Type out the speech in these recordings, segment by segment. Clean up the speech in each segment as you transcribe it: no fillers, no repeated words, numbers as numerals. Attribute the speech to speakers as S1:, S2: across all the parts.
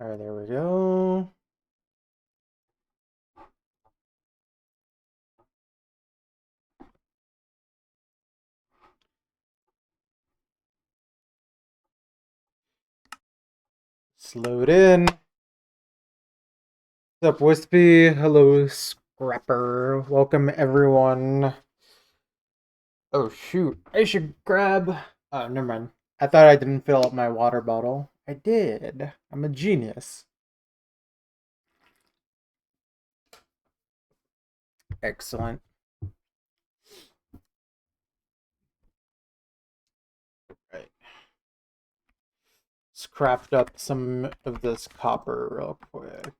S1: All right, there we go. Slowed in. What's up, Wispy? Hello, Scrapper. Welcome, everyone. Oh, shoot. I should grab. Oh, never mind. I thought I didn't fill up my water bottle. I did. I'm a genius. Excellent. Right. Let's craft up some of this copper real quick.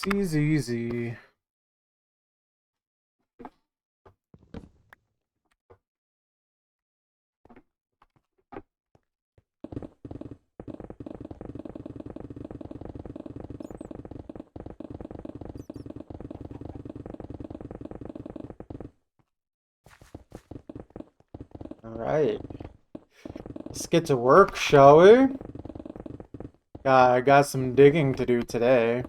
S1: It's easy. Alright. Let's get to work, shall we? I got some digging to do today.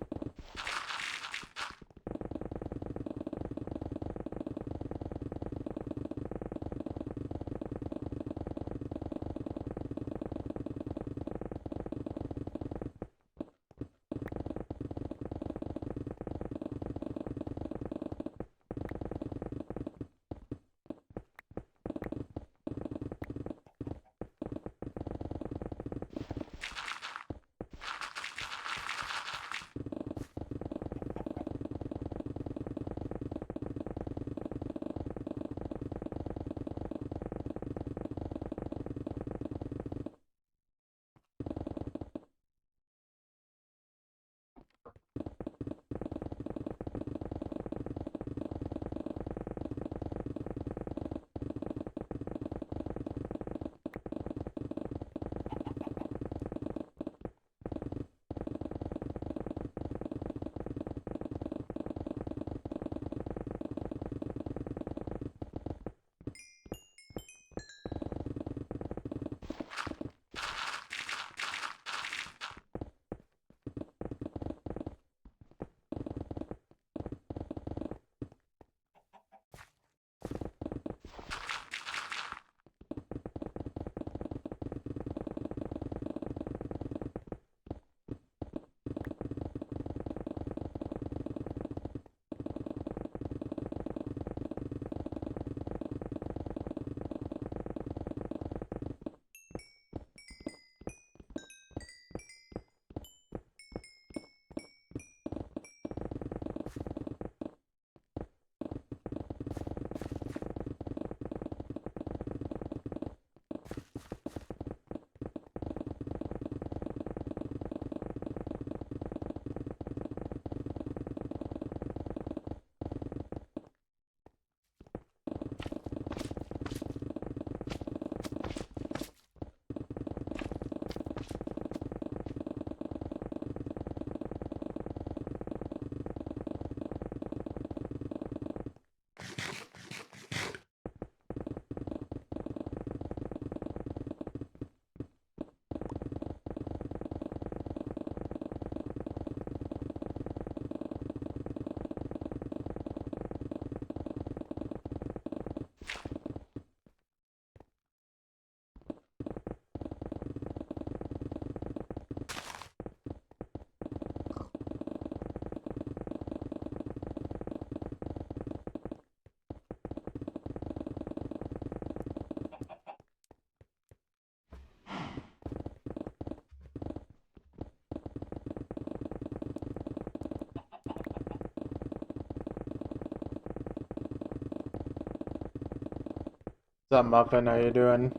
S1: What's up, Muffin? How you doing?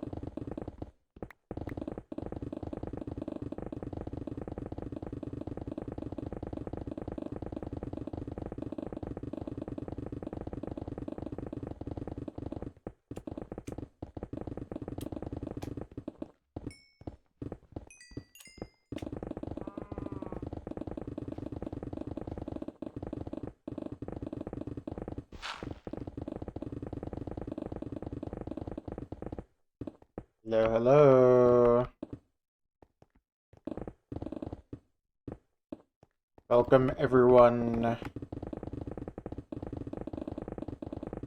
S1: Hello, hello. Welcome, everyone.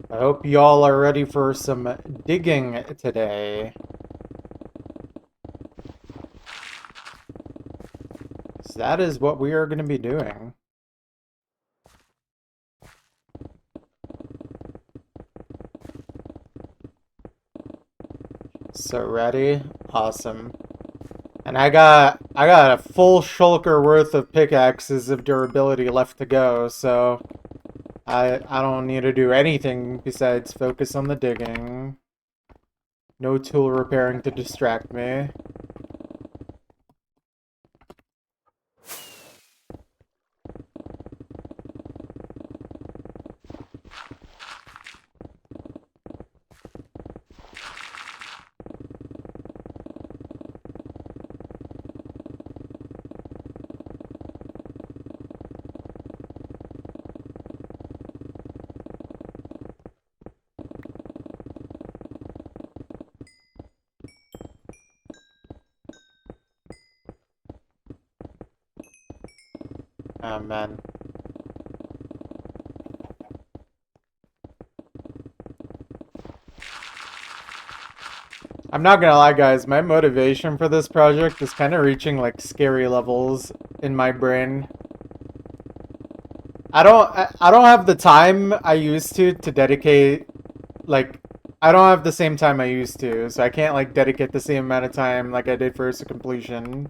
S1: I hope y'all are ready for some digging today. So that is what we are going to be doing. So ready? Awesome. And I got a full shulker worth of pickaxes of durability left to go, so I don't need to do anything besides focus on the digging. No tool repairing to distract me. Oh, man. I'm not gonna lie, guys, my motivation for this project is kind of reaching, like, scary levels in my brain. I don't have the time I used to dedicate, like, I don't have the same time I used to, so I can't, like, dedicate the same amount of time like I did for Ursa Completion.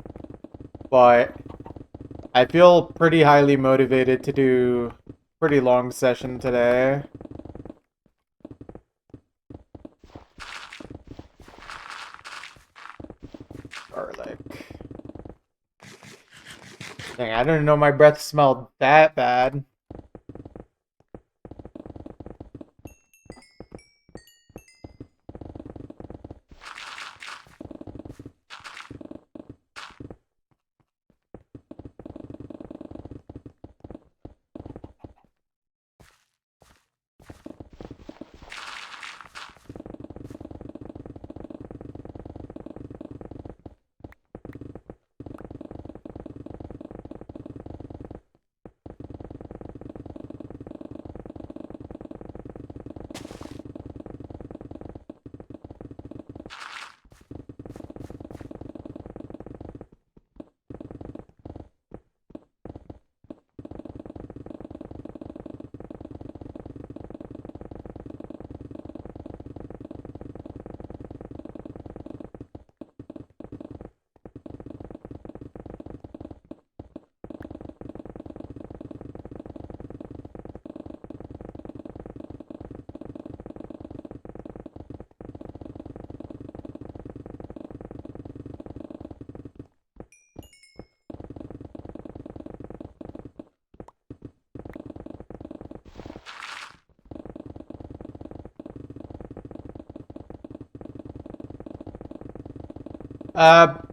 S1: But I feel pretty highly motivated to do a pretty long session today. Garlic. Dang, I didn't know my breath smelled that bad.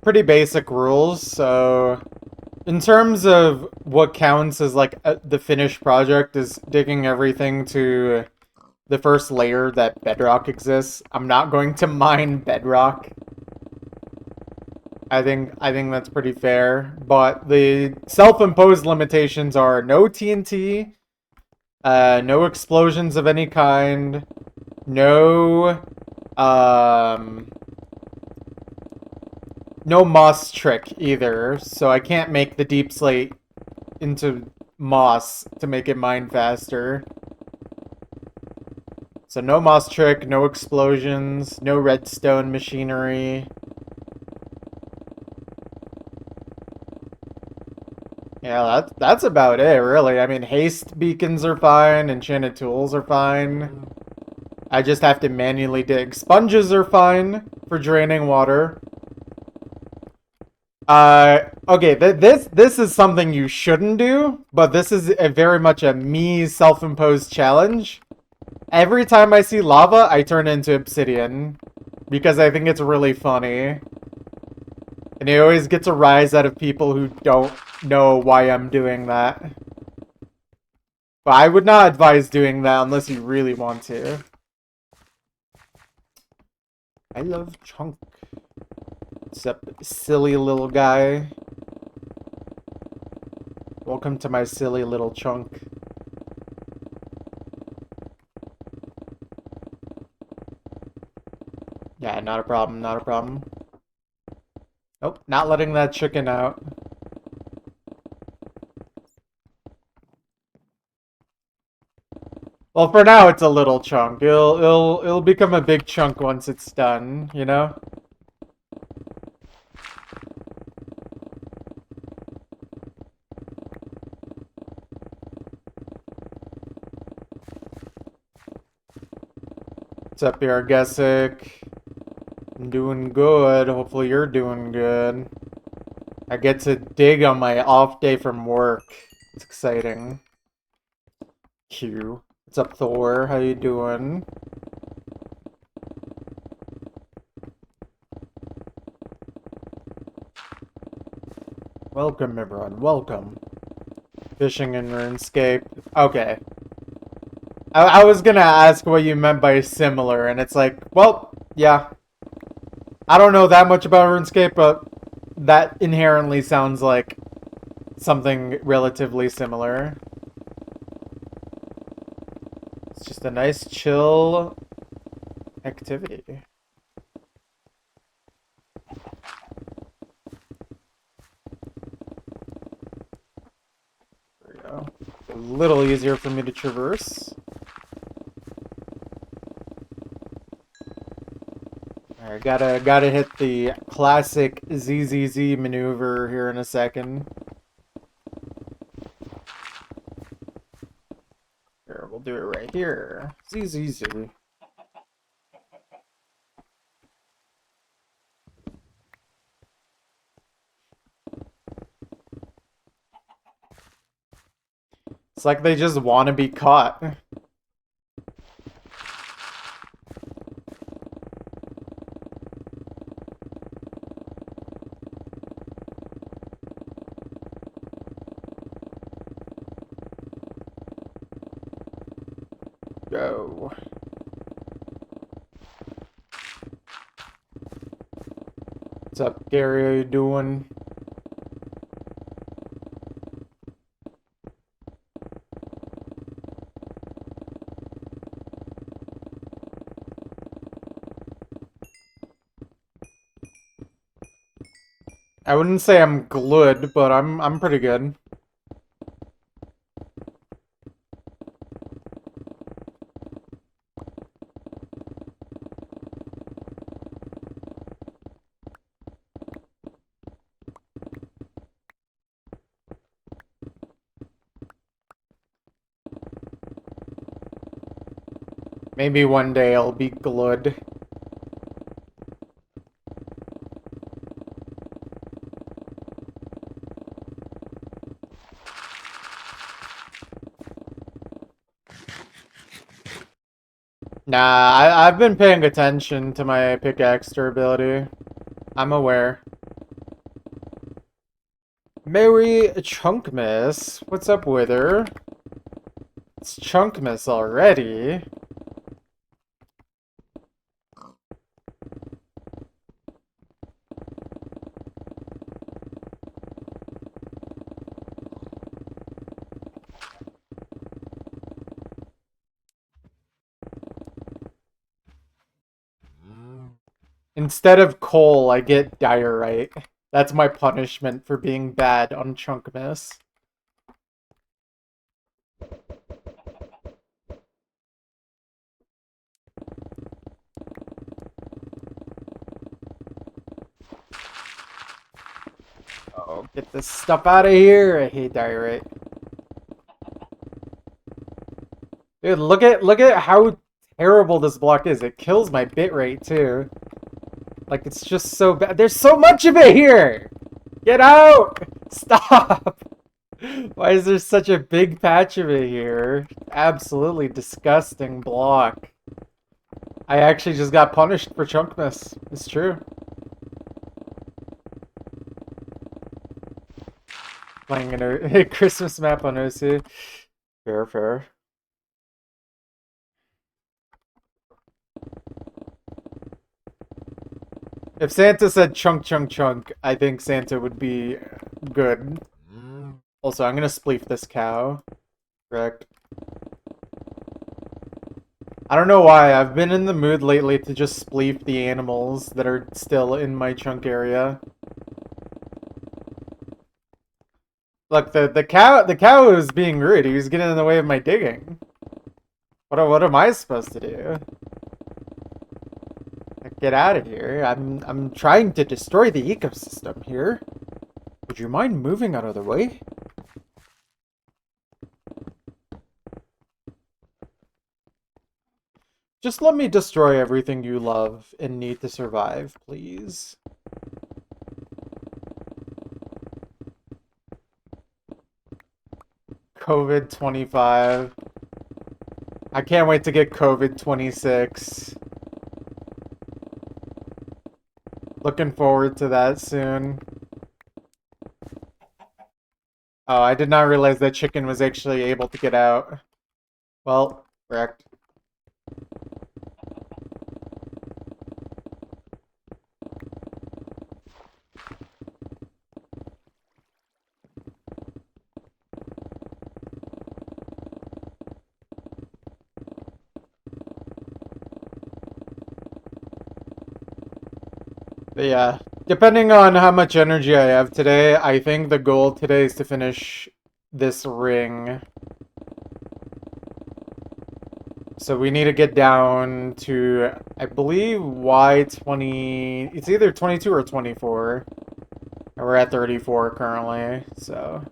S1: Pretty basic rules, so in terms of what counts as like the finished project is digging everything to the first layer that bedrock exists. I'm not going to mine bedrock. I think that's pretty fair, but the self-imposed limitations are no TNT, no explosions of any kind, no no moss trick either, so I can't make the deep slate into moss to make it mine faster. So no moss trick, no explosions, no redstone machinery. Yeah, that's about it, really. I mean, haste beacons are fine, enchanted tools are fine. I just have to manually dig. Sponges are fine for draining water. Okay, this is something you shouldn't do, but this is very much a me self-imposed challenge. Every time I see lava, I turn into obsidian because I think it's really funny. And it always gets a rise out of people who don't know why I'm doing that. But I would not advise doing that unless you really want to. I love Chunk. What's up, silly little guy? Welcome to my silly little chunk. Yeah, not a problem, not a problem. Nope, not letting that chicken out. Well, for now it's a little chunk. It'll become a big chunk once it's done, you know? What's up here, Gessick? I'm doing good. Hopefully you're doing good. I get to dig on my off day from work. It's exciting. Q. What's up, Thor? How you doing? Welcome, everyone. Welcome. Fishing in RuneScape. Okay. I was gonna ask what you meant by similar, and it's like, well, yeah. I don't know that much about RuneScape, but that inherently sounds like something relatively similar. It's just a nice, chill activity. There we go. A little easier for me to traverse. Alright, gotta hit the classic ZZZ maneuver here in a second. Here, we'll do it right here. ZZZ. It's like they just want to be caught. Go. What's up, Gary? How you doing? I wouldn't say I'm good, but I'm pretty good. Maybe one day I'll be good. Nah, I've been paying attention to my pickaxe durability. I'm aware. Mary Chunkmas, what's up with her? It's Chunkmas already. Instead of coal, I get diorite. That's my punishment for being bad on Chunkmas. Oh, get this stuff out of here! I hate diorite. Dude, look at how terrible this block is. It kills my bitrate too. Like, it's just so bad. There's so much of it here! Get out! Stop! Why is there such a big patch of it here? Absolutely disgusting block. I actually just got punished for Chunkmas. It's true. Playing a Christmas map on OC. Fair, fair. If Santa said chunk, chunk, chunk, I think Santa would be good. Also, I'm gonna spleef this cow. Correct. I don't know why, I've been in the mood lately to just spleef the animals that are still in my chunk area. Look, the cow was being rude. He was getting in the way of my digging. What am I supposed to do? Get out of here. I'm trying to destroy the ecosystem here. Would you mind moving out of the way? Just let me destroy everything you love and need to survive, please. COVID-25. I can't wait to get COVID-26. Looking forward to that soon. Oh, I did not realize that chicken was actually able to get out. Well, wrecked. But yeah, depending on how much energy I have today, I think the goal today is to finish this ring. So we need to get down to, I believe, Y20. It's either 22 or 24. And we're at 34 currently, so.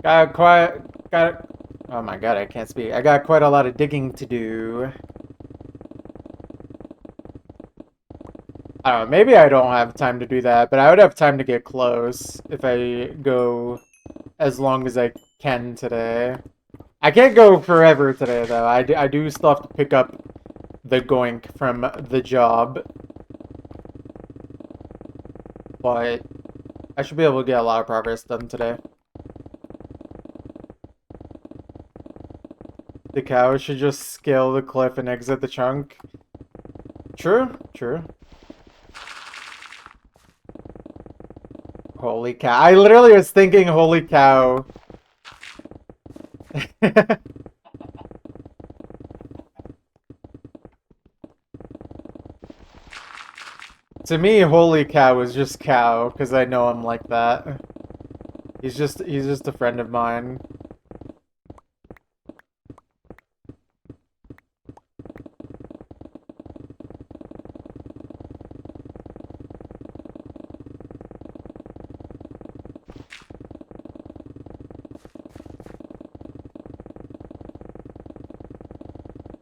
S1: Oh my god, I can't speak. I got quite a lot of digging to do. I don't know, maybe I don't have time to do that, but I would have time to get close if I go as long as I can today. I can't go forever today, though. I do still have to pick up the goink from the job. But I should be able to get a lot of progress done today. The cow should just scale the cliff and exit the chunk. True, true. Holy cow. I literally was thinking, holy cow. To me, holy cow is just cow, because I know him like that. He's just a friend of mine.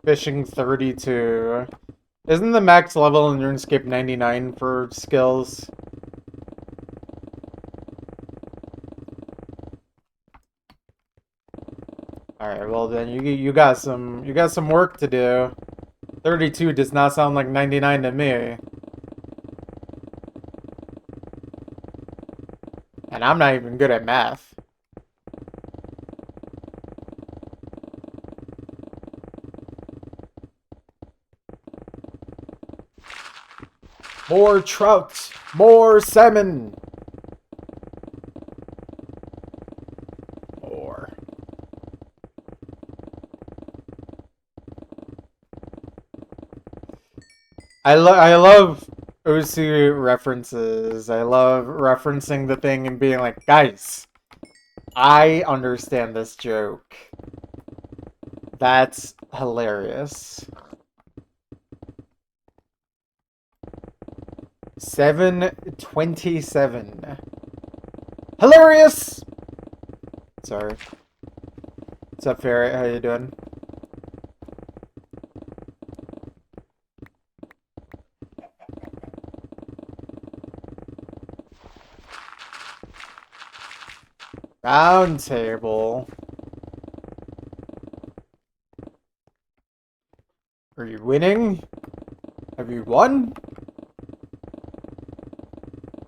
S1: Fishing 32. Isn't the max level in RuneScape 99 for skills? Alright, well then you got some work to do. 32 does not sound like 99 to me. And I'm not even good at math. More trout! More salmon! More. I love Osu references. I love referencing the thing and being like, guys, I understand this joke. That's hilarious. 7:27. Hilarious! Sorry. What's up, Ferret? How you doing? Round table. Are you winning? Have you won?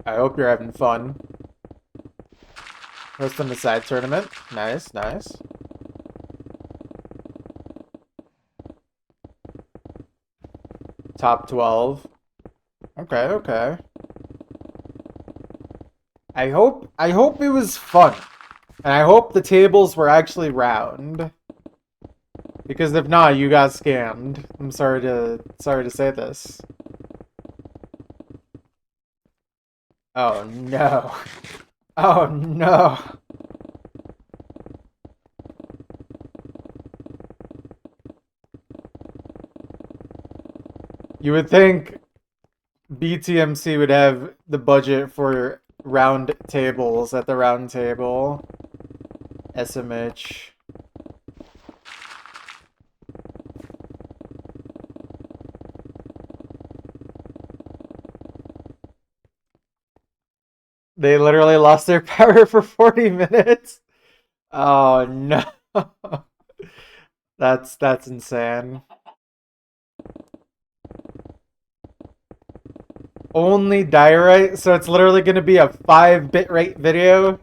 S1: I hope you're having fun. Hosting the side tournament. Nice, nice. Top 12. Okay, okay. I hope it was fun. And I hope the tables were actually round. Because if not, you got scammed. I'm sorry to say this. Oh no. Oh no. You would think BTMC would have the budget for round tables at the round table. SMH. They literally lost their power for 40 minutes. Oh no. That's insane. Only diorite, so it's literally gonna be a 5 bitrate video.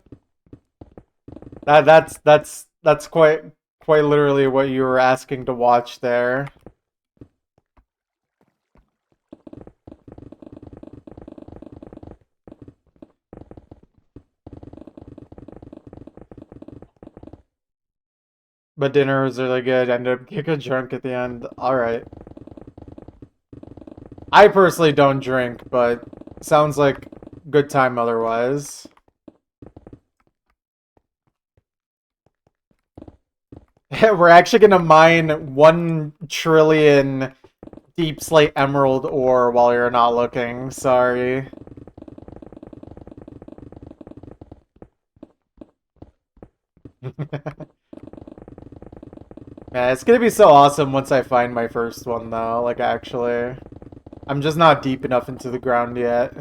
S1: That's quite literally what you were asking to watch there. But dinner was really good. Ended up getting drunk at the end. Alright. I personally don't drink, but sounds like good time otherwise. We're actually gonna mine 1 trillion deep slate emerald ore while you're not looking. Sorry. Yeah, it's gonna be so awesome once I find my first one, though. Like, actually. I'm just not deep enough into the ground yet.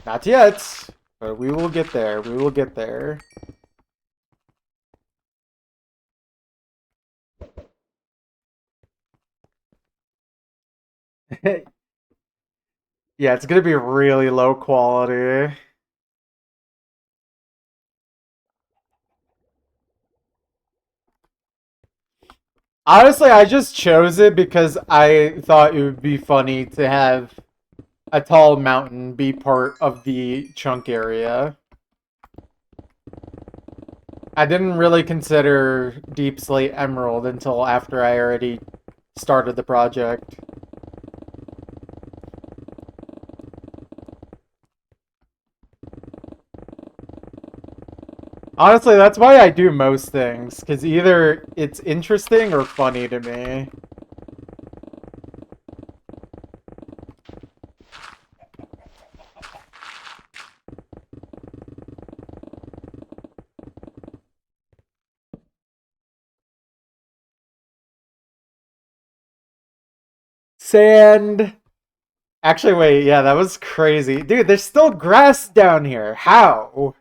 S1: Not yet. But we will get there. We will get there. Yeah, it's gonna be really low quality. Honestly, I just chose it because I thought it would be funny to have a tall mountain be part of the chunk area. I didn't really consider Deep Slate Emerald until after I already started the project. Honestly, that's why I do most things, because either it's interesting or funny to me. Sand. Actually, wait, yeah, that was crazy. Dude, there's still grass down here. How?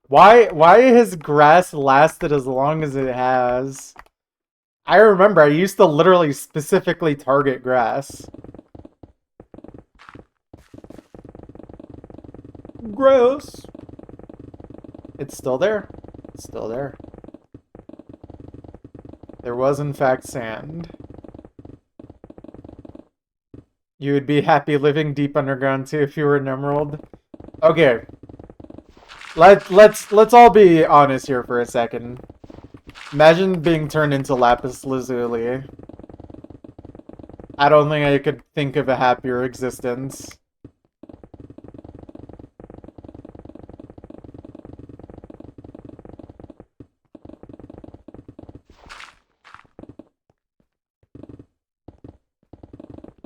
S1: Why has grass lasted as long as it has? I remember I used to literally specifically target grass. Gross. It's still there. It's still there. There was in fact sand. You would be happy living deep underground too if you were an emerald. Okay. Let's all be honest here for a second. Imagine being turned into lapis lazuli. I don't think I could think of a happier existence.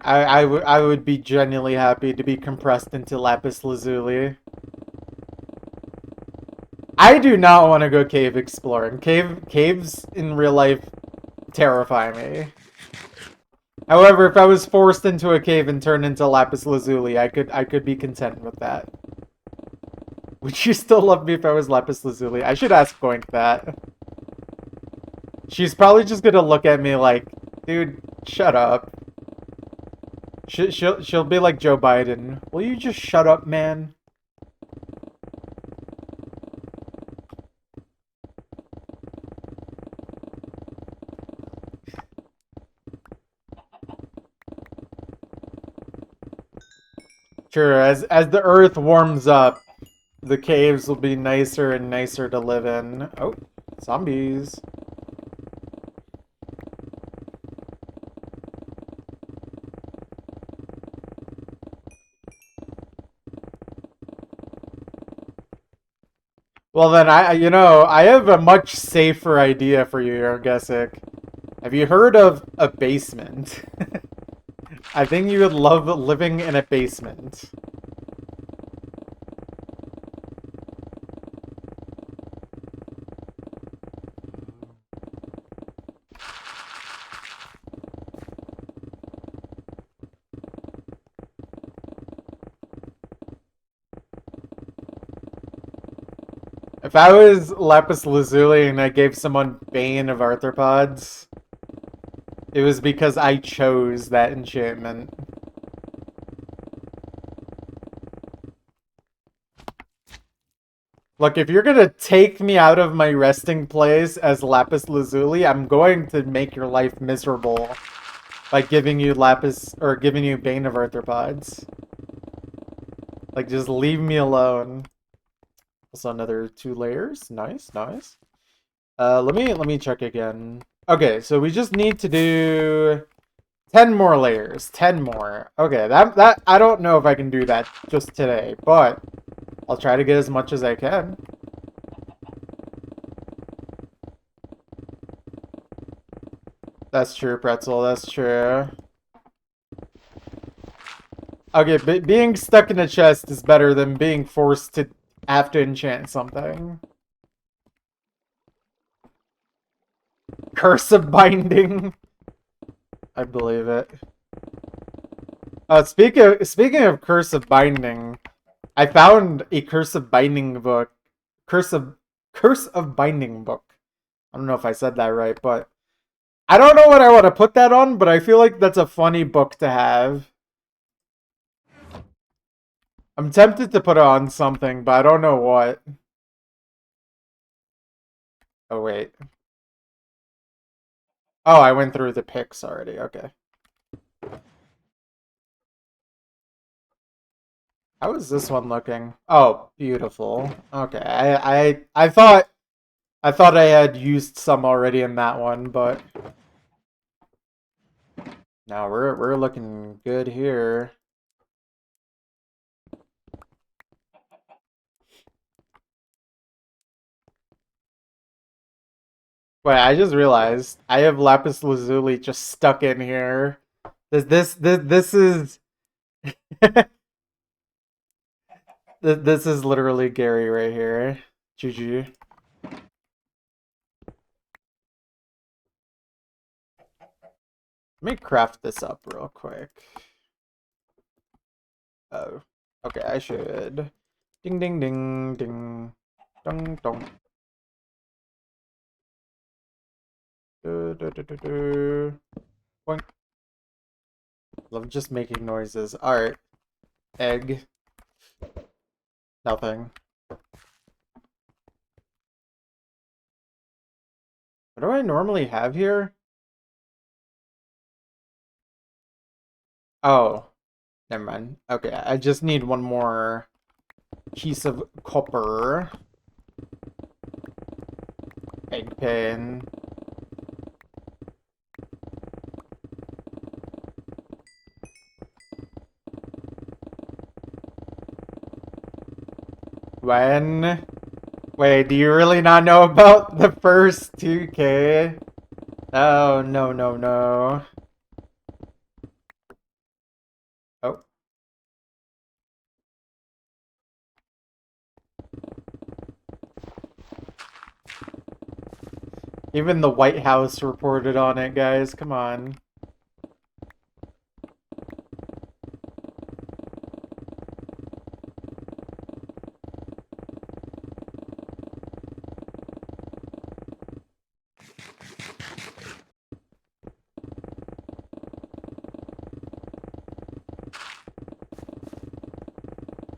S1: I would be genuinely happy to be compressed into lapis lazuli. I do not want to go cave exploring. Caves in real life terrify me. However, if I was forced into a cave and turned into lapis lazuli, I could be content with that. Would you still love me if I was lapis lazuli? I should ask Boink that. She's probably just gonna look at me like, dude, shut up. She'll be like Joe Biden. Will you just shut up, man? Sure, as the earth warms up, the caves will be nicer and nicer to live in. Oh, zombies. Well then, I have a much safer idea for you, Yargesic. Have you heard of a basement? I think you would love living in a basement. If I was Lapis Lazuli and I gave someone Bane of Arthropods, it was because I chose that enchantment. Look, if you're gonna take me out of my resting place as Lapis Lazuli, I'm going to make your life miserable by giving you Lapis, or giving you Bane of Arthropods. Like, just leave me alone. Also another 2 layers. Nice, nice. Let me check again. Okay, so we just need to do 10 more layers. 10 more. Okay, that I don't know if I can do that just today, but I'll try to get as much as I can. That's true, Pretzel. That's true. Okay, being stuck in a chest is better than being forced to have to enchant something. Curse of Binding. I believe it. Speaking of Curse of Binding, I found a Curse of Binding book. Curse of Binding book. I don't know if I said that right, but I don't know what I want to put that on, but I feel like that's a funny book to have. I'm tempted to put it on something, but I don't know what. Oh, wait. Oh, I went through the pics already. Okay. How is this one looking? Oh, beautiful. Okay. I thought I had used some already in that one, but now we're looking good here. Wait, I just realized I have Lapis Lazuli just stuck in here. This is this is literally Gary right here. GG. Let me craft this up real quick. Oh, okay, I should. Ding ding ding ding. Dong dong. Boink. Love just making noises. Alright. Egg. Nothing. What do I normally have here? Oh. Never mind. Okay, I just need one more piece of copper. Egg pen. When? Wait, do you really not know about the first 2K? Oh, no, no, no. Oh. Even the White House reported on it, guys. Come on.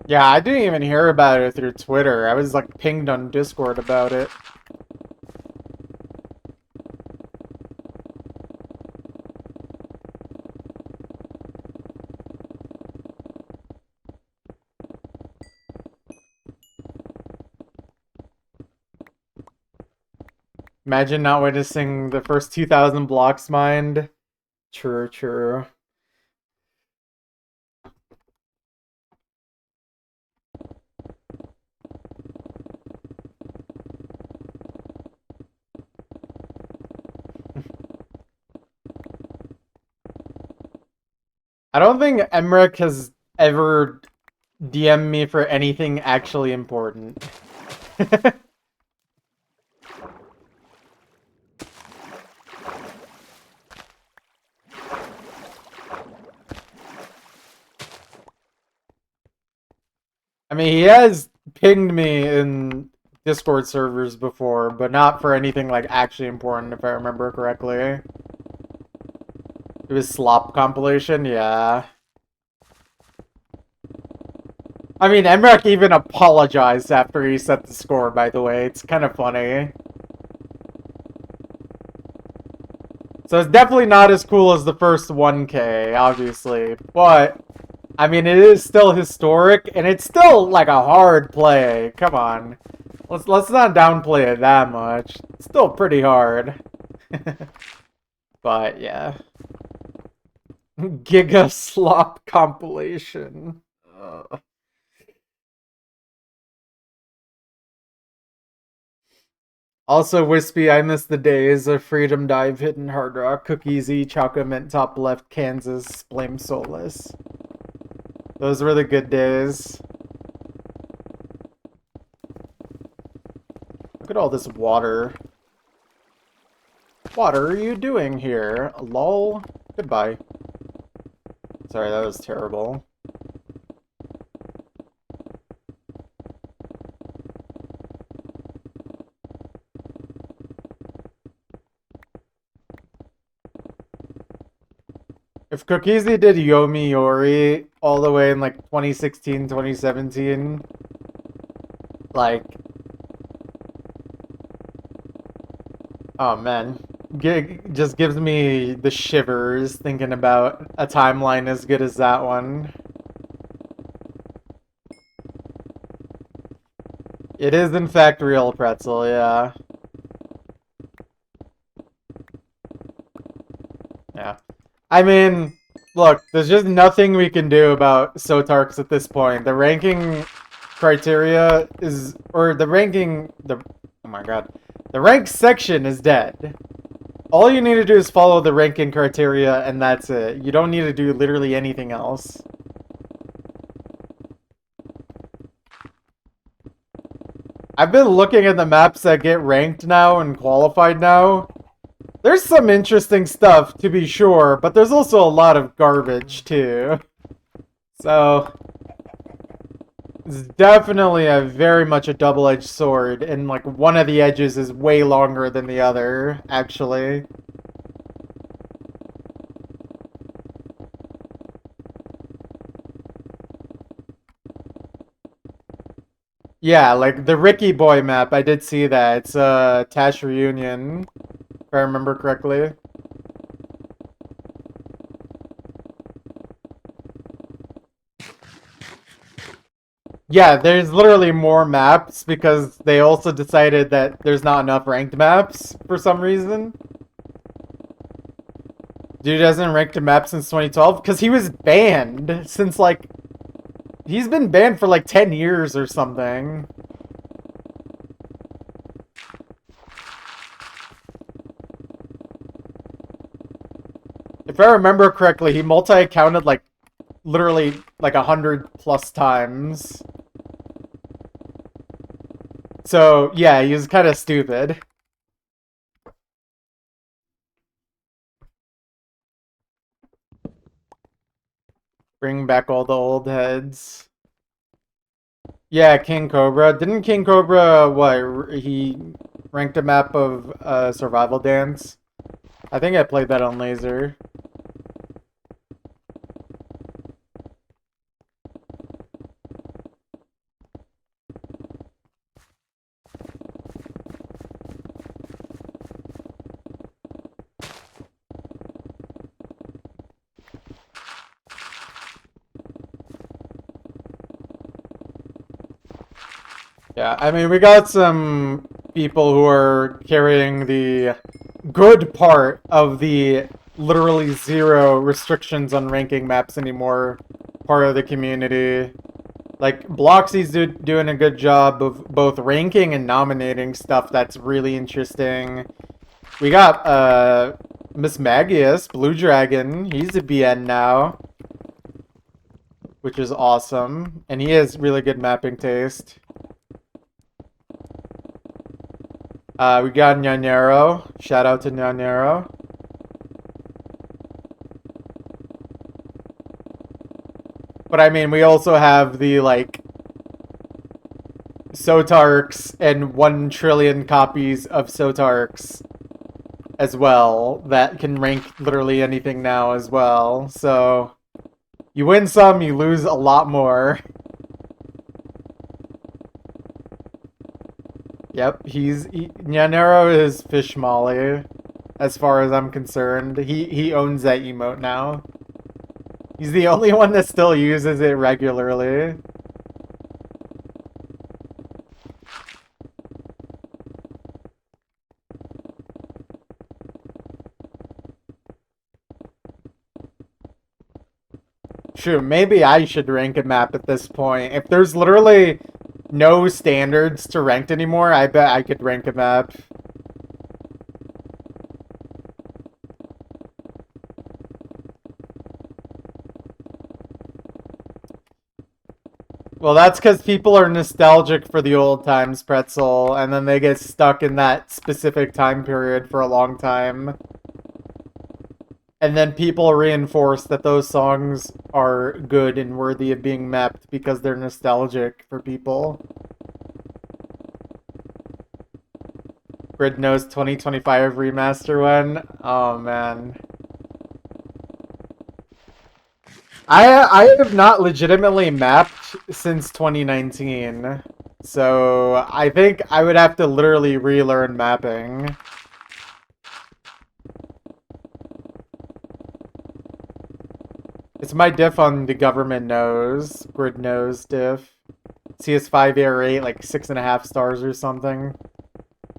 S1: Yeah, I didn't even hear about it through Twitter. I was like pinged on Discord about it. Imagine not witnessing the first 2,000 blocks mined. True, true. I don't think Emmerich has ever DM'd me for anything actually important. I mean, he has pinged me in Discord servers before, but not for anything like actually important, if I remember correctly. It was slop compilation, yeah. I mean, Emmerich even apologized after he set the score, by the way. It's kind of funny. So it's definitely not as cool as the first 1K, obviously. But, I mean, it is still historic, and it's still, like, a hard play. Come on. Let's not downplay it that much. It's still pretty hard. But, yeah. Giga Slop compilation. Also, Wispy, I miss the days of Freedom Dive, Hidden Hard Rock, Cookiesy, Choco Mint, Top Left, Kansas, Blame Soulless. Those were the good days. Look at all this water. What are you doing here? Lol. Goodbye. Sorry, that was terrible. If Cookiesy did Yomiuri all the way in like 2016, 2017, like, oh man, just gives me the shivers thinking about a timeline as good as that one. It is in fact real, Pretzel, yeah. Yeah. I mean, look, there's just nothing we can do about Sotarks at this point. The ranking criteria is, or the ranking, oh my god. The rank section is dead. All you need to do is follow the ranking criteria, and that's it. You don't need to do literally anything else. I've been looking at the maps that get ranked now and qualified now. There's some interesting stuff, to be sure, but there's also a lot of garbage, too. So, it's definitely very much a double-edged sword, and, like, one of the edges is way longer than the other, actually. Yeah, like, the Ricky Boy map, I did see that. It's, Tash Reunion, if I remember correctly. Yeah, there's literally more maps because they also decided that there's not enough ranked maps for some reason. Dude hasn't ranked a map since 2012 because he was banned since like he's been banned for like 10 years or something. If I remember correctly, he multi-accounted like literally like 100+ times. So, yeah, he was kind of stupid. Bring back all the old heads. Yeah, King Cobra. Didn't King Cobra, what, he ranked a map of Survival Dance? I think I played that on Laser. Yeah, I mean, we got some people who are carrying the good part of the literally zero restrictions on ranking maps anymore part of the community. Like, Bloxy's doing a good job of both ranking and nominating stuff that's really interesting. We got, Miss Magius, Blue Dragon. He's a BN now, which is awesome. And he has really good mapping taste. We got Nyanero. Shout out to Nyanero. But I mean, we also have the, like, Sotarks and 1 trillion copies of Sotarks as well that can rank literally anything now as well. So, you win some, you lose a lot more. Yep, Nyanero is Fish Molly, as far as I'm concerned. He owns that emote now. He's the only one that still uses it regularly. True, maybe I should rank a map at this point. If there's literally no standards to ranked anymore, I bet I could rank a map. Well, that's because people are nostalgic for the old times, Pretzel, and then they get stuck in that specific time period for a long time. And then people reinforce that those songs are good and worthy of being mapped because they're nostalgic for people. Grid knows 2025 remaster when? Oh, man. I have not legitimately mapped since 2019. So I think I would have to literally relearn mapping. It's my diff on the government knows. Grid knows diff. CS5 Air 8, like 6.5 stars or something.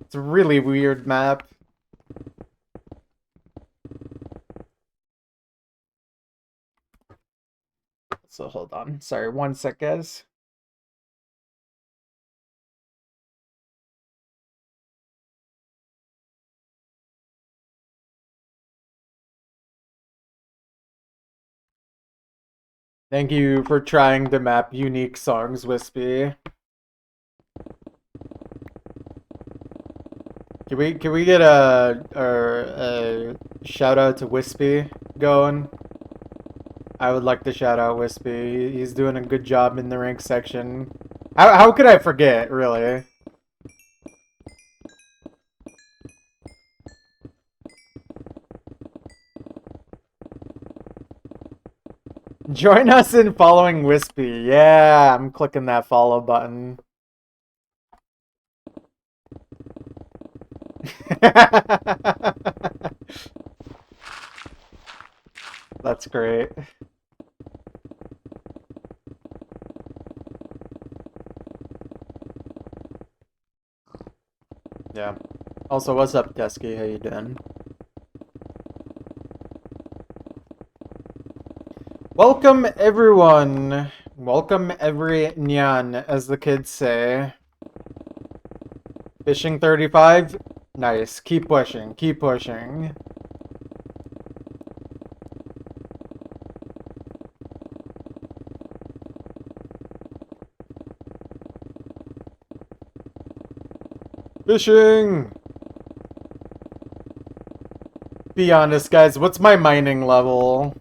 S1: It's a really weird map. So hold on. Sorry, 1 sec, guys. Thank you for trying to map unique songs, Wispy. Can we get a shout out to Wispy going? I would like to shout out Wispy. He's doing a good job in the rank section. How could I forget, really? Join us in following Wispy. Yeah, I'm clicking that follow button. That's great. Yeah. Also, what's up, Desky? How you doing? Welcome, everyone. Welcome, every nyan, as the kids say. Fishing 35? Nice. Keep pushing. Keep pushing. Fishing! Be honest, guys. What's my mining level?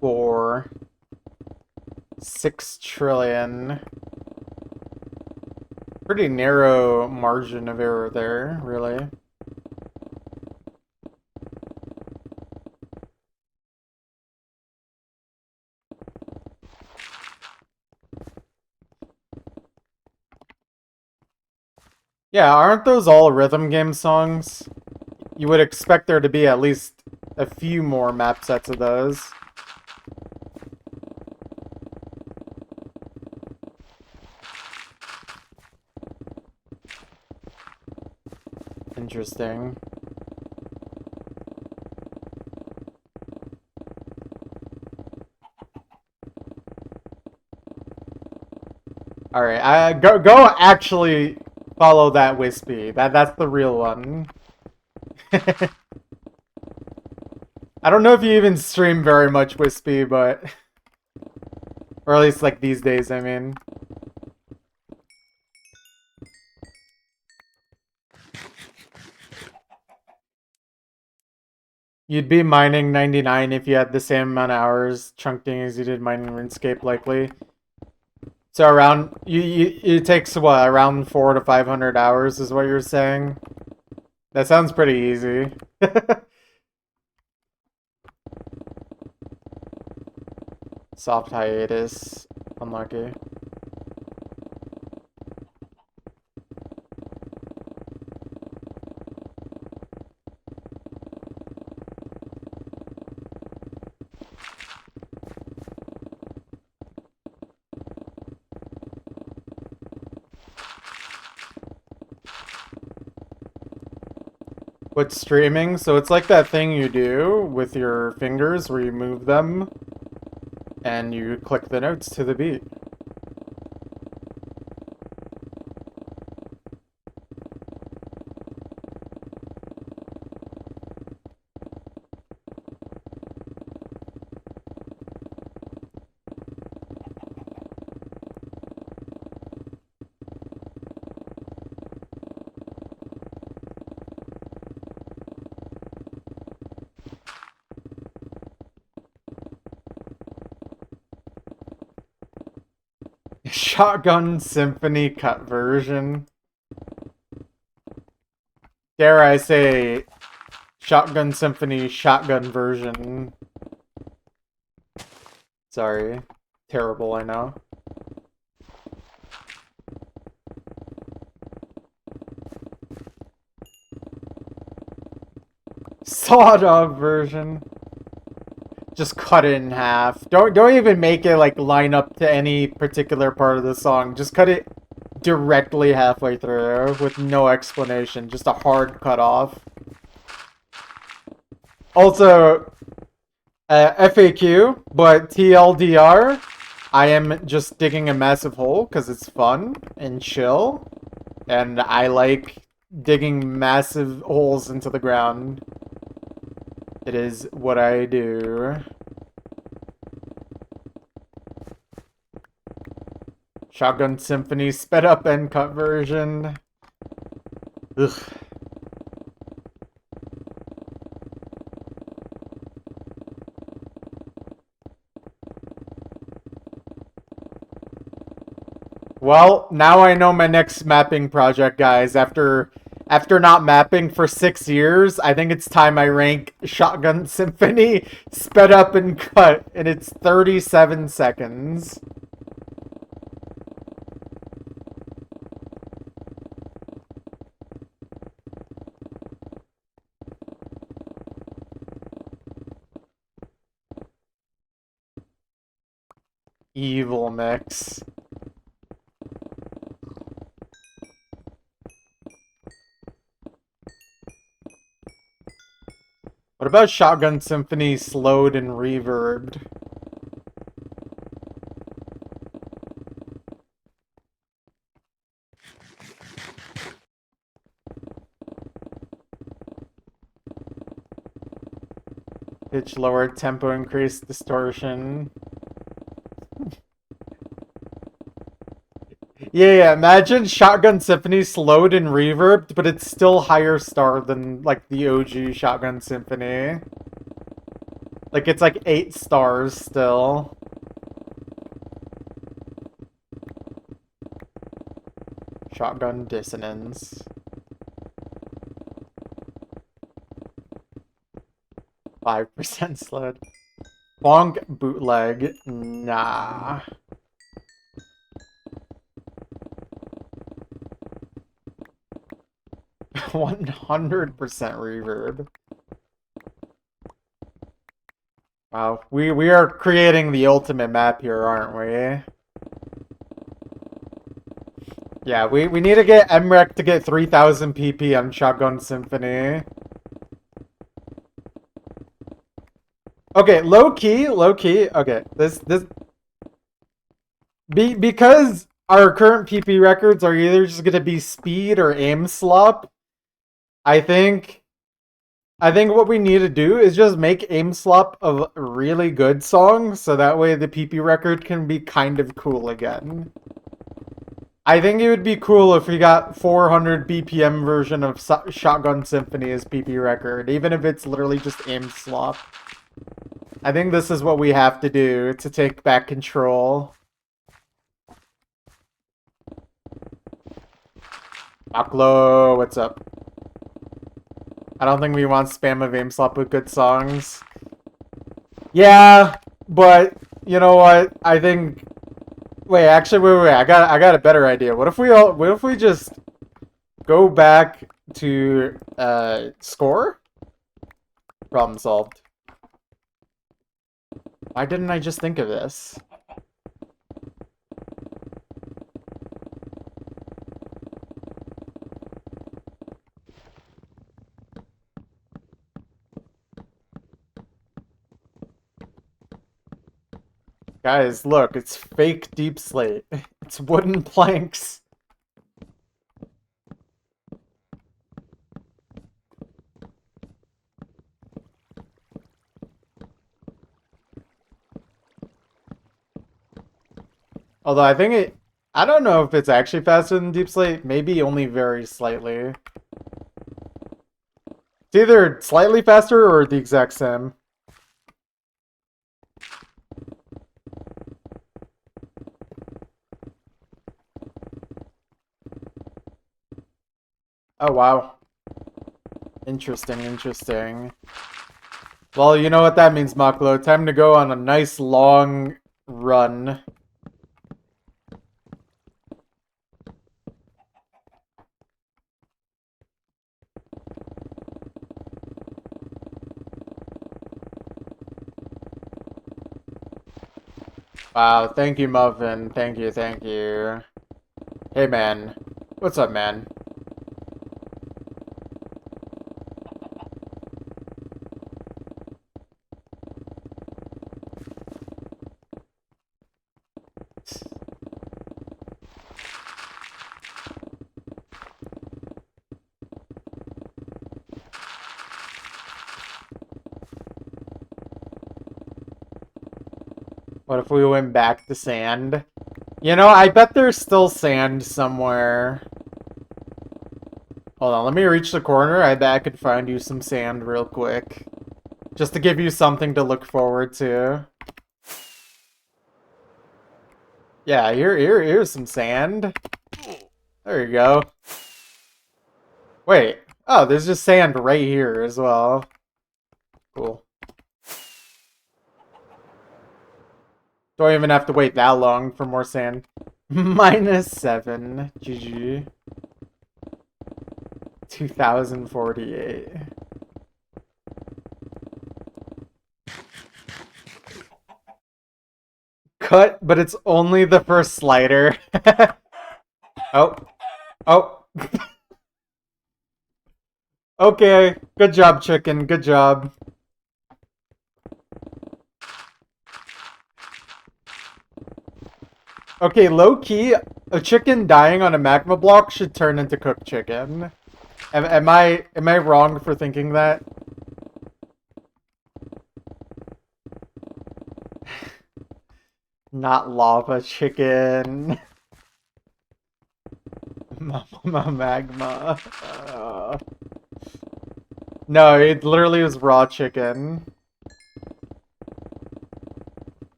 S1: For 6 trillion. Pretty narrow margin of error there, really. Yeah, aren't those all rhythm game songs? You would expect there to be at least a few more map sets of those. Interesting. Alright, go actually follow that Wispy. That's the real one. I don't know if you even stream very much Wispy, but or at least like these days, I mean. You'd be mining 99 if you had the same amount of hours chunking as you did mining RuneScape, likely. So around it takes what, around 400 to 500 hours is what you're saying? That sounds pretty easy. Soft hiatus. Unlucky. What's streaming? So it's like that thing you do with your fingers where you move them and you click the notes to the beat. Shotgun Symphony cut version. Dare I say, Shotgun Symphony shotgun version. Sorry. Terrible, I know. Sawdog version. Just cut it in half. Don't even make it like line up to any particular part of the song. Just cut it directly halfway through with no explanation. Just a hard cut off. Also, FAQ, but TLDR, I am just digging a massive hole because it's fun and chill. And I like digging massive holes into the ground. It is what I do. Shotgun Symphony sped up and cut version. Ugh. Well, now I know my next mapping project, guys. After not mapping for 6 years, I think it's time I rank Shotgun Symphony sped up and cut, and it's 37 seconds. Evil mix. What about Shotgun Symphony slowed and reverbed? Pitch lower, tempo increase, distortion. Yeah, imagine Shotgun Symphony slowed and reverbed, but it's still higher star than, like, the OG Shotgun Symphony. Like, it's like 8 stars still. Shotgun Dissonance. 5% slowed. Bonk bootleg. Nah. 100% reverb. Wow, we are creating the ultimate map here, aren't we? Yeah, we need to get MREC to get 3000 PP on Shotgun Symphony. Okay, low key. Okay, because our current PP records are either just gonna be speed or aim slop. I think what we need to do is just make aim slop a really good song, so that way the PP record can be kind of cool again. I think it would be cool if we got 400 BPM version of Shotgun Symphony as PP record, even if it's literally just aim slop. I think this is what we have to do to take back control. Maklo, what's up? I don't think we want spam of aim slop with good songs. Yeah, but you know what? I think. Wait. I got a better idea. What if we just go back to score? Problem solved. Why didn't I just think of this? Guys, look, it's fake deep slate. It's wooden planks. Although I don't know if it's actually faster than deep slate. Maybe only very slightly. It's either slightly faster or the exact same. Oh, wow. Interesting. Well, you know what that means, Maklo. Time to go on a nice long run. Wow, thank you, Muffin. Thank you. Hey, man. What's up, man? What if we went back to sand? You know, I bet there's still sand somewhere. Hold on, let me reach the corner. I bet I could find you some sand real quick. Just to give you something to look forward to. Yeah, here's some sand. There you go. Wait. Oh, there's just sand right here as well. Cool. Don't even have to wait that long for more sand. -7. GG. 2048. Cut, but it's only the first slider. Oh. Okay, good job, chicken. Good job. Okay, low-key, a chicken dying on a magma block should turn into cooked chicken. Am I wrong for thinking that? Not lava chicken. Magma. No, it literally was raw chicken.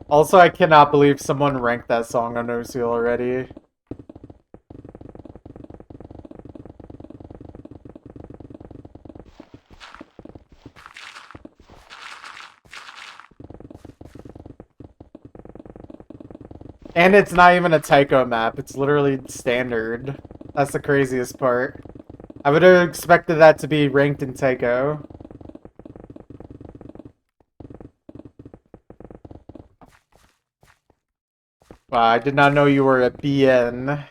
S1: Also, I cannot believe someone ranked that song on OC already. And it's not even a Tycho map. It's literally standard. That's the craziest part. I would have expected that to be ranked in Tycho. Wow, I did not know you were a BN.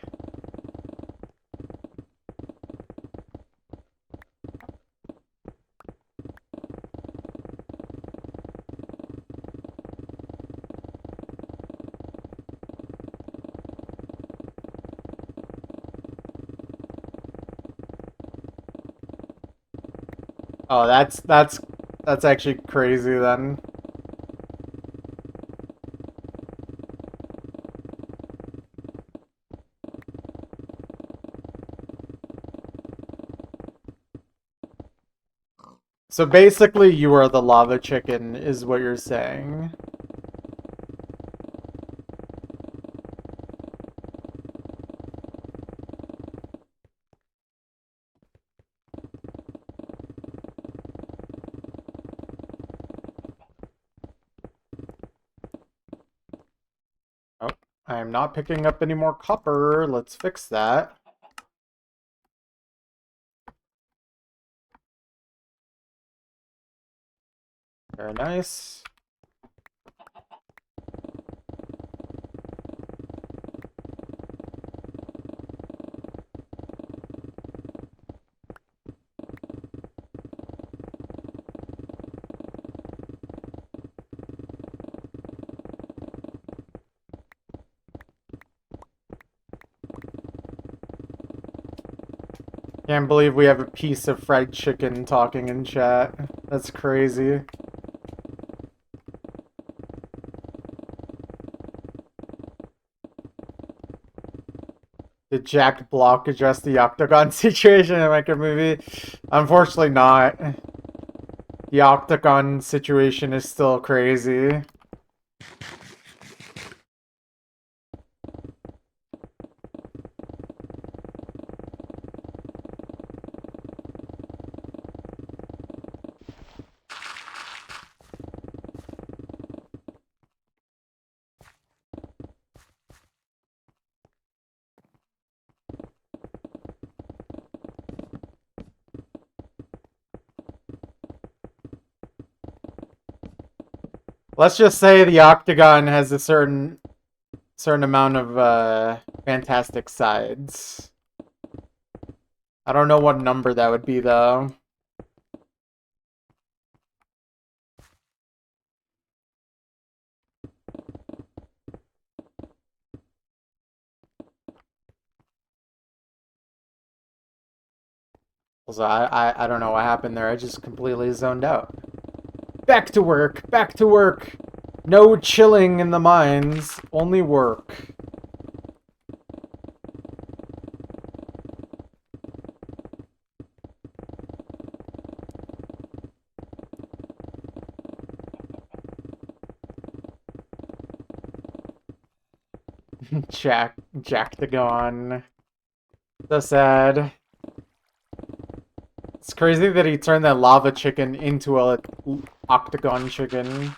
S1: Oh, that's actually crazy then. So basically you are the lava chicken is what you're saying. Oh, I am not picking up any more copper. Let's fix that. Very nice. Can't believe we have a piece of fried chicken talking in chat. That's crazy. Did Jack Block address the Octagon situation in like a movie? Unfortunately not. The Octagon situation is still crazy. Let's just say the Octagon has a certain amount of fantastic sides. I don't know what number that would be though. Also, I don't know what happened there. I just completely zoned out. Back to work. Back to work. No chilling in the mines. Only work. Jack the Gone. So sad. It's crazy that he turned that lava chicken into a octagon chicken.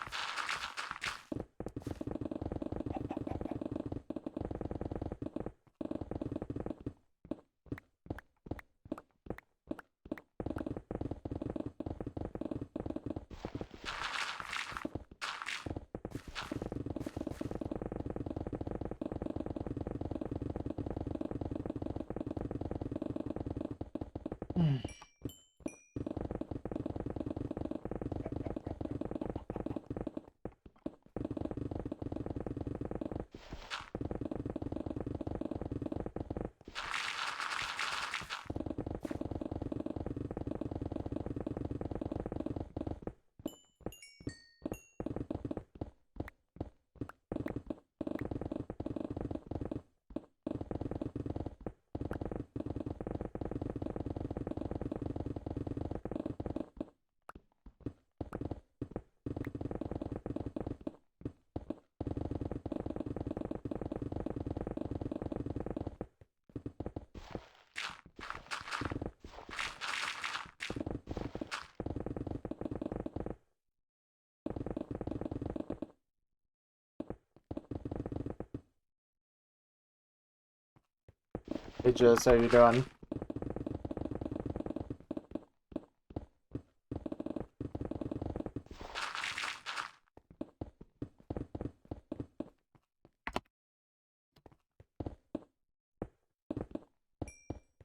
S1: Hey, Jess, how you doing?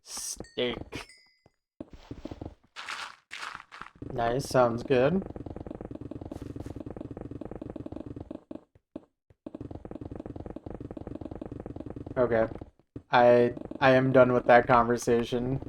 S1: Steak. Nice, sounds good. Okay. I am done with that conversation.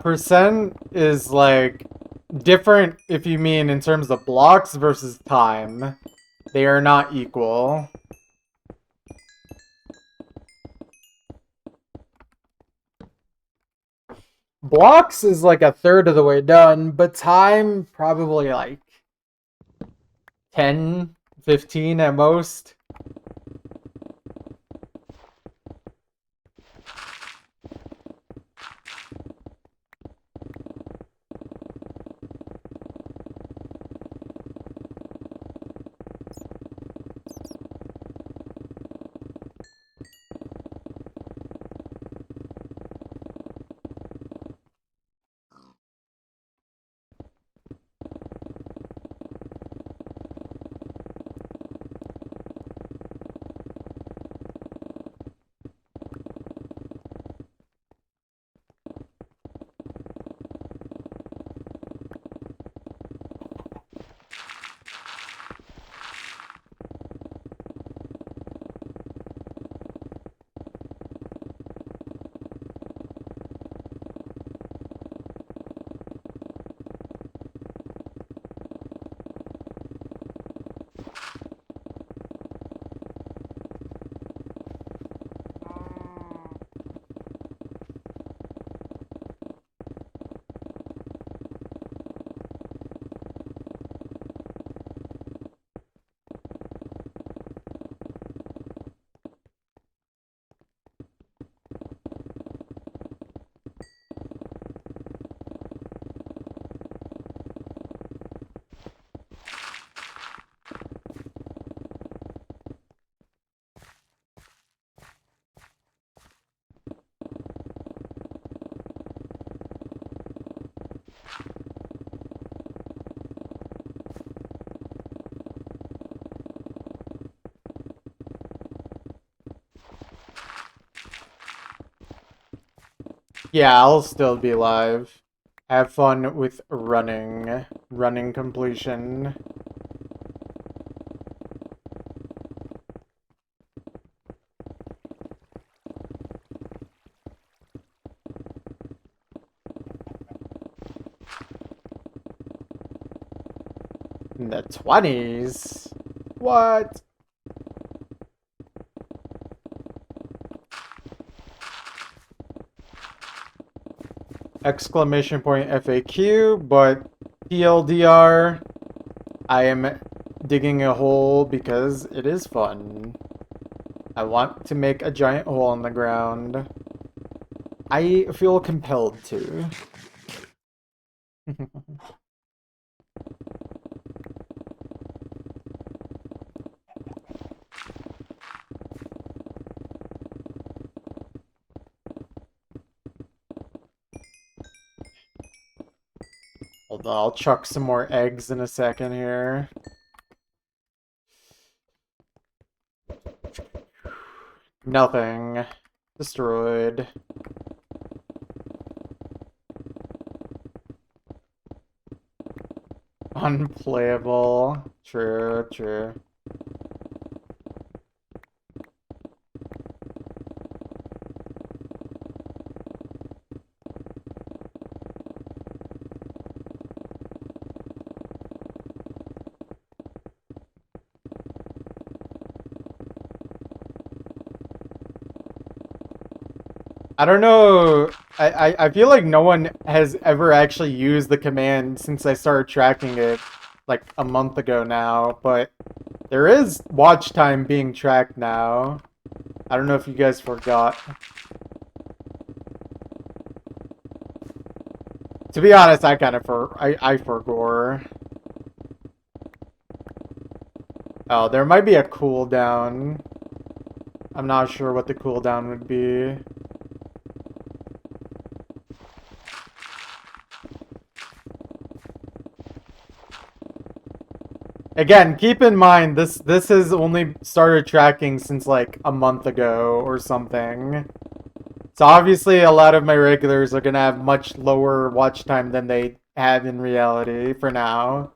S1: Percent is like different if you mean in terms of blocks versus time. They are not equal. Blocks is like a third of the way done, but time probably like 10, 15 at most. Yeah, I'll still be live. Have fun with running. Running completion. In the 20s? What? Exclamation point FAQ, but TLDR, I am digging a hole because it is fun. I want to make a giant hole in the ground. I feel compelled to. Hold on, I'll chuck some more eggs in a second here. Nothing. Destroyed. Unplayable. True, true. I don't know. I feel like no one has ever actually used the command since I started tracking it like a month ago now, but there is watch time being tracked now. I don't know if you guys forgot. To be honest, I kind of I forgot. Oh, there might be a cooldown. I'm not sure what the cooldown would be. Again, keep in mind this has only started tracking since like a month ago or something. So obviously a lot of my regulars are gonna have much lower watch time than they have in reality for now.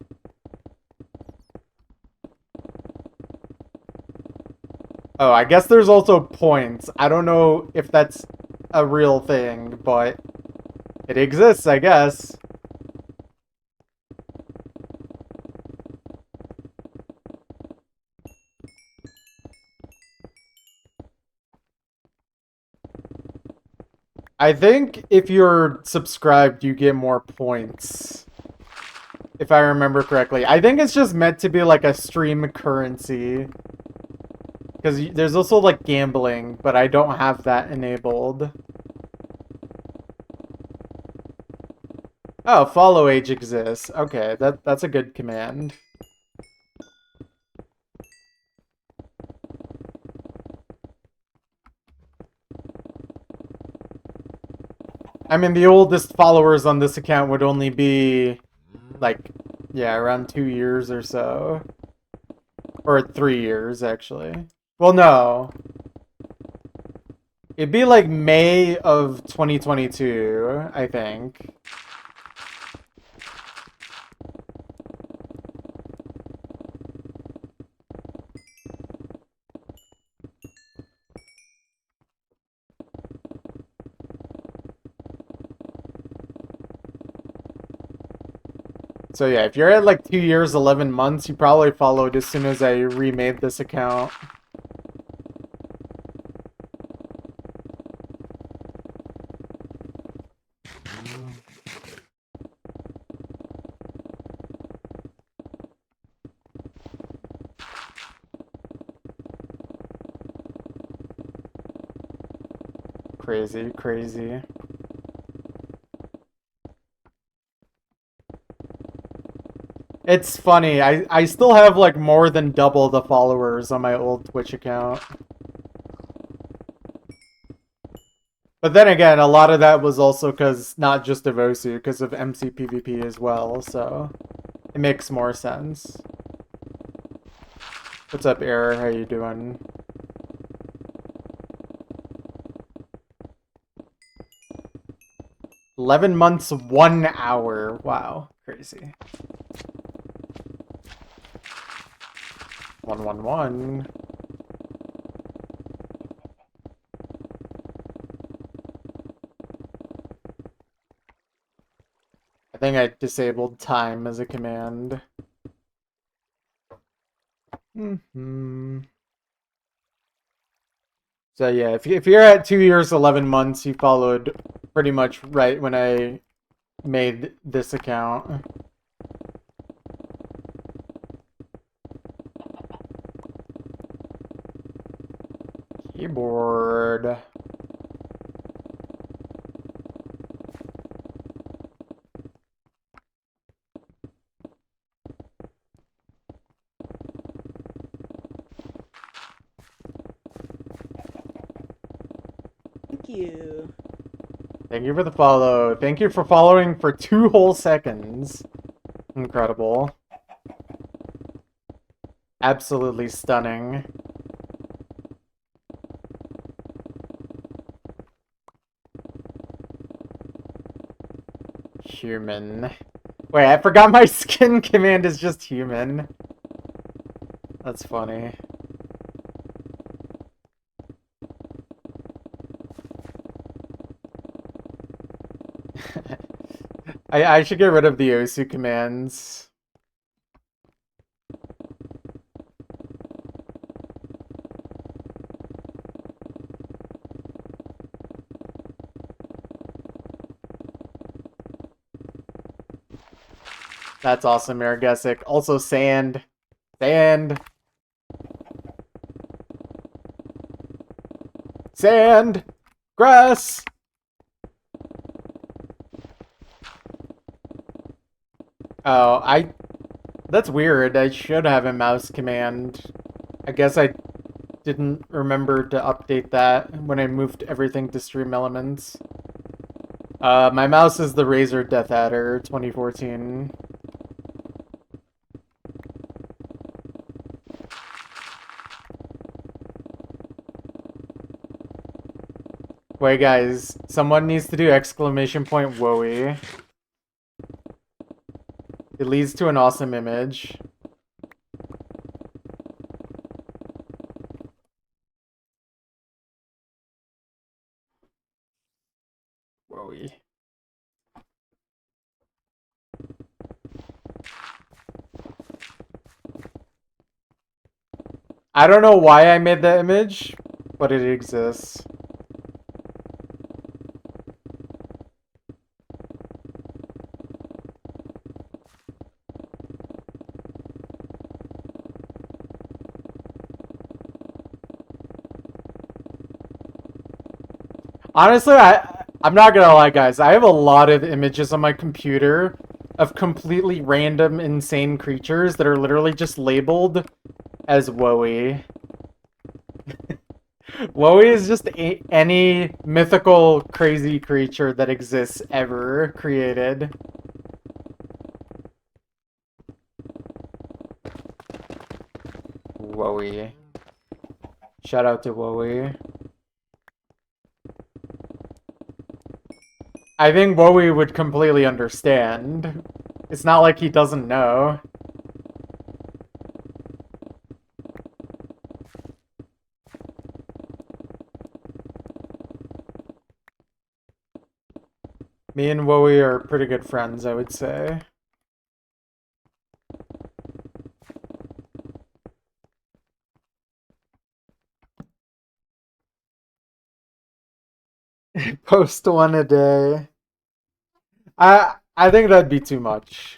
S1: Oh, I guess there's also points. I don't know if that's a real thing, but it exists, I guess. I think if you're subscribed, you get more points. If I remember correctly. I think it's just meant to be like a stream currency. Because there's also like gambling, but I don't have that enabled. Oh, follow age exists. Okay, that's a good command. I mean, the oldest followers on this account would only be, like, yeah, around 2 years or so. Or 3 years, actually. Well, no. It'd be like May of 2022, I think. So yeah, if you're at like 2 years, 11 months, you probably followed as soon as I remade this account. Crazy, crazy. It's funny, I still have like more than double the followers on my old Twitch account. But then again, a lot of that was also because, not just of Osu, because of MC PvP as well, so it makes more sense. What's up, Error? How you doing? "11 months, 1 hour." Wow, crazy. 111. I think I disabled time as a command. So yeah, if you're at 2 years, 11 months, you followed pretty much right when I made this account. Keyboard.
S2: Thank you.
S1: Thank you for the follow. Thank you for following for 2 whole seconds. Incredible. Absolutely stunning. Human. Wait, I forgot my skin command is just human. That's funny. I should get rid of the Osu commands. That's awesome, Maragesic. Also sand. Sand. Sand. Grass. Oh, that's weird. I should have a mouse command. I guess I didn't remember to update that when I moved everything to Stream Elements. My mouse is the Razer Death Adder 2014. Wait, guys, someone needs to do exclamation point Wowie. It leads to an awesome image. Wowie. I don't know why I made that image, but it exists. Honestly, I'm not gonna lie, guys. I have a lot of images on my computer of completely random, insane creatures that are literally just labeled as Wowie. Wowie is just any mythical, crazy creature that exists ever created. Wowie. Shout out to Wowie. I think Wowie would completely understand. It's not like he doesn't know. Me and Wowie are pretty good friends, I would say. Post one a day. I think that'd be too much.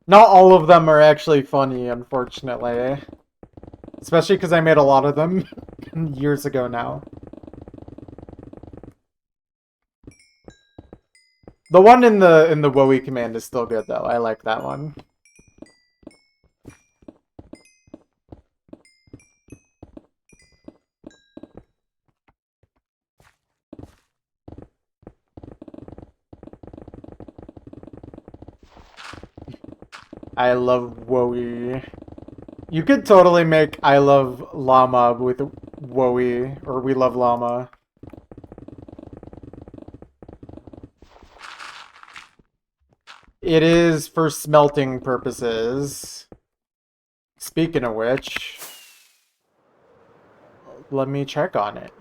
S1: Not all of them are actually funny, unfortunately. Especially because I made a lot of them years ago now. The one in the Wowie command is still good though. I like that one. I love Wowie. You could totally make I love llama with Wowie, or we love llama. It is for smelting purposes. Speaking of which, let me check on it.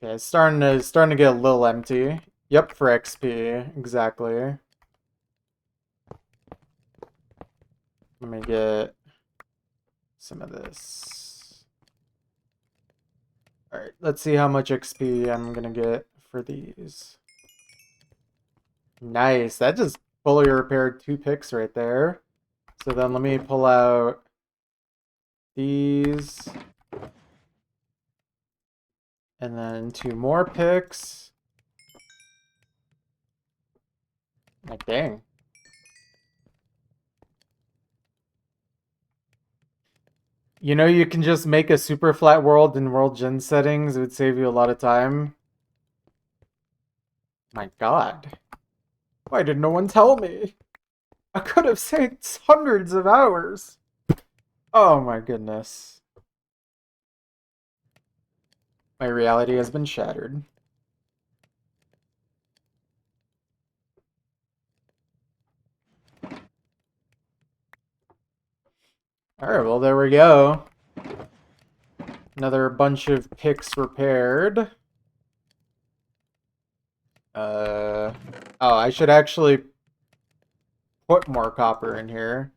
S1: Okay, it's starting to get a little empty. Yep, for XP, exactly. Let me get some of this. Alright, let's see how much XP I'm gonna get for these. Nice, that just fully repaired 2 picks right there. So then let me pull out these. And then 2 more picks. Like, dang. You know, you can just make a super flat world in world gen settings. It would save you a lot of time. My god. Why did no one tell me? I could have saved hundreds of hours. Oh my goodness. My reality has been shattered. Alright, well there we go. Another bunch of picks repaired. Oh, I should actually put more copper in here.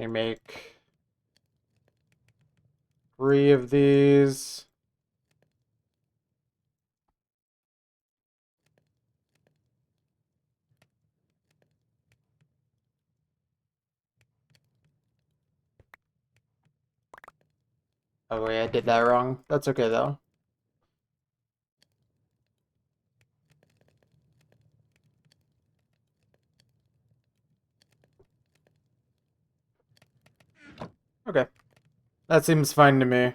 S1: me make 3 of these. Oh wait, I did that wrong. That's okay though. Okay. That seems fine to me.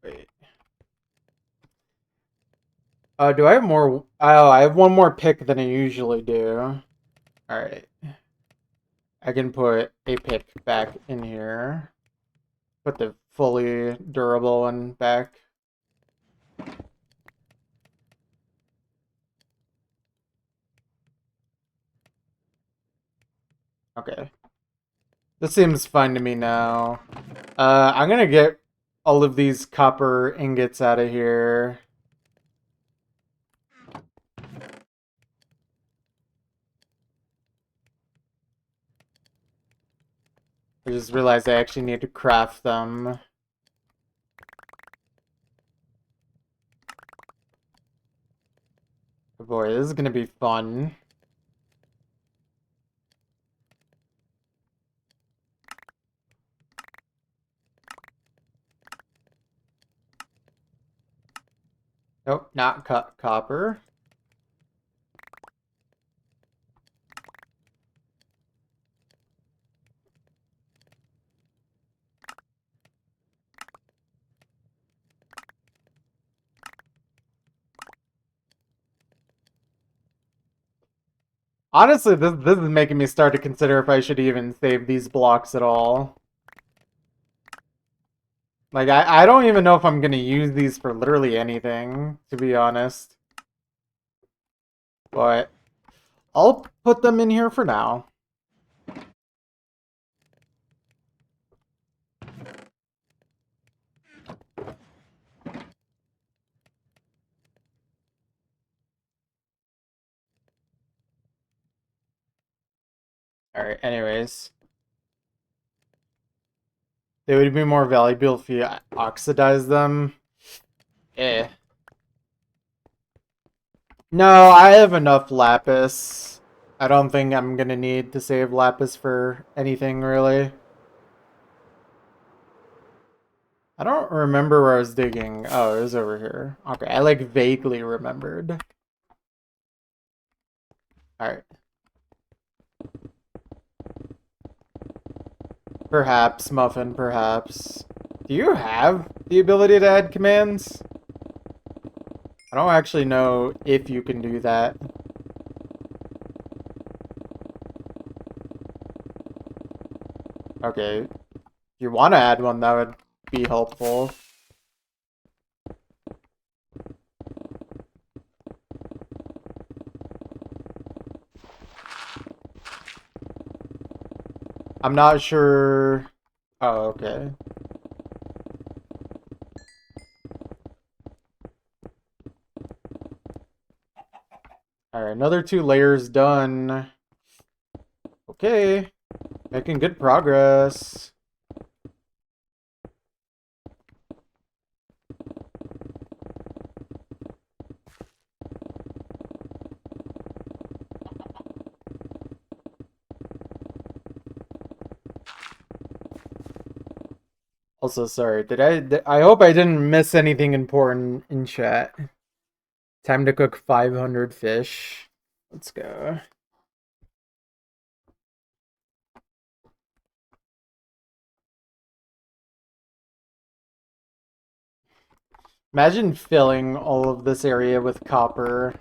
S1: Wait. Do I have more? Oh, I have one more pick than I usually do. Alright. I can put a pick back in here. Put the fully durable one back. Okay. This seems fine to me now. I'm gonna get all of these copper ingots out of here. I just realized I actually need to craft them. Oh boy, this is gonna be fun. Nope, not copper. Honestly, this is making me start to consider if I should even save these blocks at all. Like, I don't even know if I'm gonna use these for literally anything, to be honest. But I'll put them in here for now. Alright, anyways. They would be more valuable if you oxidize them. Eh. No, I have enough lapis. I don't think I'm gonna need to save lapis for anything, really. I don't remember where I was digging. Oh, it was over here. Okay, I like vaguely remembered. Alright. Perhaps, Muffin, perhaps. Do you have the ability to add commands? I don't actually know if you can do that. Okay. If you want to add one, that would be helpful. I'm not sure. Oh, okay. Alright, another 2 layers done. Okay. Making good progress. Also, sorry, I hope I didn't miss anything important in chat. Time to cook 500 fish. Let's go. Imagine filling all of this area with copper.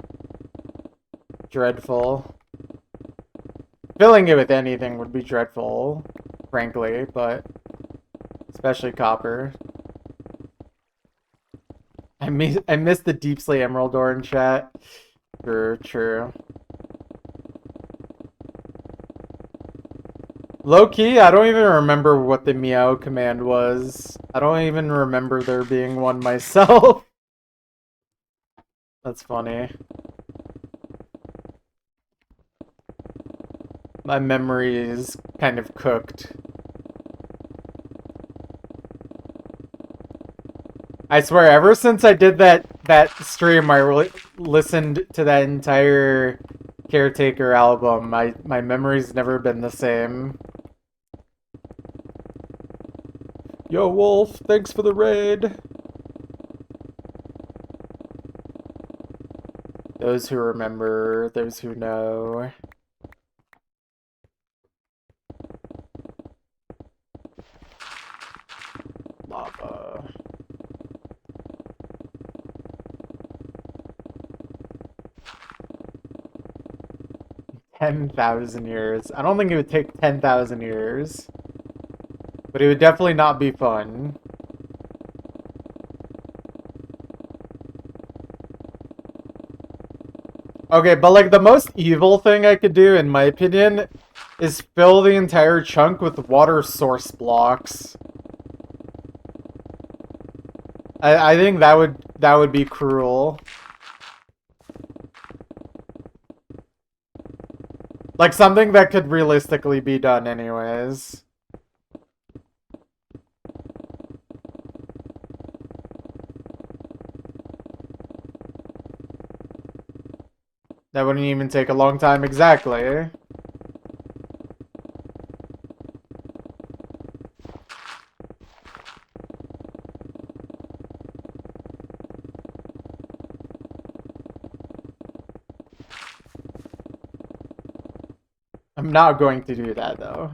S1: Dreadful. Filling it with anything would be dreadful, frankly, but especially copper. I missed the Deep Slay Emerald ore in chat. True. Low key, I don't even remember what the meow command was. I don't even remember there being one myself. That's funny. My memory is kind of cooked. I swear, ever since I did that stream, I really listened to that entire Caretaker album. My memory's never been the same. Yo, Wolf, thanks for the raid. Those who remember, those who know. Lava. $10,000 years. I don't think it would take 10,000 years. But it would definitely not be fun. Okay, but like the most evil thing I could do, in my opinion, is fill the entire chunk with water source blocks. I think that would be cruel. Like something that could realistically be done anyways. That wouldn't even take a long time exactly. I'm not going to do that though.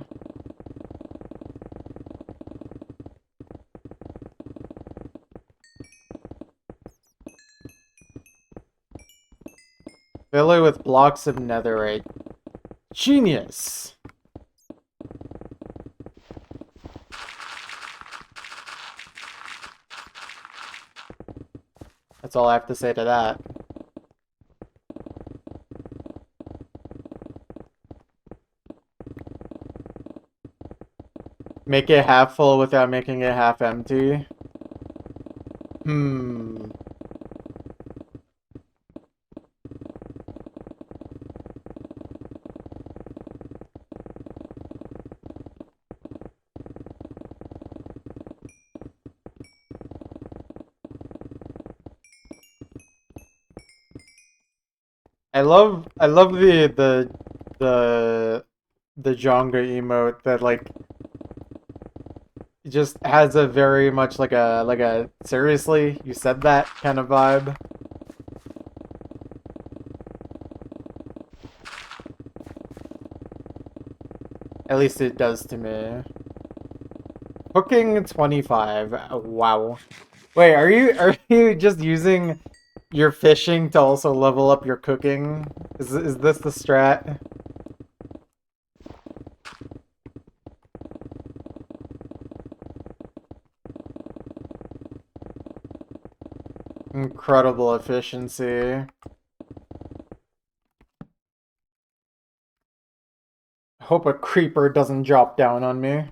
S1: Fill it with blocks of netherite. Genius! That's all I have to say to that. Make it half full without making it half empty. I love the Jonga emote that like just has a very much like a seriously you said that kind of vibe. At least it does to me. Cooking 25. Wow. Wait, are you just using your fishing to also level up your cooking? Is this the strat? Incredible efficiency. I hope a creeper doesn't drop down on me.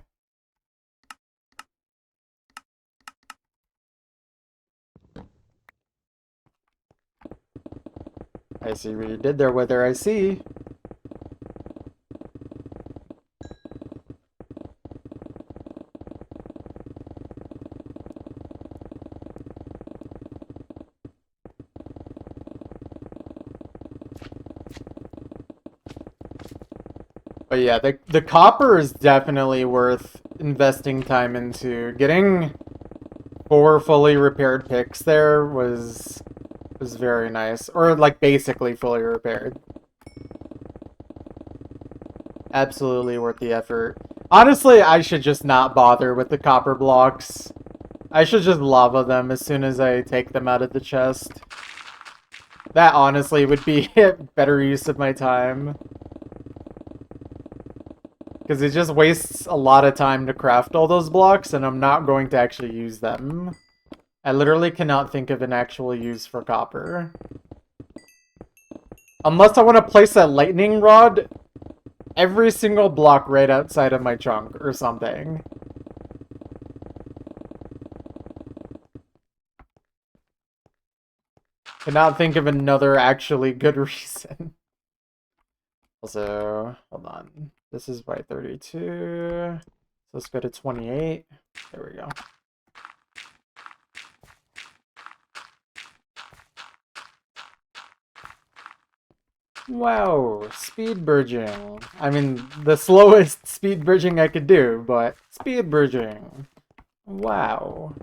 S1: I see what you did there, Wither, I see. But yeah, the copper is definitely worth investing time into. Getting 4 fully repaired picks there was very nice. Or like basically fully repaired. Absolutely worth the effort. Honestly, I should just not bother with the copper blocks. I should just lava them as soon as I take them out of the chest. That honestly would be a better use of my time. Because it just wastes a lot of time to craft all those blocks, and I'm not going to actually use them. I literally cannot think of an actual use for copper. Unless I want to place a lightning rod every single block right outside of my chunk or something. Cannot think of another actually good reason. Also, hold on. This is by 32. So let's go to 28. There we go. Wow, speed bridging. I mean, the slowest speed bridging I could do, but speed bridging. Wow.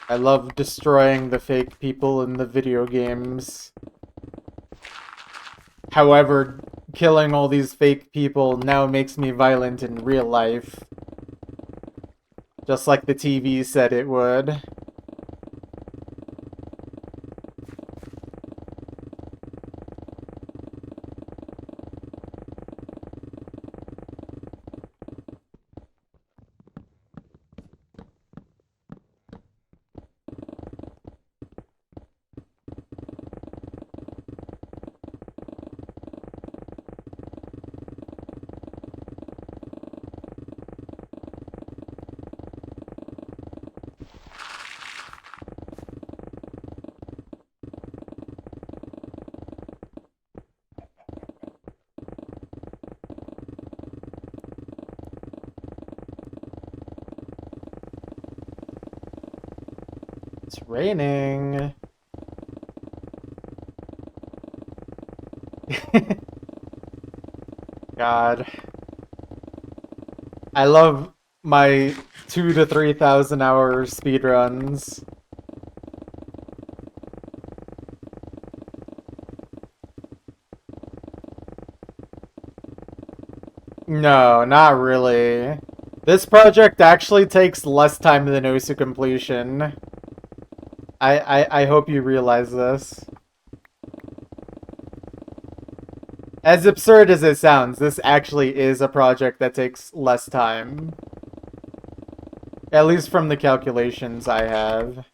S1: I love destroying the fake people in the video games. However, killing all these fake people now makes me violent in real life. Just like the TV said it would. It's raining. God. I love my 2,000 to 3,000 hour speedruns. No, not really. This project actually takes less time than Osu completion. I hope you realize this. As absurd as it sounds, this actually is a project that takes less time. At least from the calculations I have.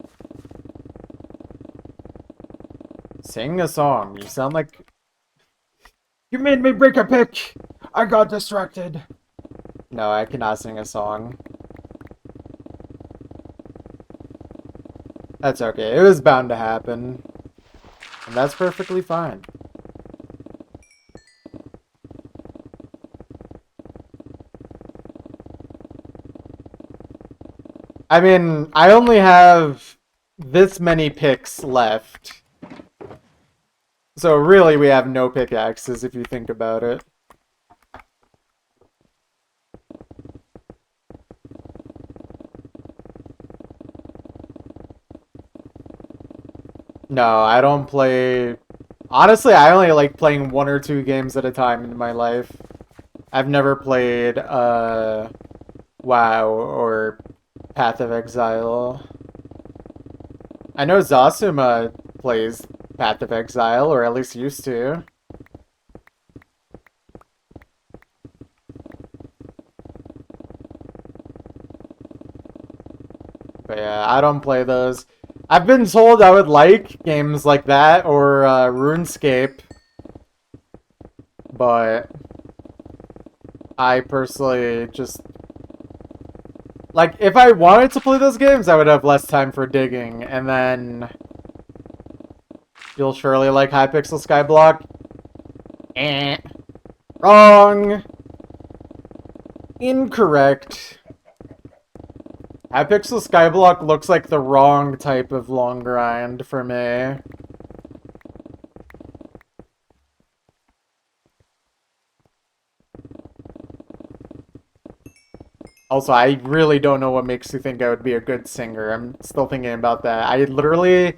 S1: Sing a song. You sound like... You made me break a pick! I got distracted. No, I cannot sing a song. That's okay. It was bound to happen. And that's perfectly fine. I mean, I only have this many picks left. So really, we have no pickaxes if you think about it. No, I don't play... Honestly, I only like playing 1 or 2 games at a time in my life. I've never played, WoW or Path of Exile. I know Zasuma plays Path of Exile, or at least used to. But yeah, I don't play those. I've been told I would like games like that, or RuneScape. But I personally just... Like, if I wanted to play those games, I would have less time for digging, and then... You'll surely like Hypixel Skyblock? Eh. Wrong! Incorrect. Hypixel Skyblock looks like the wrong type of long grind for me. Also, I really don't know what makes you think I would be a good singer. I'm still thinking about that. I literally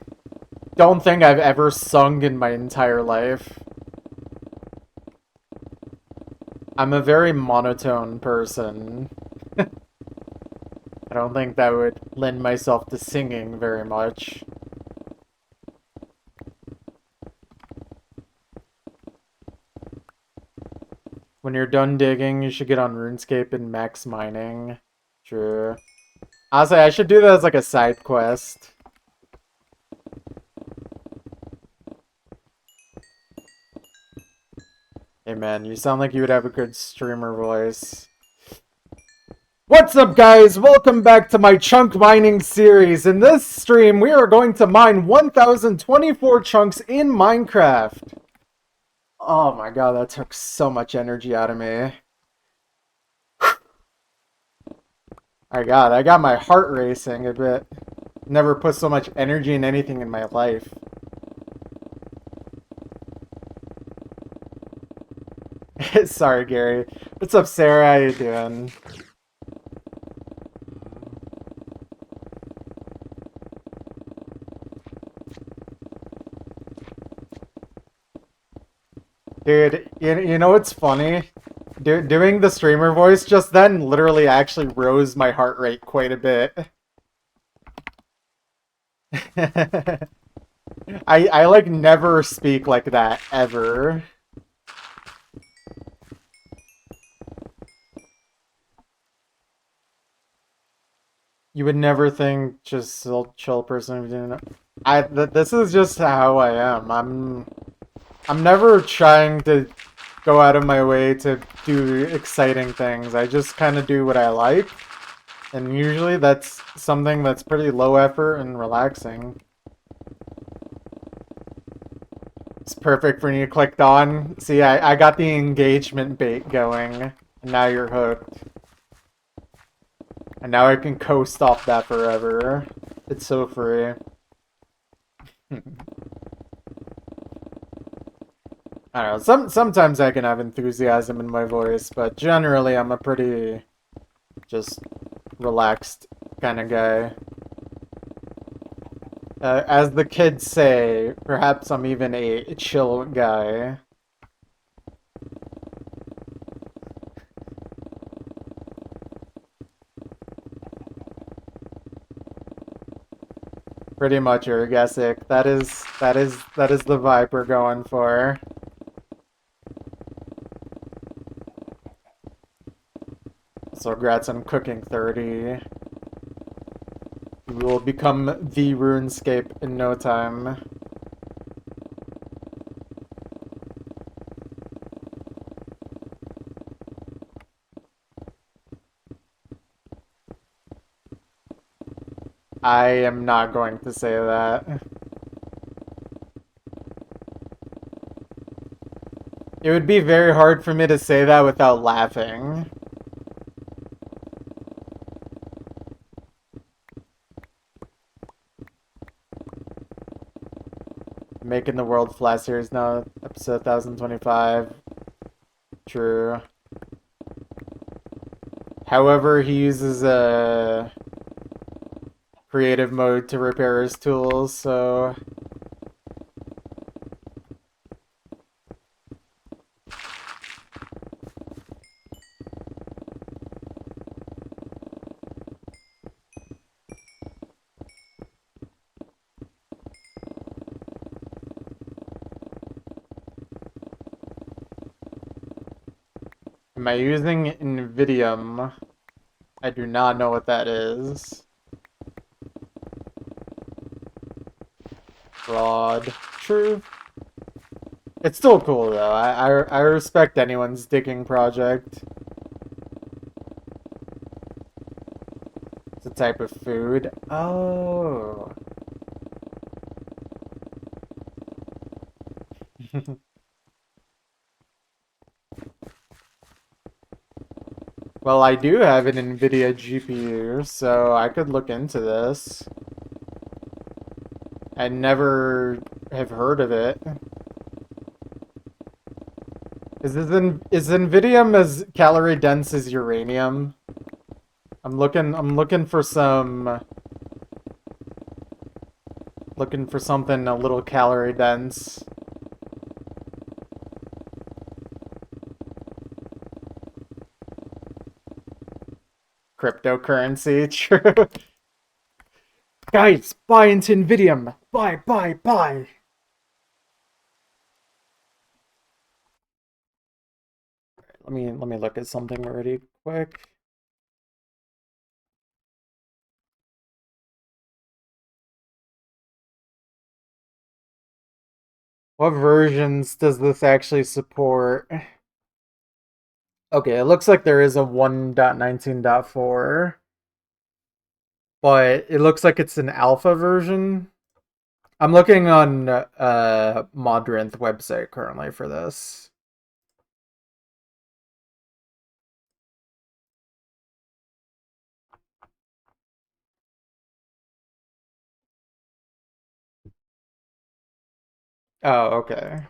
S1: don't think I've ever sung in my entire life. I'm a very monotone person. I don't think that would lend myself to singing very much. When you're done digging, you should get on RuneScape and max mining. True. Honestly, I should do that as like a side quest. Hey man, you sound like you would have a good streamer voice. What's up guys? Welcome back to my chunk mining series. In this stream, we are going to mine 1024 chunks in Minecraft. Oh my god, that took so much energy out of me. I got my heart racing a bit. Never put so much energy in anything in my life. Sorry, Gary. What's up, Sarah? How you doing? Dude, you know what's funny? Doing the streamer voice just then literally actually rose my heart rate quite a bit. I like never speak like that ever. You would never think just a chill person would do that. This is just how I am. I'm never trying to go out of my way to do exciting things. I just kind of do what I like. And usually that's something that's pretty low effort and relaxing. It's perfect when you clicked on. See, I got the engagement bait going. And now you're hooked. And now I can coast off that forever. It's so free. I don't know, sometimes I can have enthusiasm in my voice, but generally I'm a pretty just relaxed kind of guy. As the kids say, perhaps I'm even a chill guy. Pretty much Urgesic. That is the vibe we're going for. So congrats on cooking 30. You will become the RuneScape in no time. I am not going to say that. It would be very hard for me to say that without laughing. Making the world flat series now, episode 1025. True. However, he uses a creative mode to repair his tools, so am I using Nvidium? I do not know what that is. Fraud. True. It's still cool though. I respect anyone's digging project. It's a type of food. Oh. Well, I do have an NVIDIA GPU, so I could look into this. I never have heard of it. Is Nvidium as calorie dense as uranium? I'm looking for something a little calorie dense. Cryptocurrency, true. Guys, buy into Nvidium. Buy. Let me look at something really quick. What versions does this actually support? Okay, it looks like there is a 1.19.4, but it looks like it's an alpha version. I'm looking on Modrinth website currently for this. Oh, okay.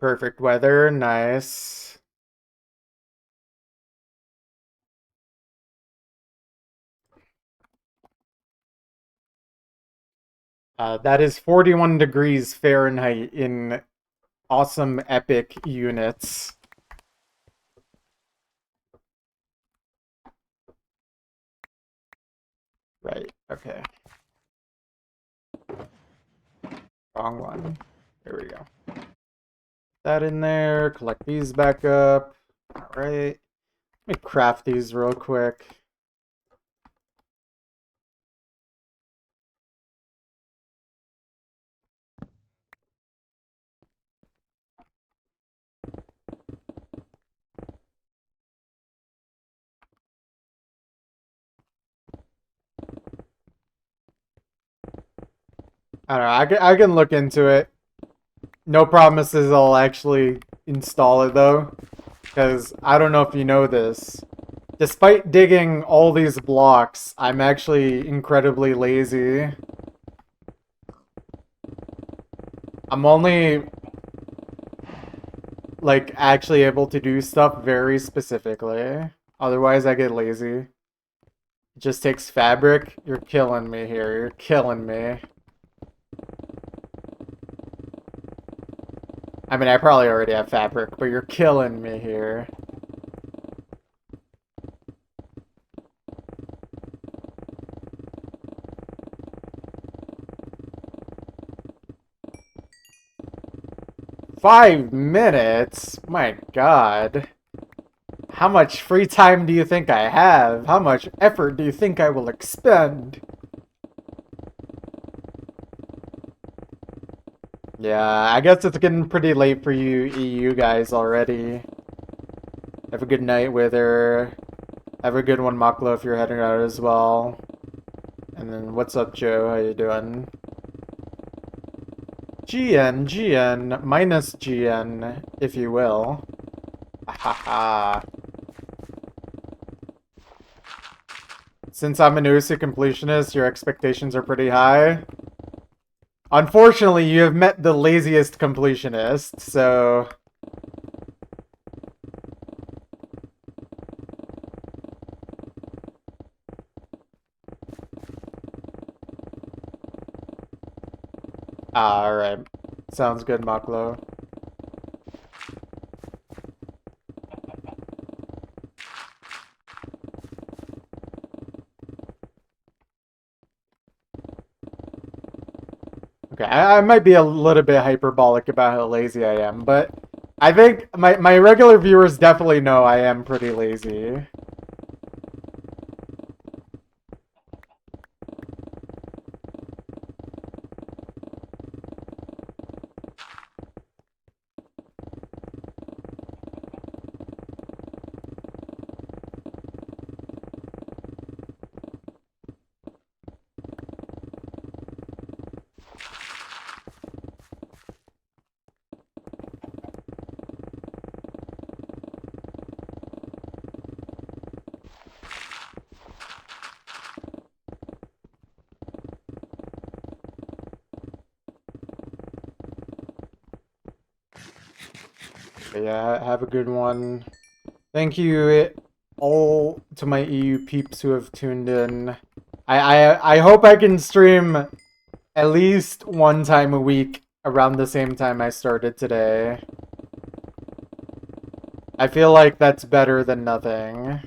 S1: Perfect weather, nice. That is 41 degrees Fahrenheit in awesome epic units. Right, okay. Wrong one. There we go. That in there, collect these back up. Alright. Let me craft these real quick. I don't know, I can look into it. No promises I'll actually install it though. Because I don't know if you know this. Despite digging all these blocks, I'm actually incredibly lazy. I'm only like actually able to do stuff very specifically. Otherwise I get lazy. It just takes fabric. You're killing me here. You're killing me. I mean, I probably already have fabric, but you're killing me here. $5 minutes? My God. How much free time do you think I have? How much effort do you think I will expend? Yeah, I guess it's getting pretty late for you EU guys already. Have a good night, Wither. Have a good one, Maklo, if you're heading out as well. And then, what's up, Joe? How you doing? GN, minus GN, if you will. Haha. Since I'm an Usu completionist, your expectations are pretty high. Unfortunately, you have met the laziest completionist, so... Alright. Sounds good, Maklo. Okay, I might be a little bit hyperbolic about how lazy I am, but I think my regular viewers definitely know I am pretty lazy. But yeah, have a good one. Thank you all to my EU peeps who have tuned in. I hope I can stream at least one time a week around the same time I started today. I feel like that's better than nothing.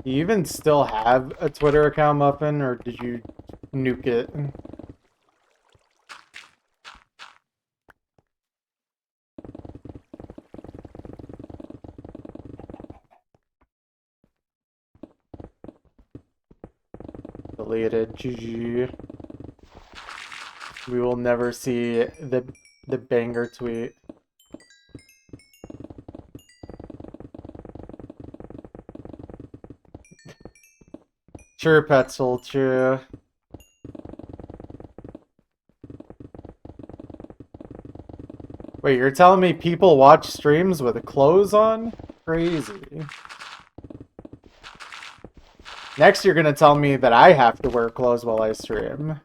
S1: Do you even still have a Twitter account, Muffin, or did you nuke it? Deleted. GG. We will never see the banger tweet. True, Petzel, true. Wait, you're telling me people watch streams with clothes on? Crazy. Next, you're gonna tell me that I have to wear clothes while I stream.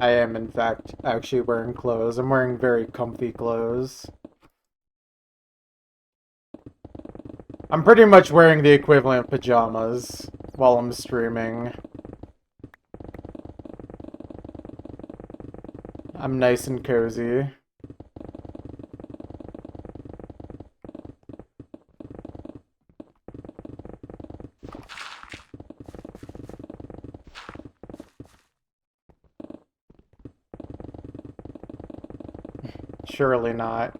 S1: I am, in fact, actually wearing clothes. I'm wearing very comfy clothes. I'm pretty much wearing the equivalent of pajamas while I'm streaming. I'm nice and cozy. Surely not.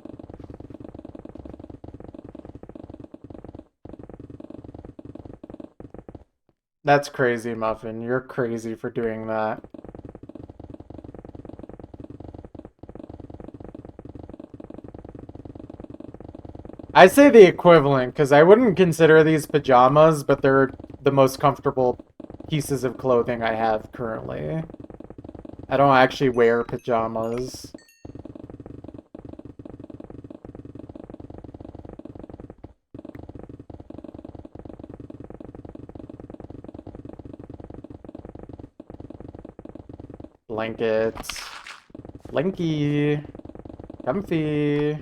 S1: That's crazy, Muffin. You're crazy for doing that. I say the equivalent, because I wouldn't consider these pajamas, but they're the most comfortable pieces of clothing I have currently. I don't actually wear pajamas. Blankets. Blanky. Comfy.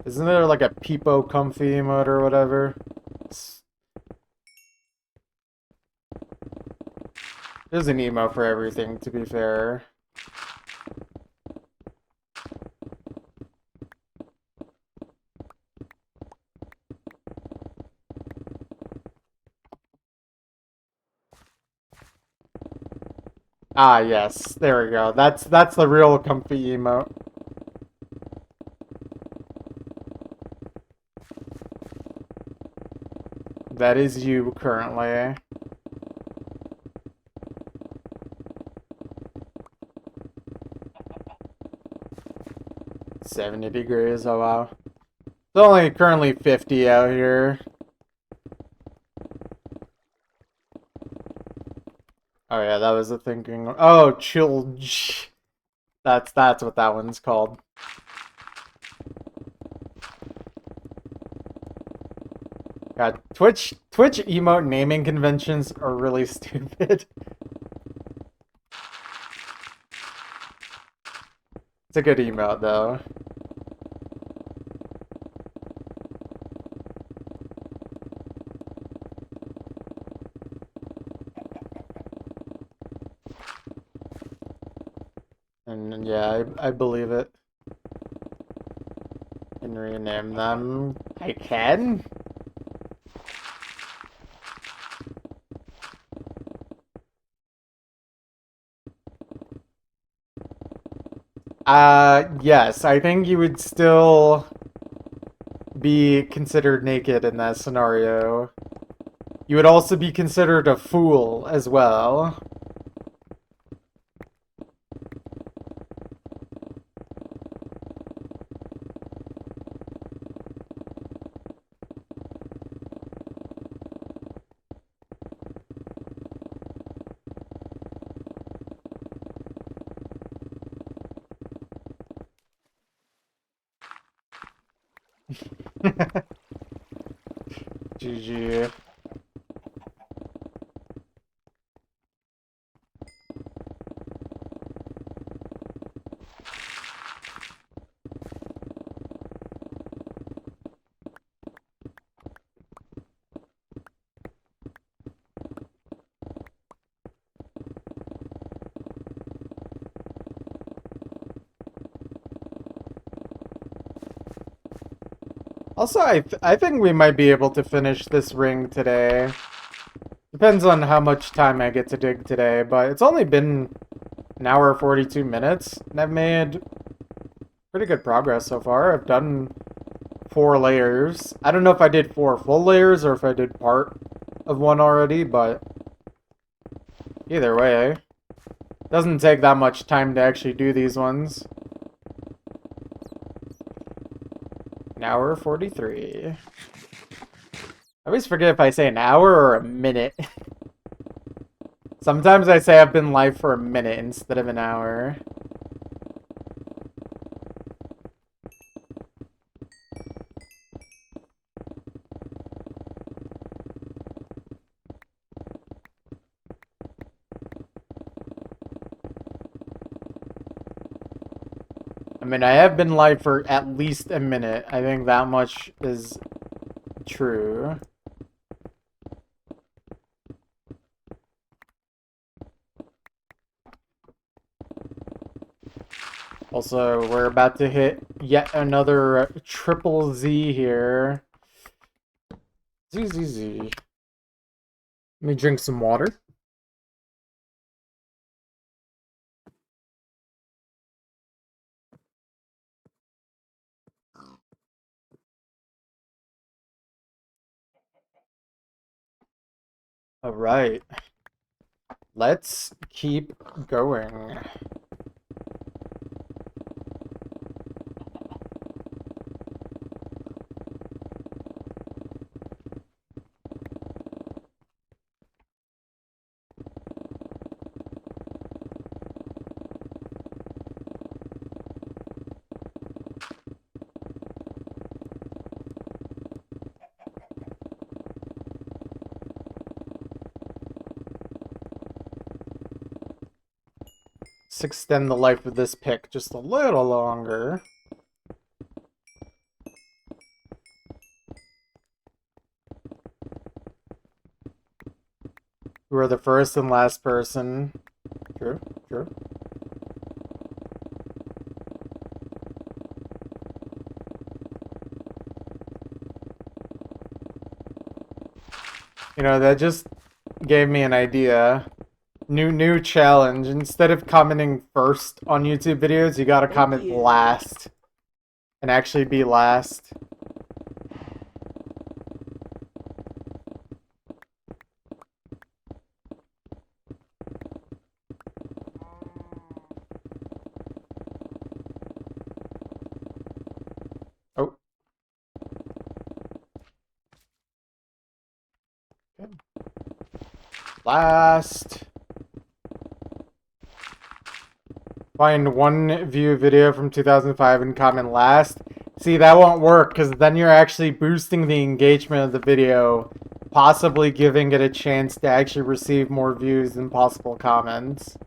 S1: Isn't there like a Peepo comfy emote or whatever? There's an emo for everything, to be fair. Ah, yes. There we go. That's the real comfy emote. That is you currently. $70 degrees, oh wow. It's only currently 50 out here. Oh yeah, that was the thinking. Oh, Chilj. That's what that one's called. God, Twitch emote naming conventions are really stupid. It's a good emote though. And yeah, I believe it. Can rename them. I can? Yes, I think you would still be considered naked in that scenario. You would also be considered a fool as well. GG. Also, I think we might be able to finish this ring today. Depends on how much time I get to dig today, but it's only been an hour 42 minutes, and I've made pretty good progress so far. I've done 4 layers. I don't know if I did 4 full layers or if I did part of one already, but either way, doesn't take that much time to actually do these ones. An hour 43. I always forget if I say an hour or a minute. Sometimes I say I've been live for a minute instead of an hour. I mean, I have been live for at least a minute. I think that much is true. Also, we're about to hit yet another triple Z here. Z. Let me drink some water. All right. Let's keep going. Let's extend the life of this pick just a little longer. Who are the first and last person? True. You know, that just gave me an idea. New challenge. Instead of commenting first on YouTube videos, you gotta comment last. And actually be last. Oh. Okay. Last. Find one view video from 2005 and comment last. See, that won't work because then you're actually boosting the engagement of the video, possibly giving it a chance to actually receive more views than possible comments.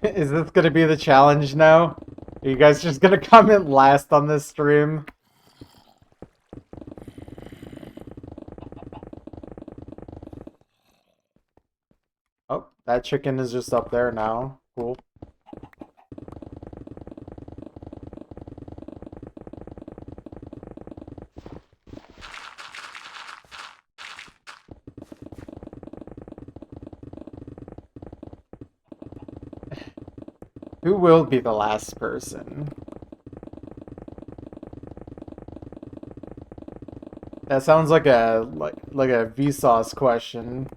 S1: Is this gonna be the challenge now? Are you guys just gonna comment last on this stream? Oh, that chicken is just up there now. Cool. Who will be the last person? That sounds like a Vsauce question.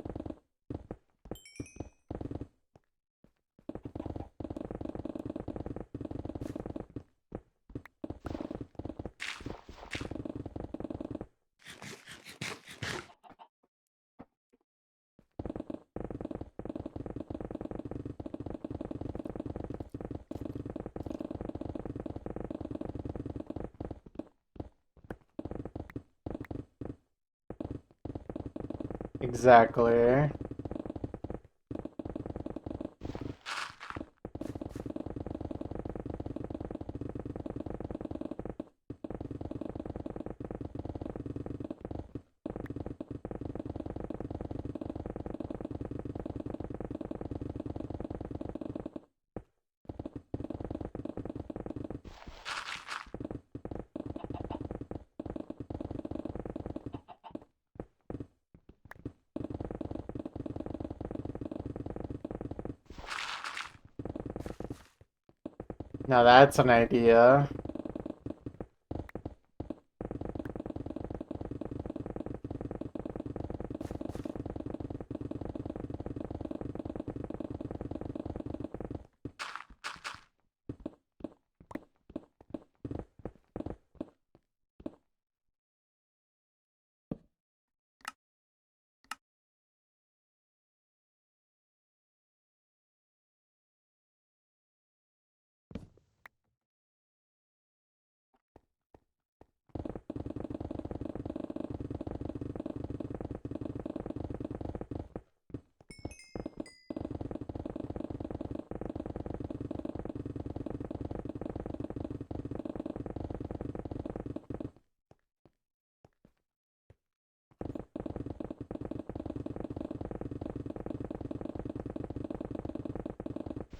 S1: Exactly. Now that's an idea.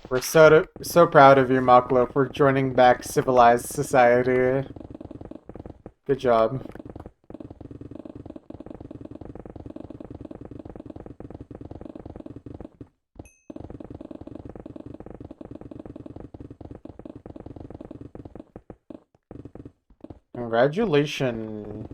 S1: We're so proud of you, Maklo, for joining back civilized society. Good job. Congratulations.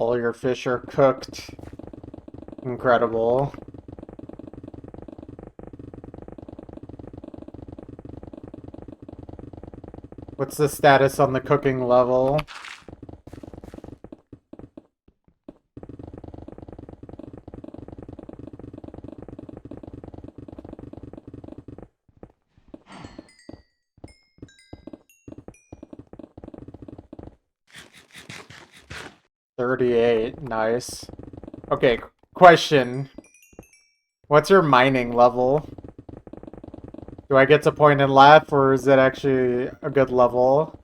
S1: All your fish are cooked. Incredible. What's the status on the cooking level? $38. Nice. Okay, question. What's your mining level? Do I get to point and laugh, or is it actually a good level?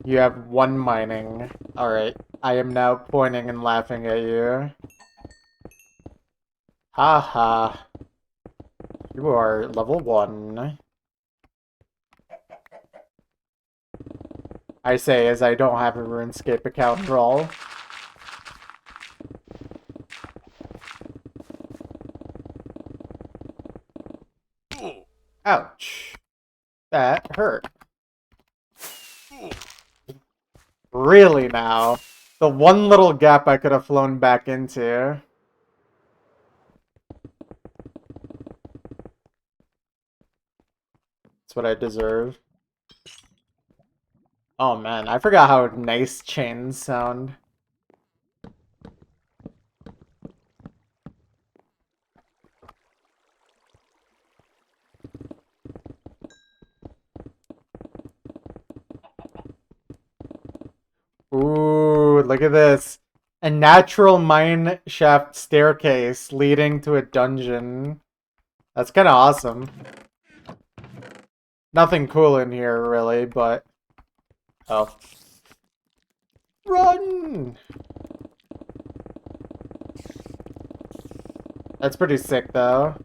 S1: You have one mining. Alright, I am now pointing and laughing at you. Haha. You are level 1. I say as I don't have a RuneScape account roll. Ouch. That hurt. Really now? The one little gap I could have flown back into. That's what I deserve. Oh man, I forgot how nice chains sound. Ooh, look at this. A natural mine shaft staircase leading to a dungeon. That's kind of awesome. Nothing cool in here, really, but... Oh. Run! That's pretty sick, though.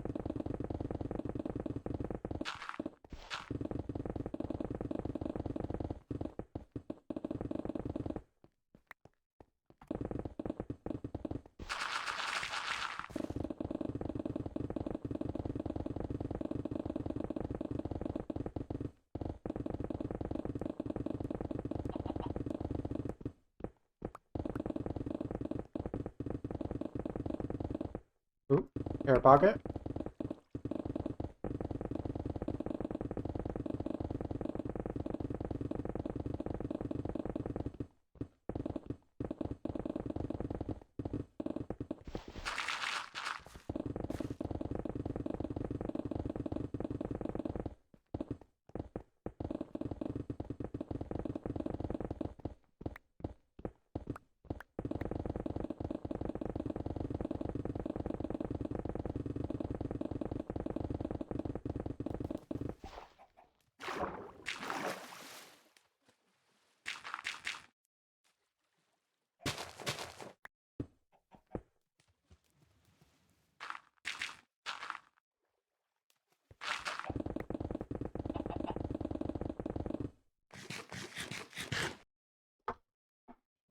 S1: Air pocket.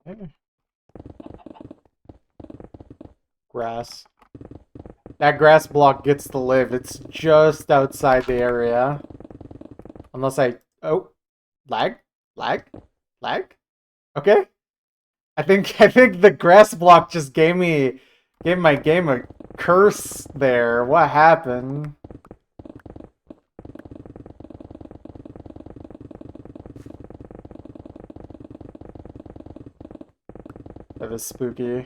S1: Okay. Grass. That grass block gets to live. It's just outside the area. Unless I... Oh. Lag? Lag? Lag? Okay. I think the grass block just gave my game a curse there. What happened? That was spooky.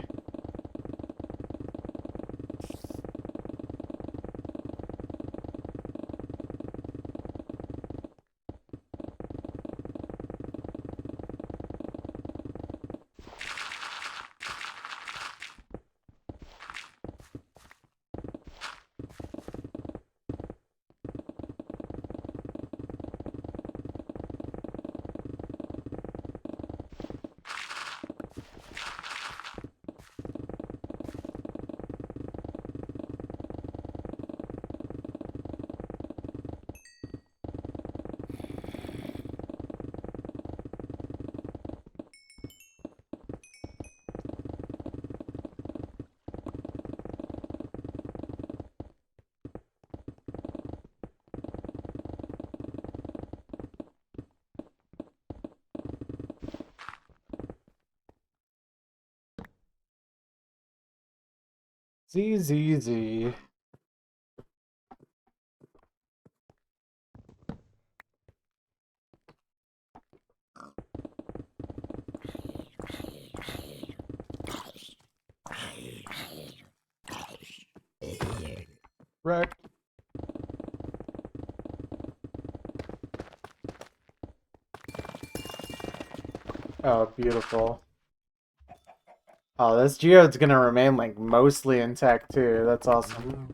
S1: Z, Z, Z. Wreck. Oh, beautiful. Oh, this geode's gonna remain, like, mostly intact, too. That's awesome.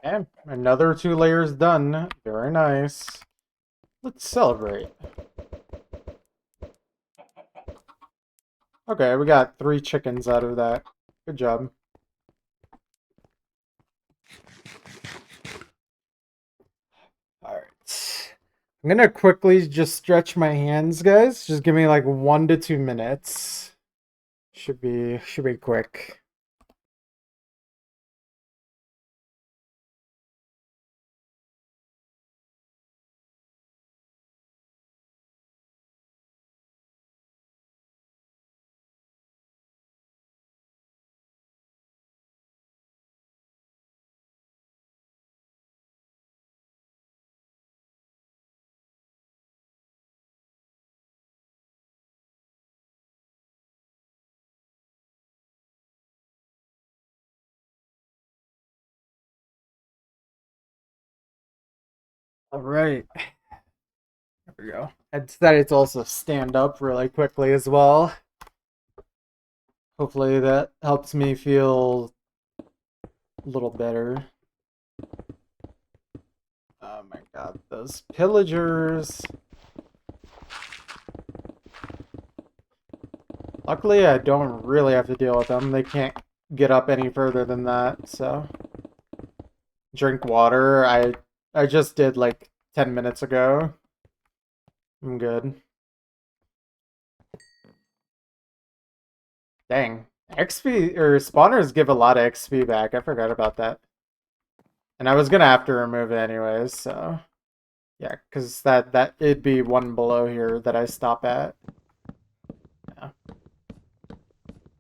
S1: And another 2 layers done. Very nice. Let's celebrate. Okay, we got 3 chickens out of that. Good job. Alright. I'm gonna quickly just stretch my hands, guys. Just give me like 1 to 2 minutes. Should be quick. Alright. There we go. I decided to also stand up really quickly as well. Hopefully that helps me feel a little better. Oh my god, those pillagers. Luckily, I don't really have to deal with them. They can't get up any further than that, so. Drink water. I just did like 10 minutes ago. I'm good. Dang. XP, or spawners give a lot of XP back. I forgot about that. And I was gonna have to remove it anyways, so. Yeah, because it'd be one below here that I stop at. Yeah.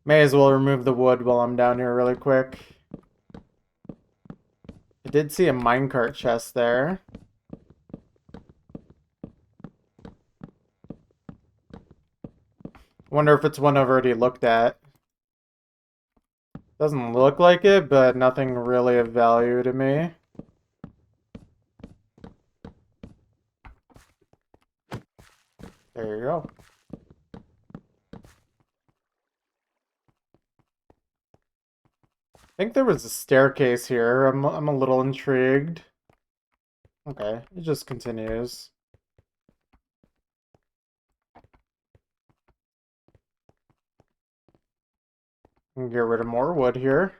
S1: May as well remove the wood while I'm down here really quick. I did see a minecart chest there. Wonder if it's one I've already looked at. Doesn't look like it, but nothing really of value to me. There you go. I think there was a staircase here. I'm a little intrigued. Okay, it just continues. Get rid of more wood here.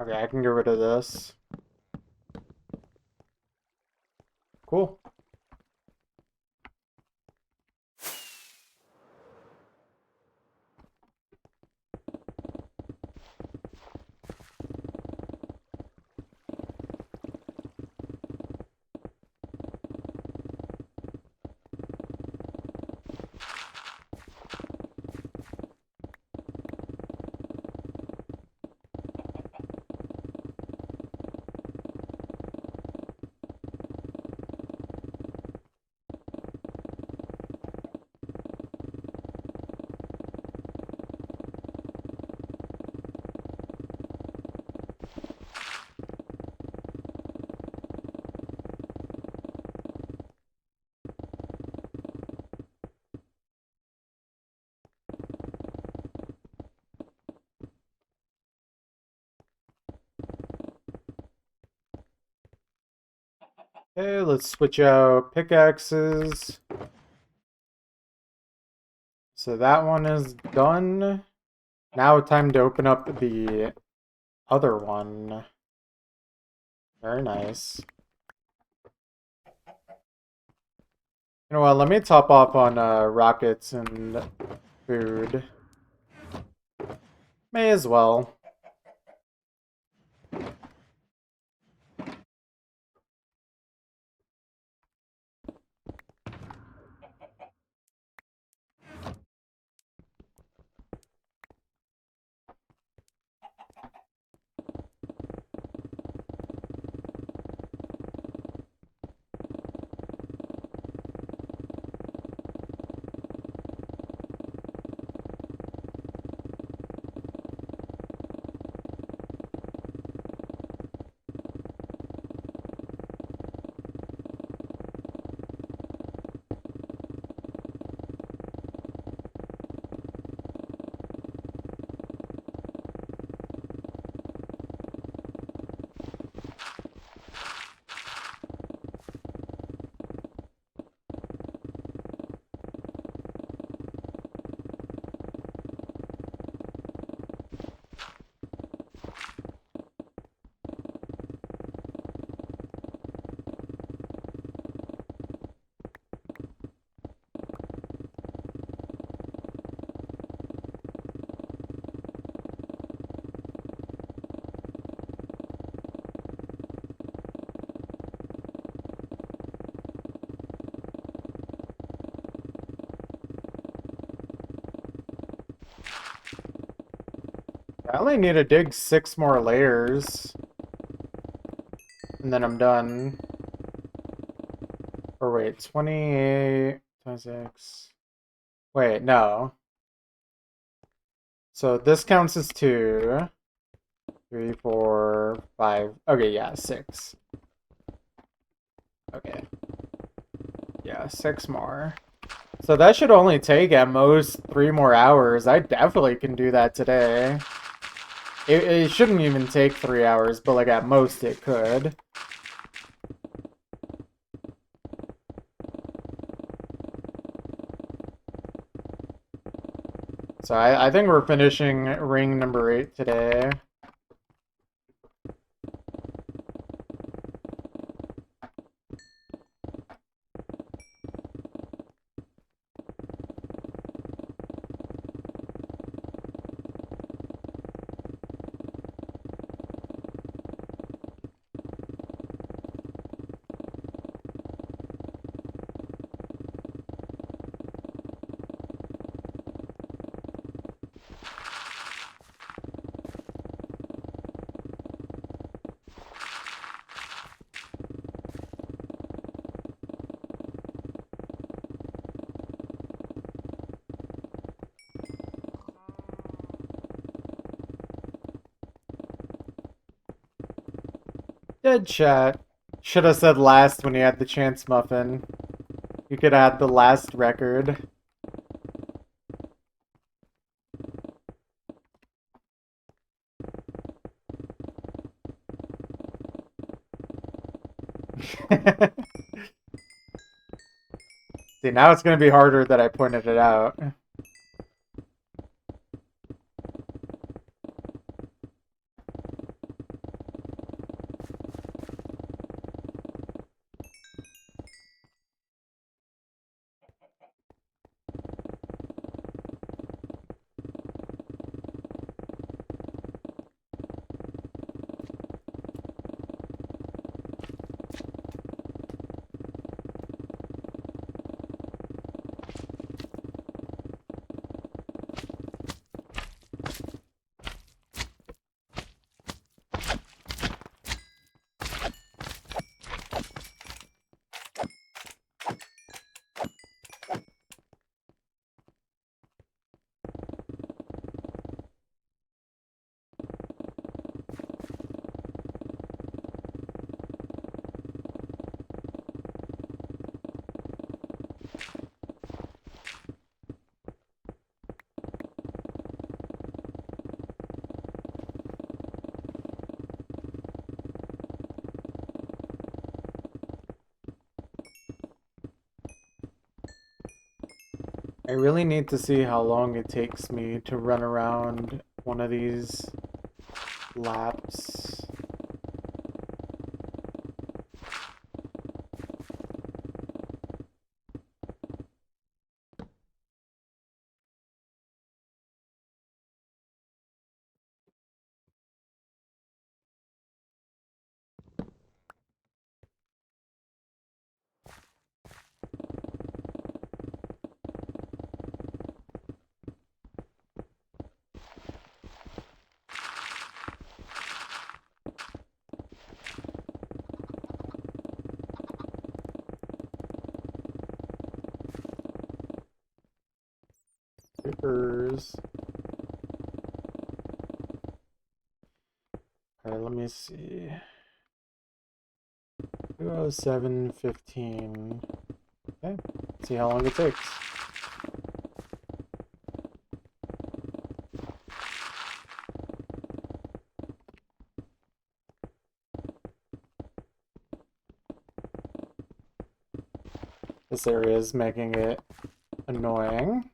S1: Okay, I can get rid of this. Cool. Okay, let's switch out pickaxes. So that one is done. Now time to open up the other one. Very nice. You know what, let me top off on rockets and food. May as well. I only need to dig 6 more layers. and then I'm done. Or wait, 28, 26. Wait, no. So this counts as 2, 3, 4, 5. Okay, yeah, 6. Okay. Yeah, 6 more. So that should only take at most 3 more hours. I definitely can do that today. It shouldn't even take 3 hours, but like at most it could. So I think we're finishing ring number 8 today. Dead chat. Should have said last when you had the chance, Muffin. You could have had the last record. See, now it's going to be harder that I pointed it out. I really need to see how long it takes me to run around one of these laps. Creepers. Alright, let me see. 207:15. Okay, see how long it takes. This area is making it annoying.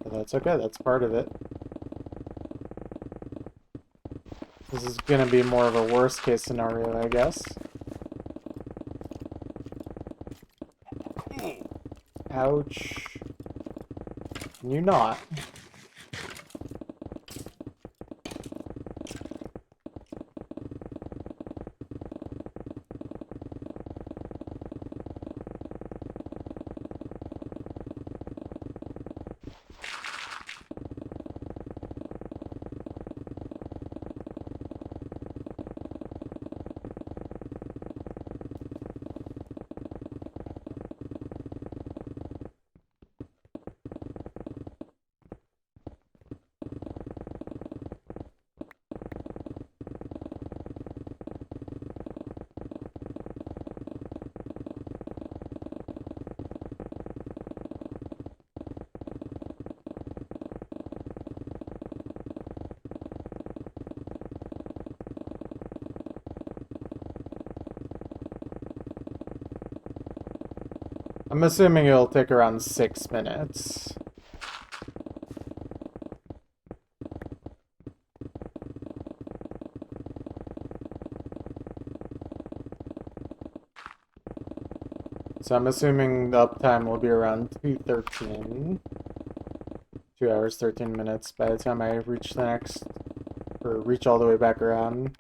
S1: But that's okay, that's part of it. This is gonna be more of a worst case scenario, I guess. Ouch. Can you not? I'm assuming it'll take around 6 minutes. So I'm assuming the uptime will be around 2:13. 2 hours, 13 minutes by the time I reach the next, or reach all the way back around.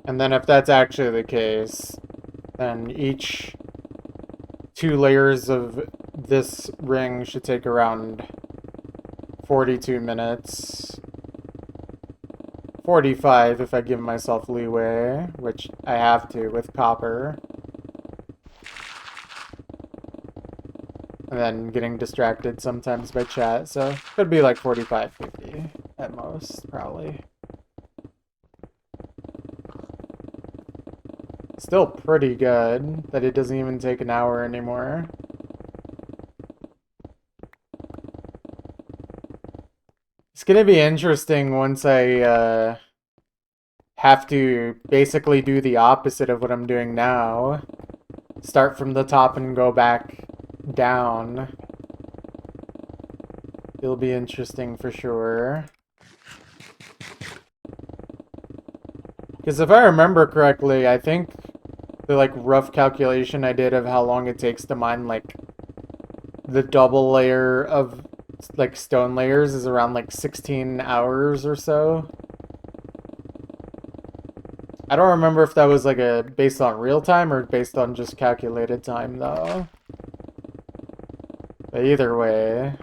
S1: And then if that's actually the case, then each 2 layers of this ring should take around 42 minutes. 45 if I give myself leeway, which I have to with copper. And then getting distracted sometimes by chat, so could be like 45, 50 at most, probably. Still pretty good that it doesn't even take an hour anymore. It's gonna be interesting once I have to basically do the opposite of what I'm doing now. Start from the top and go back down. It'll be interesting for sure. Because if I remember correctly, I think the like rough calculation I did of how long it takes to mine like the double layer of like stone layers is around like 16 hours or so. I don't remember if that was like a based on real time or based on just calculated time though. But either way.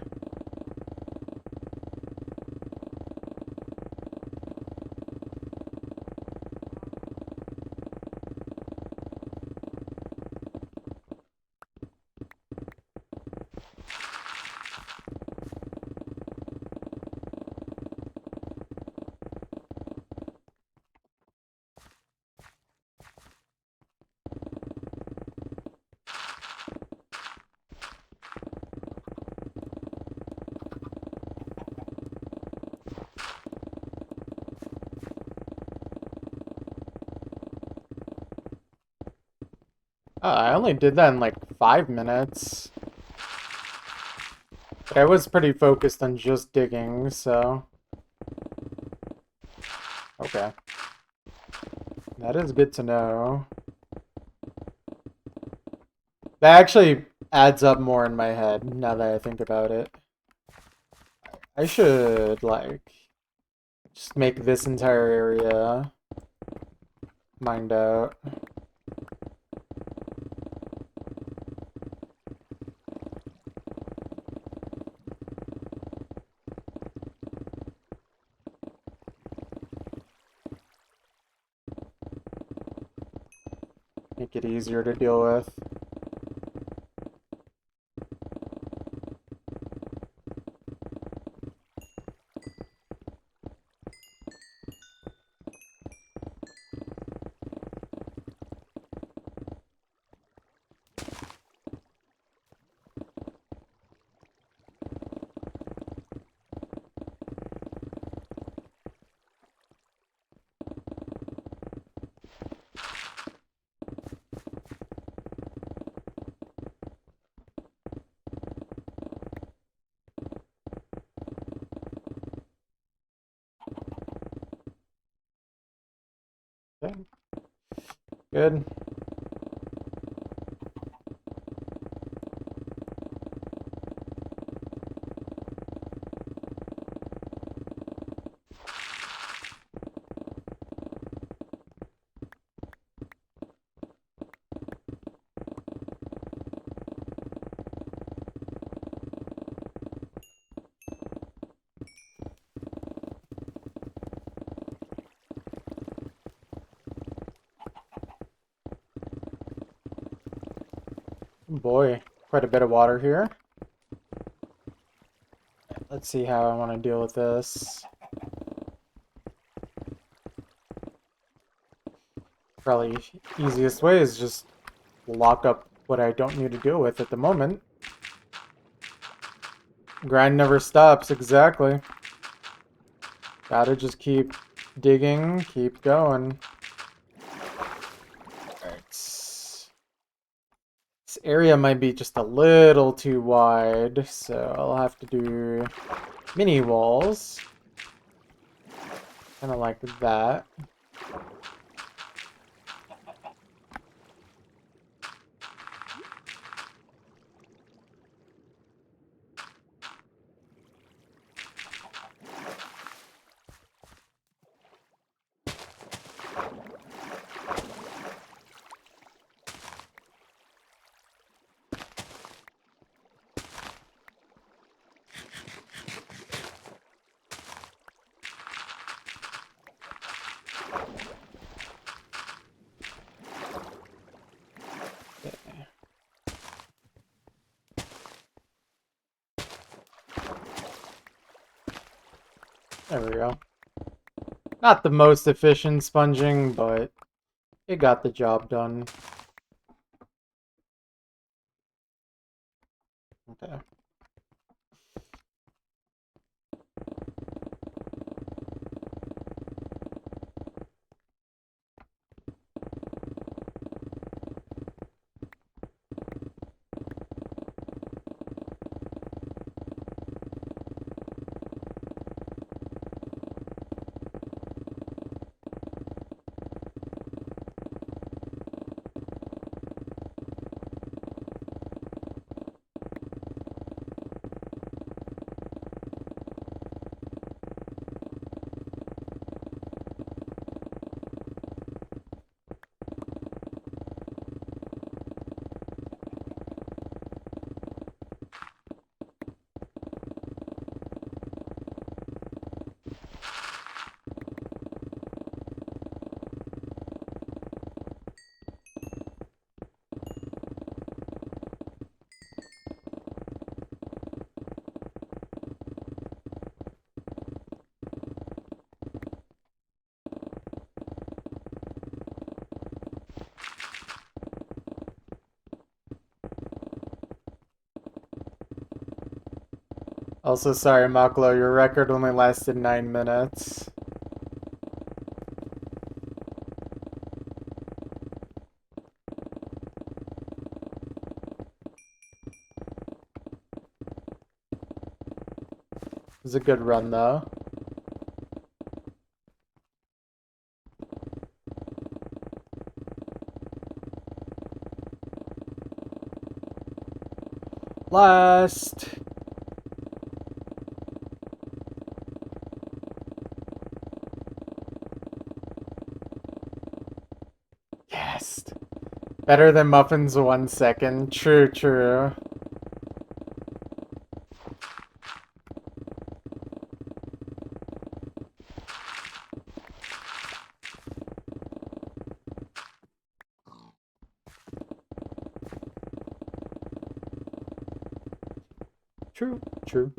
S1: I only did that in like 5 minutes. But I was pretty focused on just digging, so... Okay. That is good to know. That actually adds up more in my head, now that I think about it. I should, like, just make this entire area mined out. Make it easier to deal with. Okay. Good. boy, quite a bit of water here. Let's see how I want to deal with this. Probably easiest way is just lock up what I don't need to deal with at the moment. Grind never stops, exactly. Gotta just keep digging, keep going. Alright. This area might be just a little too wide, so I'll have to do mini walls. Kind of like that. There we go. Not the most efficient sponging, but it got the job done. Okay. Also, sorry, Maklo, your record only lasted 9 minutes. It was a good run, though. Last. Yes. Better than Muffins 1 second. True, true. True, true.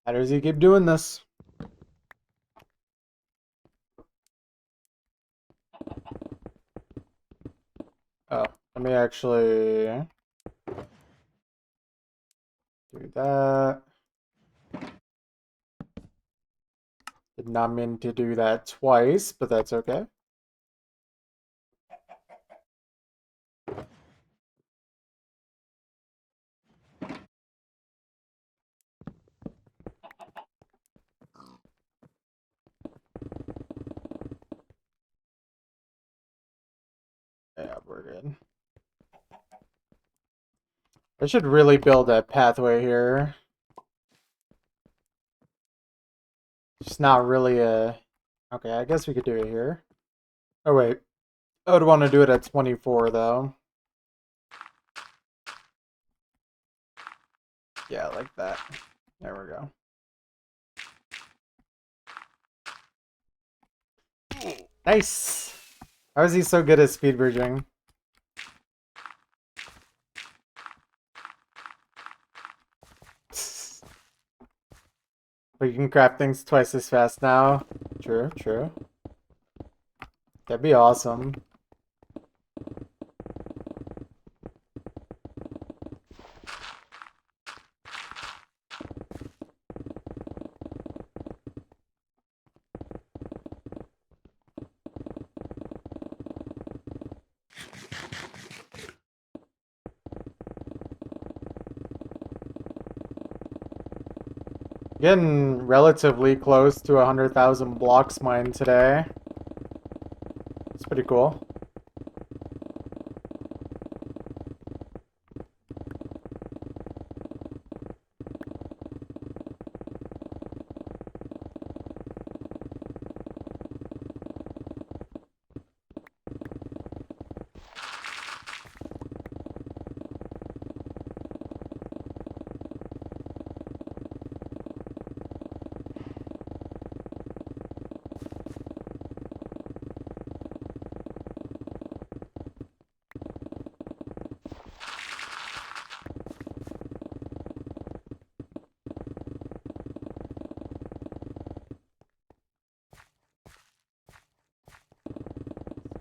S1: How does he keep doing this? Oh, let me actually do that. Did not mean to do that twice, but that's okay. Yeah, we're good. I should really build a pathway here. It's not really a... Okay, I guess we could do it here. Oh, wait. I would want to do it at 24, though. Yeah, like that. There we go. Nice! How is he so good at speed bridging? But you can craft things twice as fast now. True, true. That'd be awesome. Getting relatively close to 100,000 blocks mined today. It's pretty cool.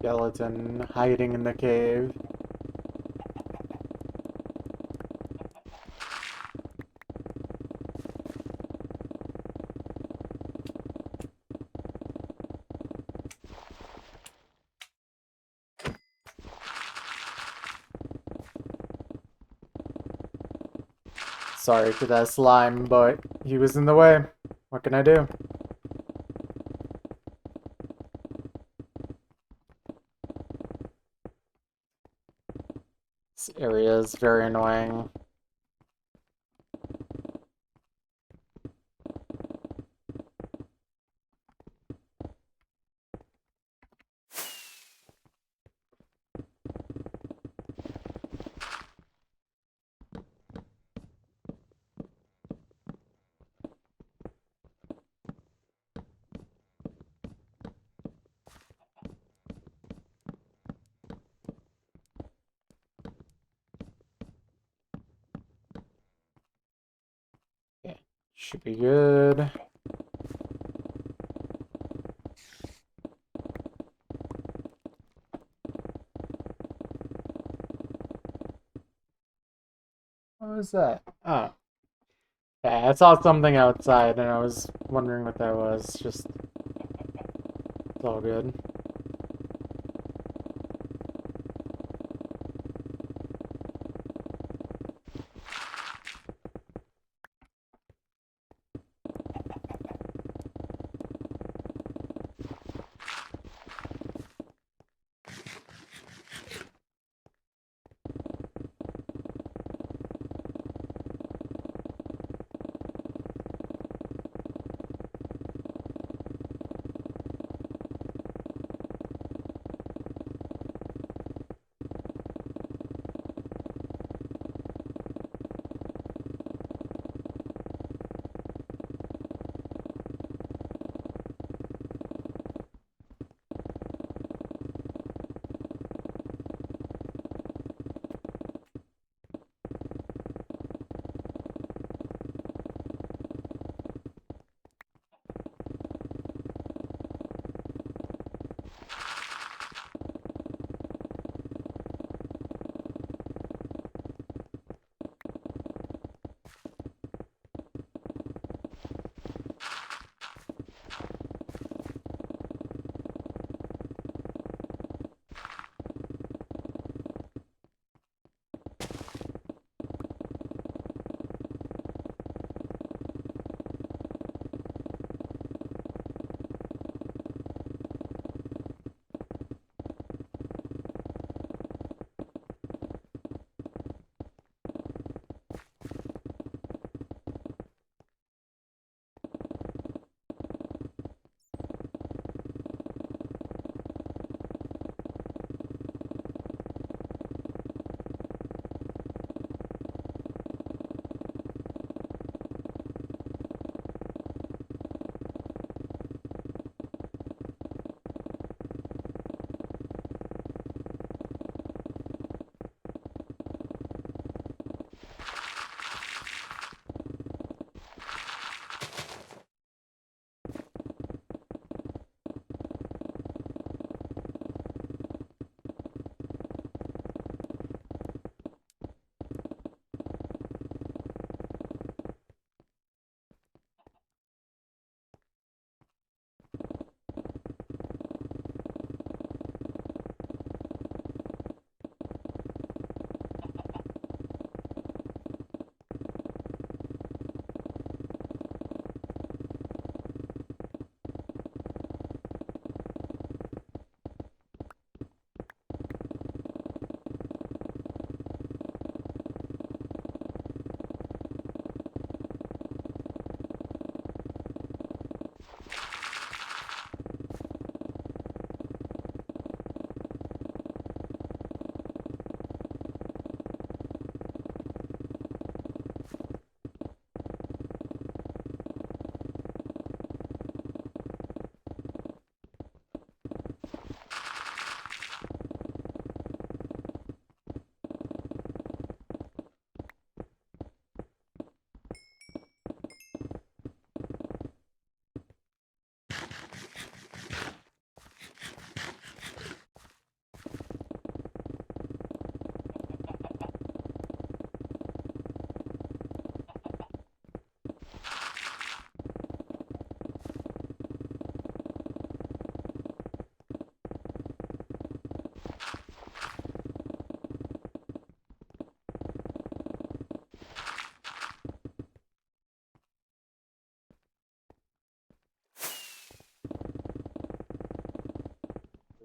S1: Skeleton hiding in the cave. Sorry to that slime, but he was in the way. What can I do? This area is very annoying. Okay, should be good. What was that? Oh. Yeah, I saw something outside and I was wondering what that was. Just, it's all good.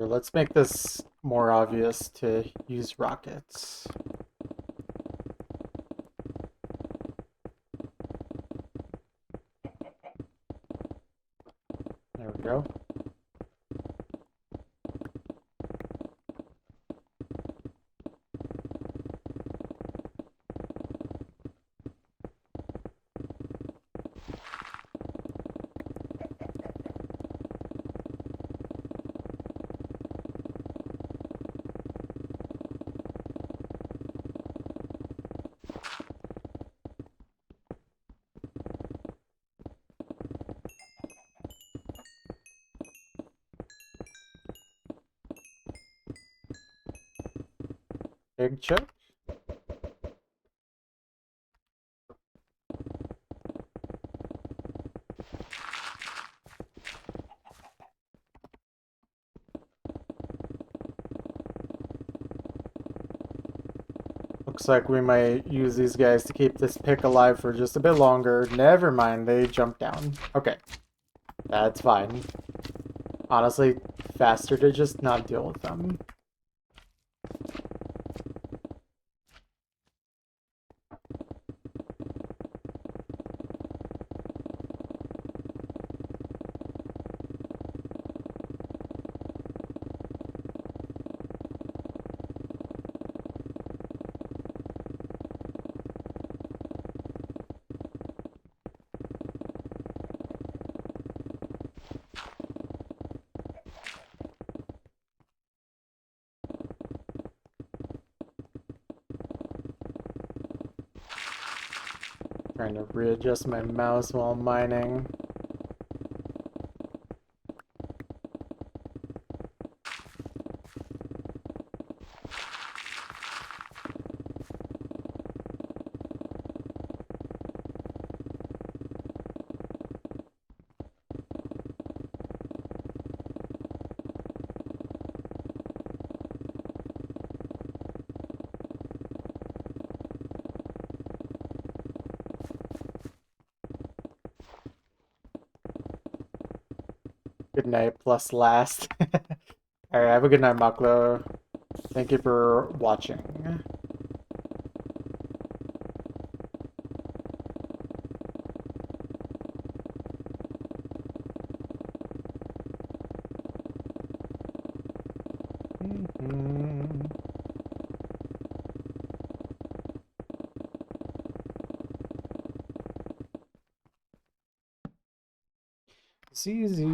S1: Here, let's make this more obvious to use rockets. There we go. Big chip. Looks like we might use these guys to keep this pick alive for just a bit longer. Never mind, they jumped down. Okay. That's fine. Honestly, faster to just not deal with them. Trying to readjust my mouse while mining. Good night plus last. Alright, have a good night, Maklo. Thank you for watching.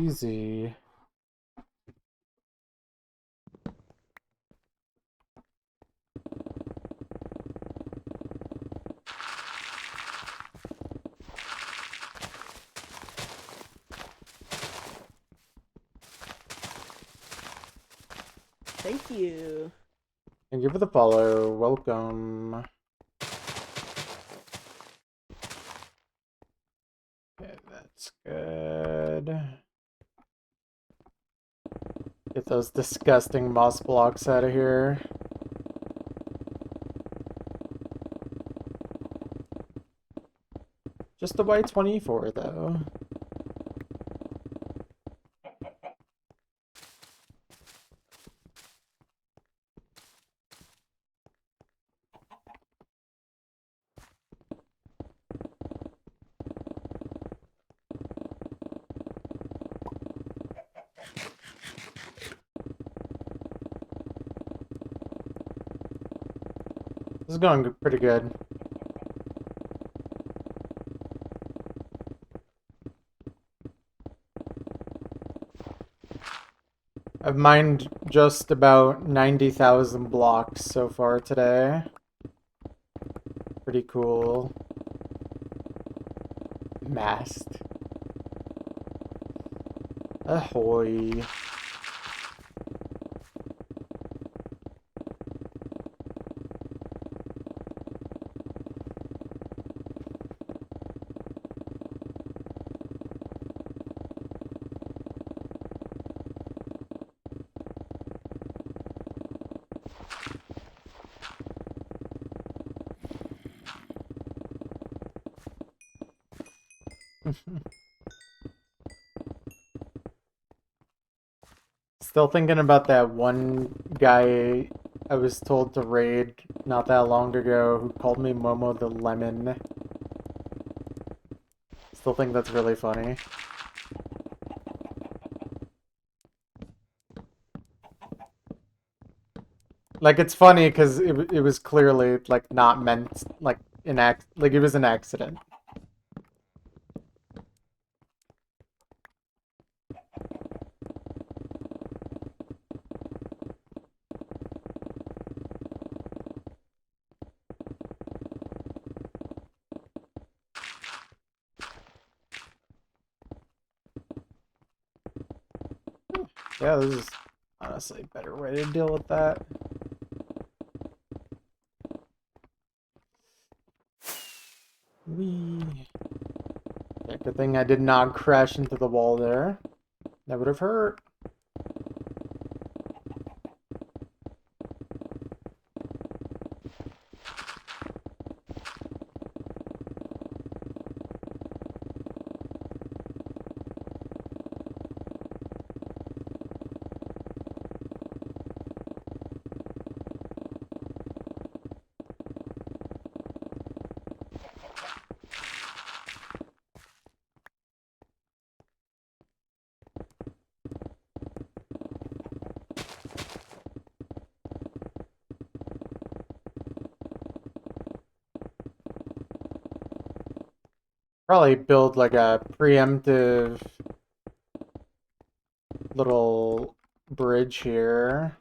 S1: Z.
S2: Thank you.
S1: Thank you for the follow. Welcome. Okay, that's good. Get those disgusting moss blocks out of here. Just a white 24 though. This is going pretty good. I've mined just about 90,000 blocks so far today. Pretty cool. Mast. Ahoy. Still thinking about that one guy I was told to raid not that long ago who called me Momo the Lemon. Still think that's really funny. Like, it's funny because it was clearly, like, not meant, like, like, it was an accident. Yeah, this is honestly a better way to deal with that. Whee. Yeah, good thing I did not crash into the wall there. That would have hurt. Probably build like a preemptive little bridge here.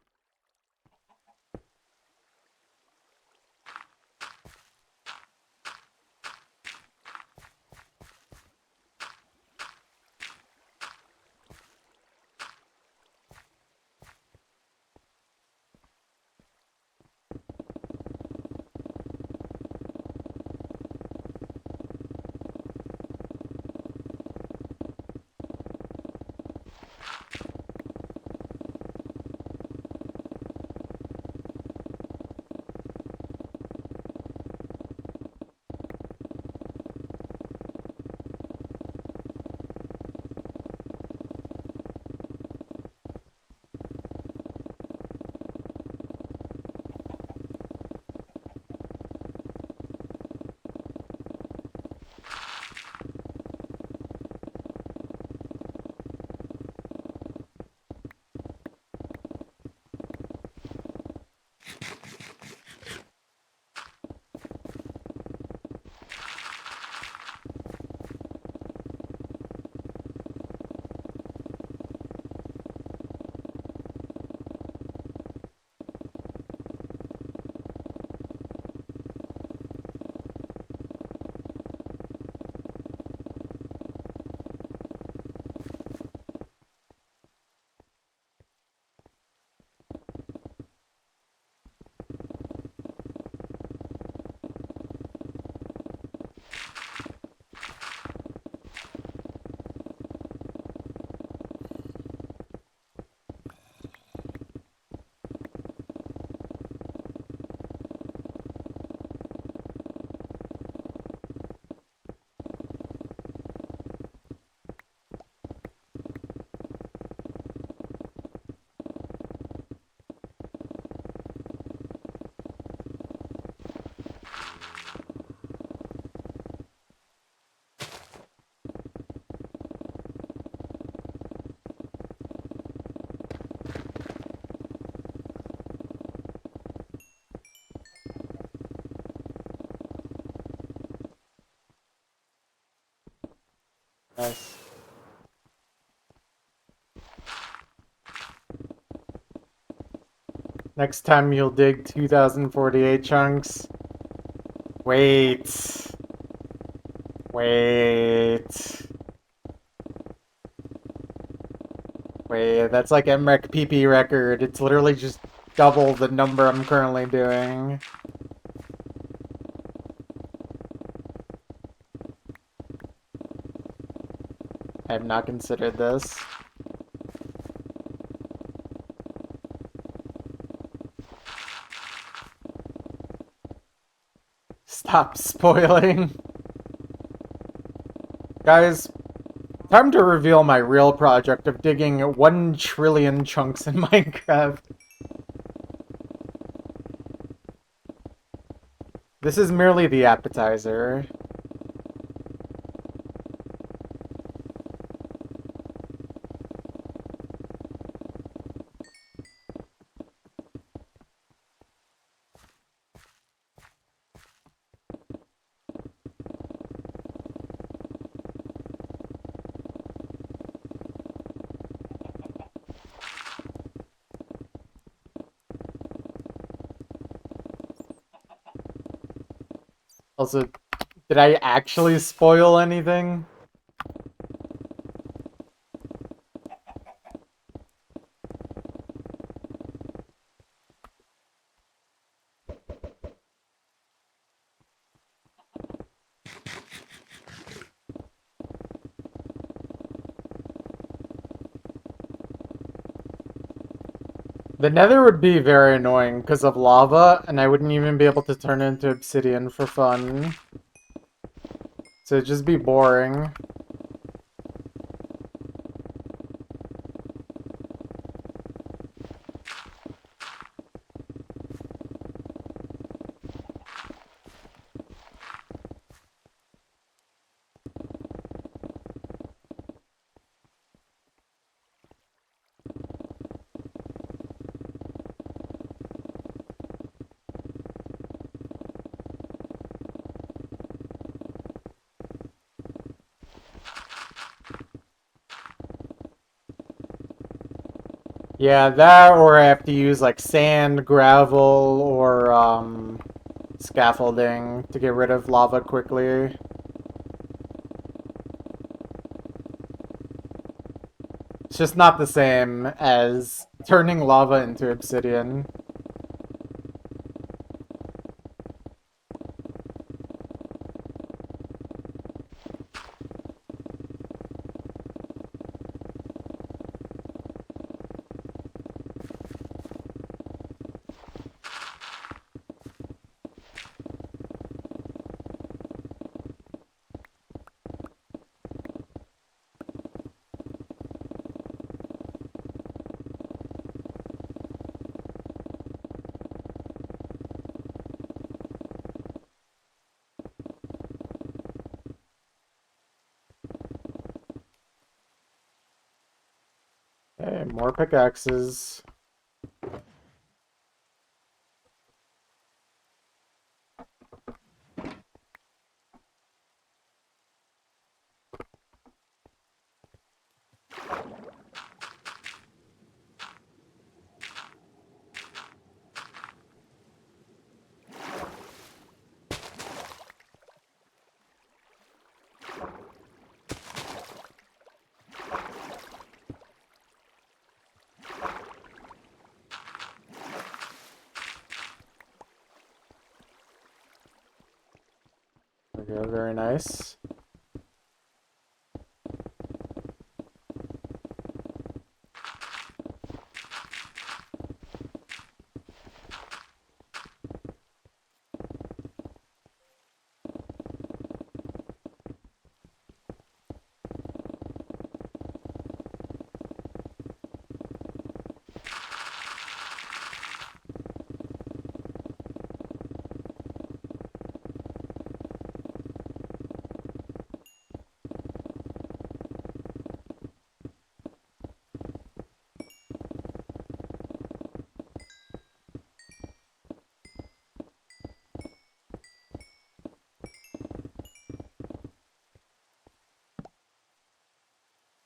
S1: Nice. Next time you'll dig 2048 chunks. Wait. Wait. Wait, that's like MREC PP record. It's literally just double the number I'm currently doing. I have not considered this. Stop spoiling. Guys, Time to reveal my real project of digging 1 trillion chunks in Minecraft. This is merely the appetizer. Also, did I actually spoil anything? The nether would be very annoying because of lava, and I wouldn't even be able to turn it into obsidian for fun. So it'd just be boring. Yeah, that or I have to use like sand, gravel, or scaffolding to get rid of lava quickly. It's just not the same as turning lava into obsidian. Okay, more pickaxes. Okay, very nice.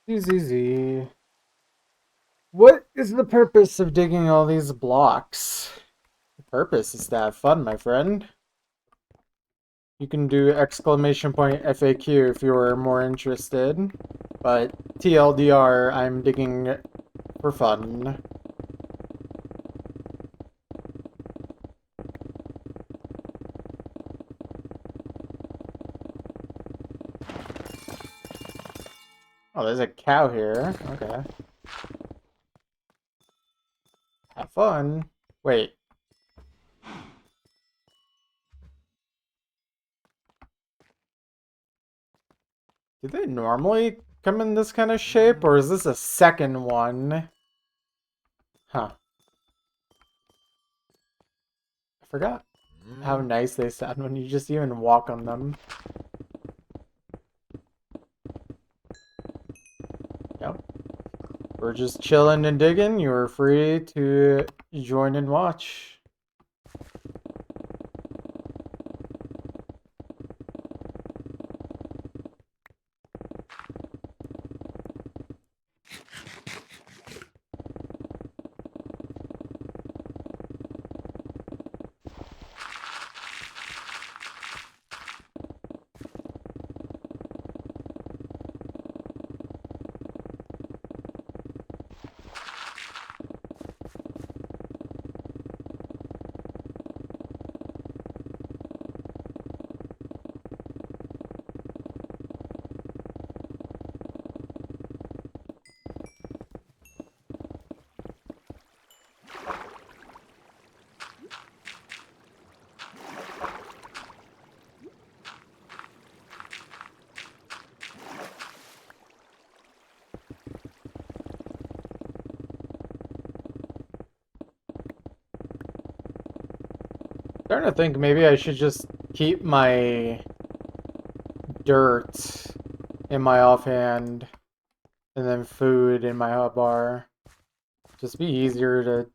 S1: Easy. What is the purpose of digging all these blocks? The purpose is to have fun, my friend. You can do exclamation point FAQ if you are more interested. But TLDR, I'm digging for fun. Oh, there's a cow here. Okay. Have fun. Wait. Do they normally come in this kind of shape, or is this a second one? Huh. I forgot how nice they sound when you just even walk on them. Yep. We're just chilling and digging. You are free to join and watch. Starting to think maybe I should just keep my dirt in my offhand and then food in my hotbar. Just be easier to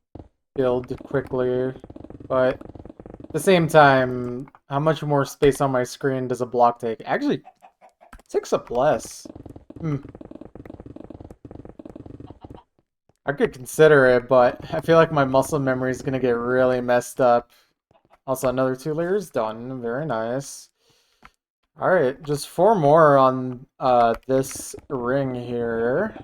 S1: build quickly, but at the same time, how much more space on my screen does a block take? Actually, it takes up less. I could consider it, but I feel like my muscle memory is gonna get really messed up. Also, another 2 layers done. Very nice. Alright, just 4 more on this ring here.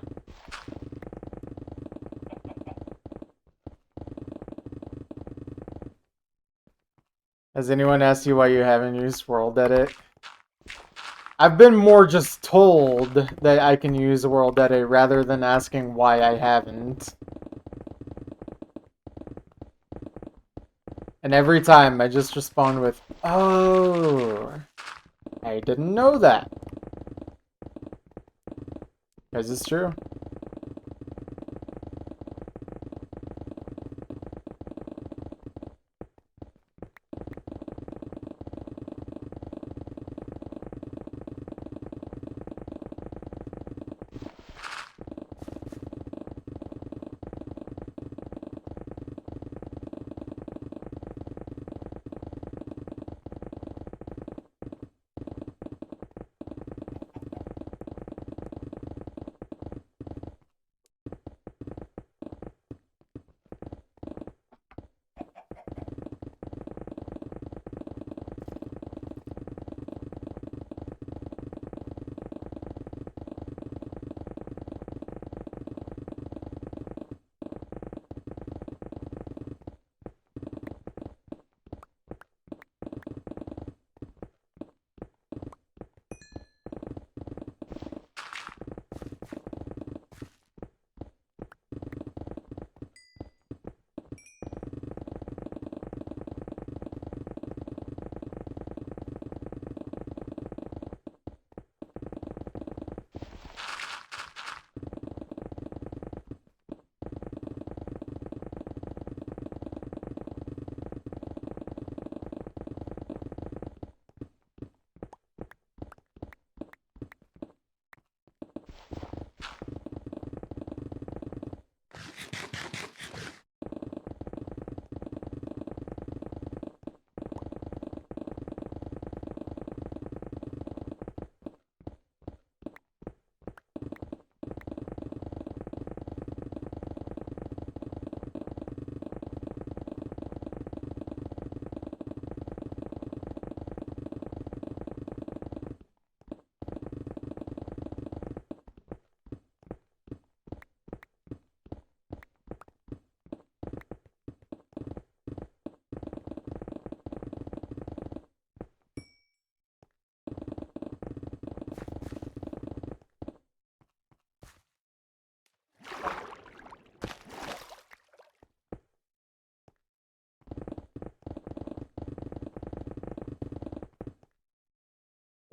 S1: Has anyone asked you why you haven't used World Edit? I've been more just told that I can use World Edit rather than asking why I haven't. And every time I just respond with, "Oh, I didn't know that." Because it's true.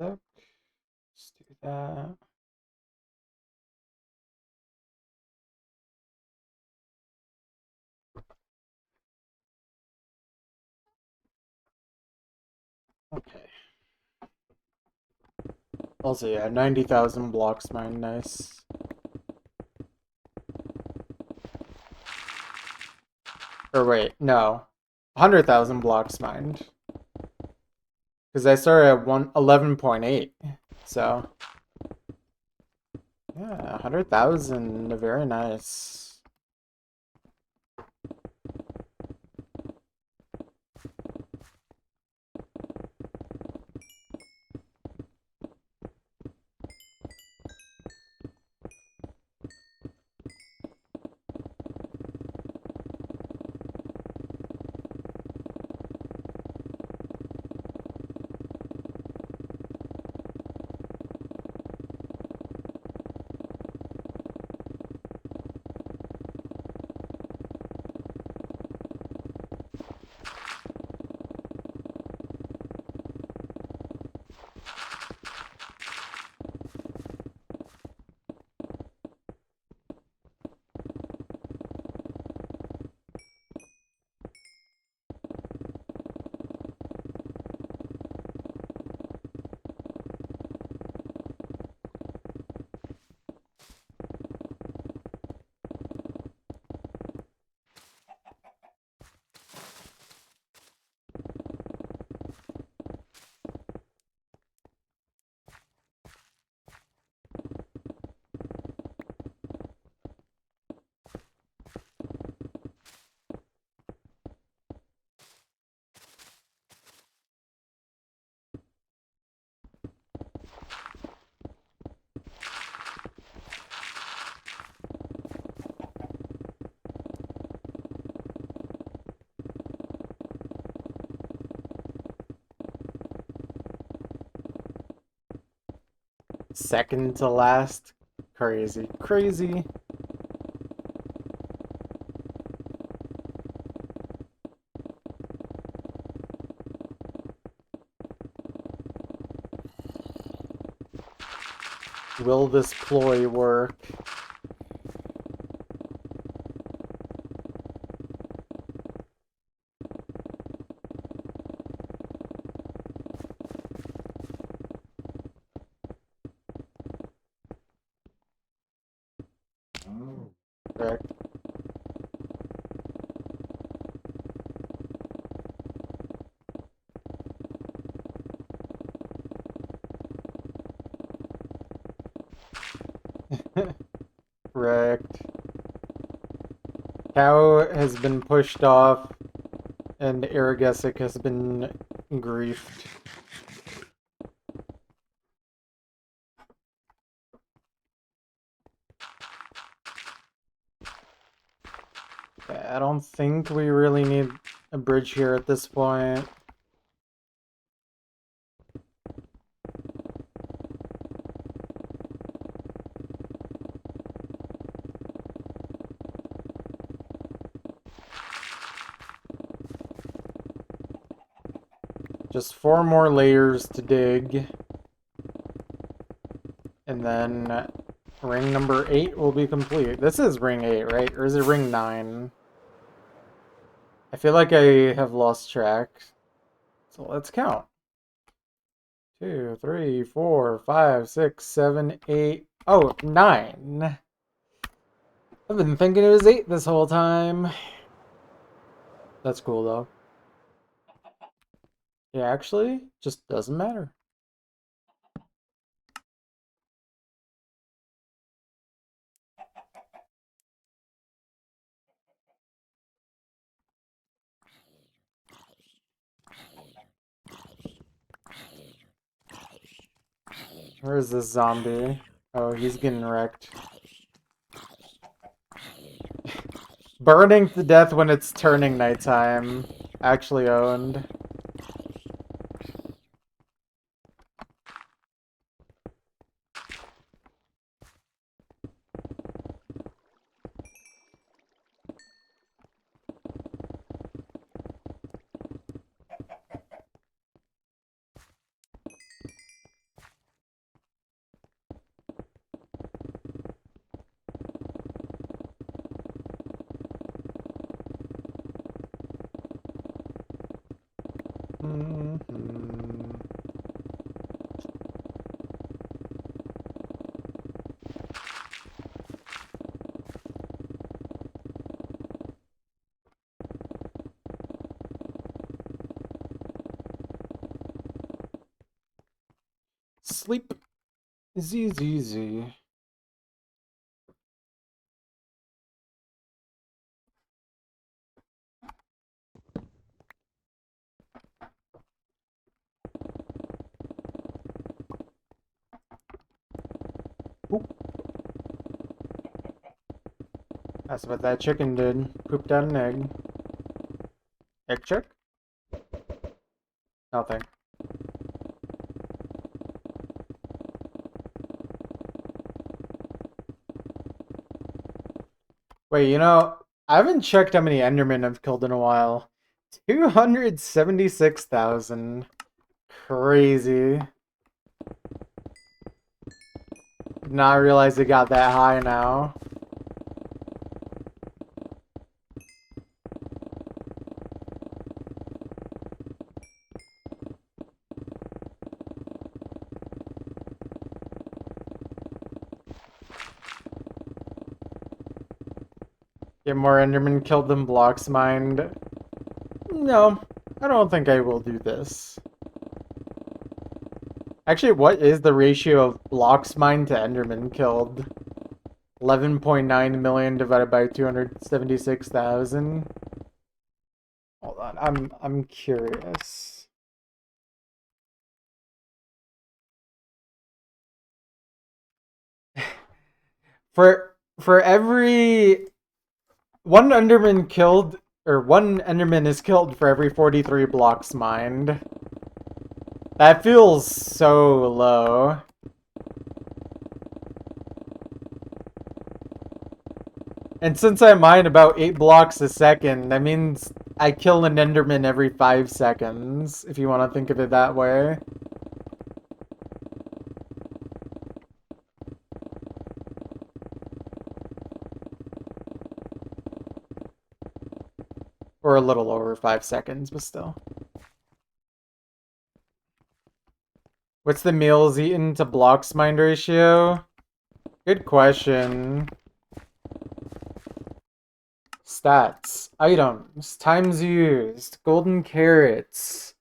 S1: Let's do that. Okay. Also, yeah, 90,000 blocks mined, nice. Or wait, no. 100,000 blocks mined. Because I started at 11.8. So, yeah, 100,000, very nice. Second to last. Crazy. Crazy. Will this ploy work? Correct. Correct. Cow has been pushed off, and Aragesic has been griefed. Yeah, I don't think we really need a bridge here at this point. Just 4 more layers to dig. And then ring number 8 will be complete. This is ring 8, right? Or is it ring 9? I feel like I have lost track. So let's count. 2, 3, 4, 5, 6, 7, 8. Oh, 9. I've been thinking it was 8 this whole time. That's cool though. Yeah, actually, just doesn't matter. Where is this zombie? Oh, he's getting wrecked. Burning to death when it's turning nighttime. Actually owned. sleep. Z. That's what that chicken did. Pooped out an egg. Egg chick? Nothing. Wait, you know, I haven't checked how many Endermen I've killed in a while. 276,000. Crazy. Did not realize it got that high now. Get more Endermen killed than blocks mined. No, I don't think I will do this. Actually, what is the ratio of blocks mined to Enderman killed? 11.9 million divided by 276,000. Hold on, I'm curious. For every one Enderman killed, or one Enderman is killed for every 43 blocks mined. That feels so low. And since I mine about 8 blocks a second, that means I kill an Enderman every 5 seconds, if you want to think of it that way. Or a little over 5 seconds, but still. What's the meals eaten to blocks mined ratio? Good question. Stats. Items. Times used. Golden carrots.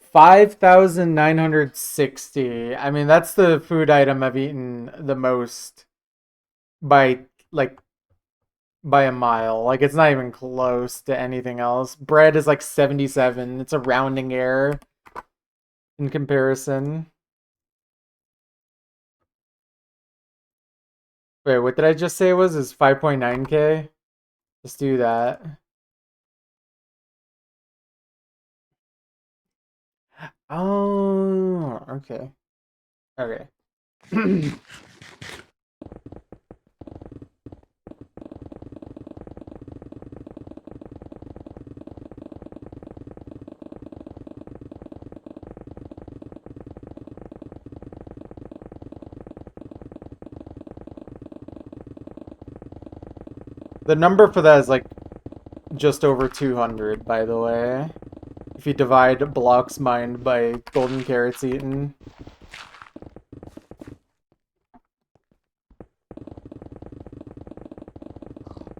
S1: 5,960. I mean, that's the food item I've eaten the most by, like, by a mile. Like, it's not even close to anything else. Bread is like 77. It's a rounding error in comparison. Wait, what did I just say it was? Is 5.9k? Let's do that. Oh, okay. Okay. The number for that is like just over 200, by the way. If you divide blocks mined by golden carrots eaten.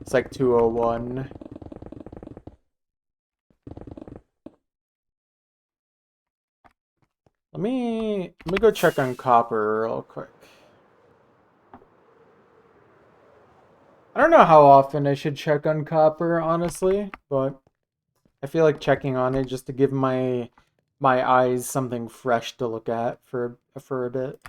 S1: It's like 201. Let me go check on copper real quick. I don't know how often I should check on copper, honestly, but I feel like checking on it just to give my eyes something fresh to look at for a bit.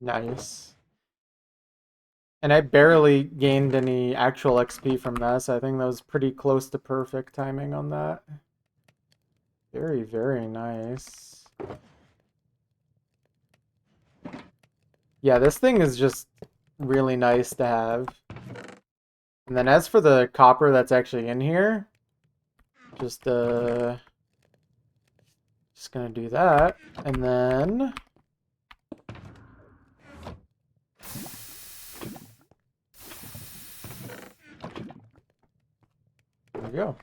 S1: Nice. And I barely gained any actual XP from that, so I think that was pretty close to perfect timing on that. Very, very nice. Yeah, this thing is just really nice to have. And then as for the copper that's actually in here, just gonna do that, and then there we go.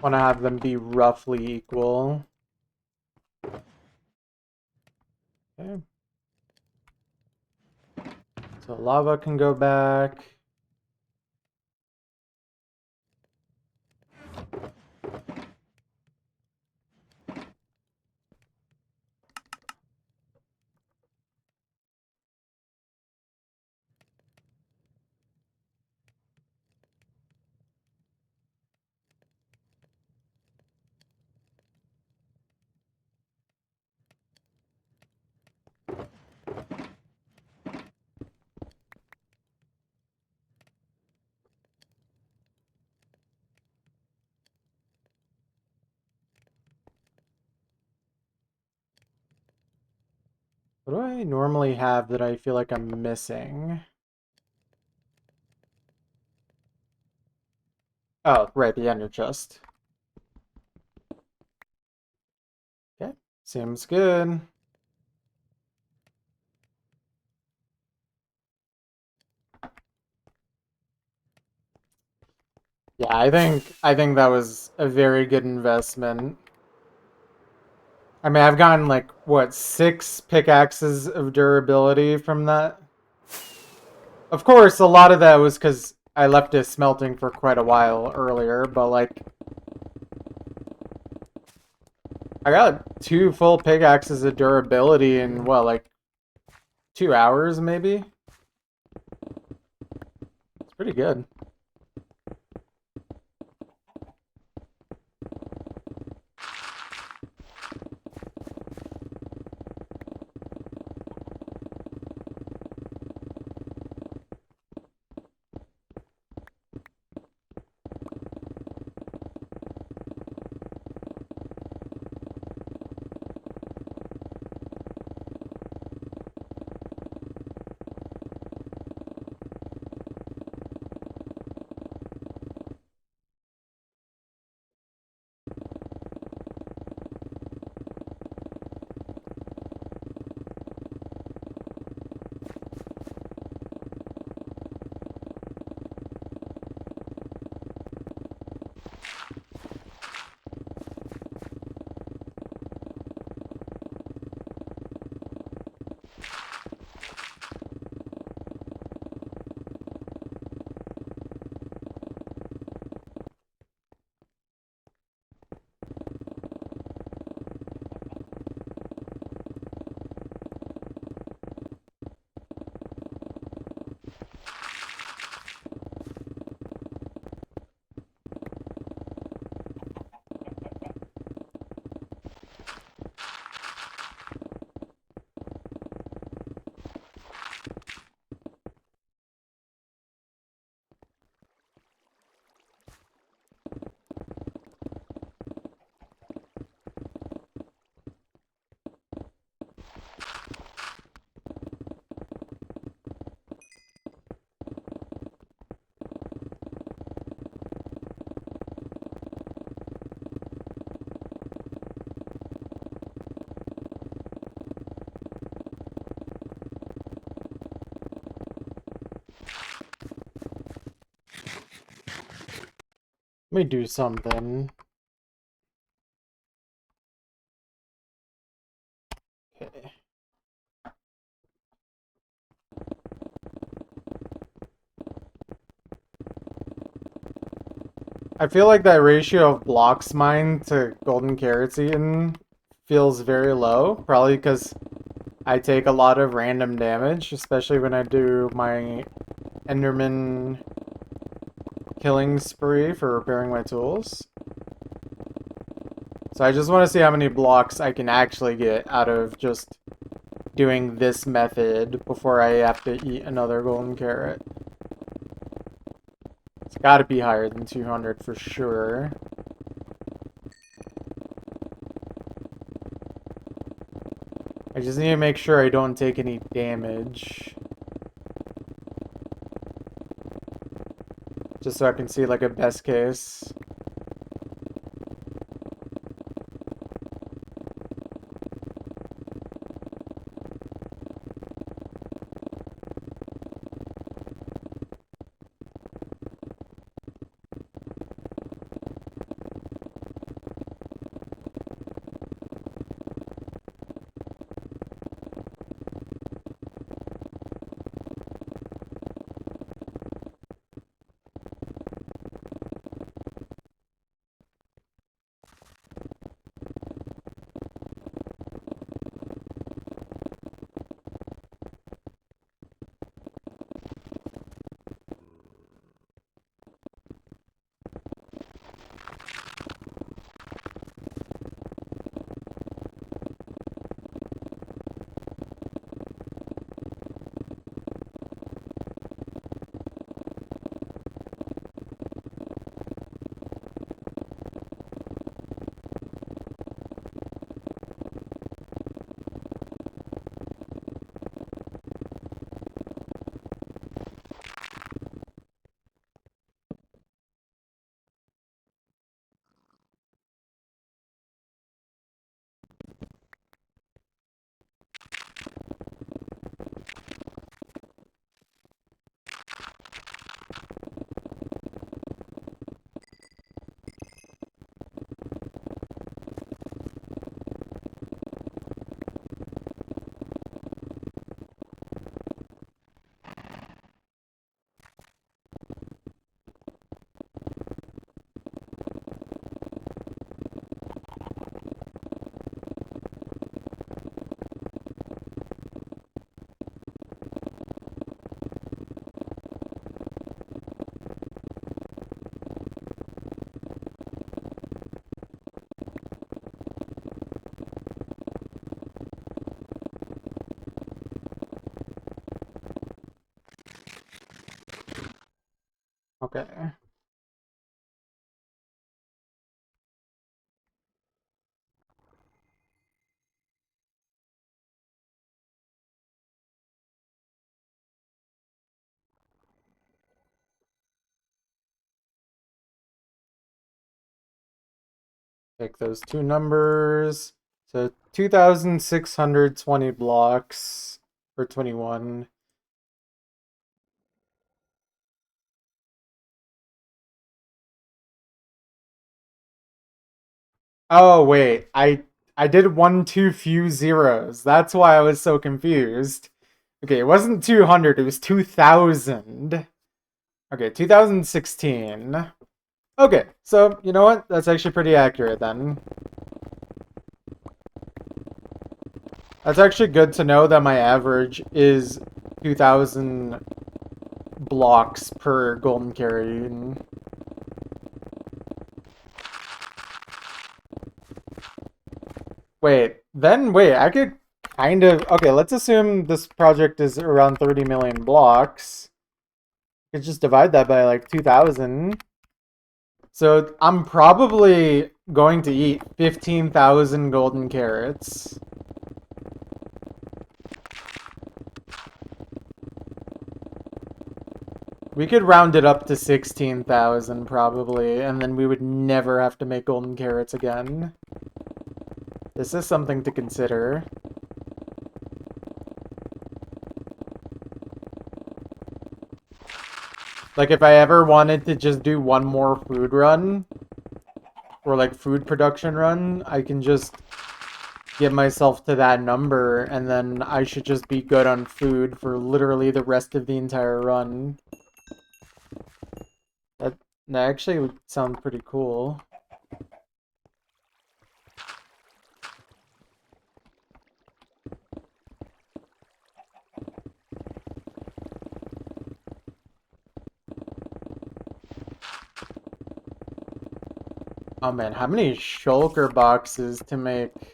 S1: want to have them be roughly equal. Okay. So lava can go back. What do I normally have that I feel like I'm missing? Oh, right, the ender chest. Okay, seems good. Yeah, I think that was a very good investment. I mean, I've gotten like what, 6 pickaxes of durability from that. Of course, a lot of that was because I left it smelting for quite a while earlier, but like I got 2 full pickaxes of durability in what, like 2 hours maybe? It's pretty good. Let me do something. Okay. I feel like that ratio of blocks mined to golden carrots eaten feels very low, probably because I take a lot of random damage, especially when I do my Enderman killing spree for repairing my tools. So I just want to see how many blocks I can actually get out of just doing this method before I have to eat another golden carrot. It's got to be higher than 200 for sure. I just need to make sure I don't take any damage. Just so I can see like a best case. Okay. Take those two numbers. So 2,620 blocks for 21. Oh wait, I did one too few zeros. That's why I was so confused. Okay, it wasn't 200, it was 2,000. Okay, 2016. Okay, so you know what? That's actually pretty accurate then. That's actually good to know that my average is 2,000 blocks per golden carrot. Wait, I could kind of... Okay, let's assume this project is around 30 million blocks. I could just divide that by like 2,000. So I'm probably going to eat 15,000 golden carrots. We could round it up to 16,000 probably, and then we would never have to make golden carrots again. This is something to consider. Like if I ever wanted to just do one more food run, or like food production run, I can just get myself to that number, and then I should just be good on food for literally the rest of the entire run. That actually would sound pretty cool. Oh man, how many shulker boxes to make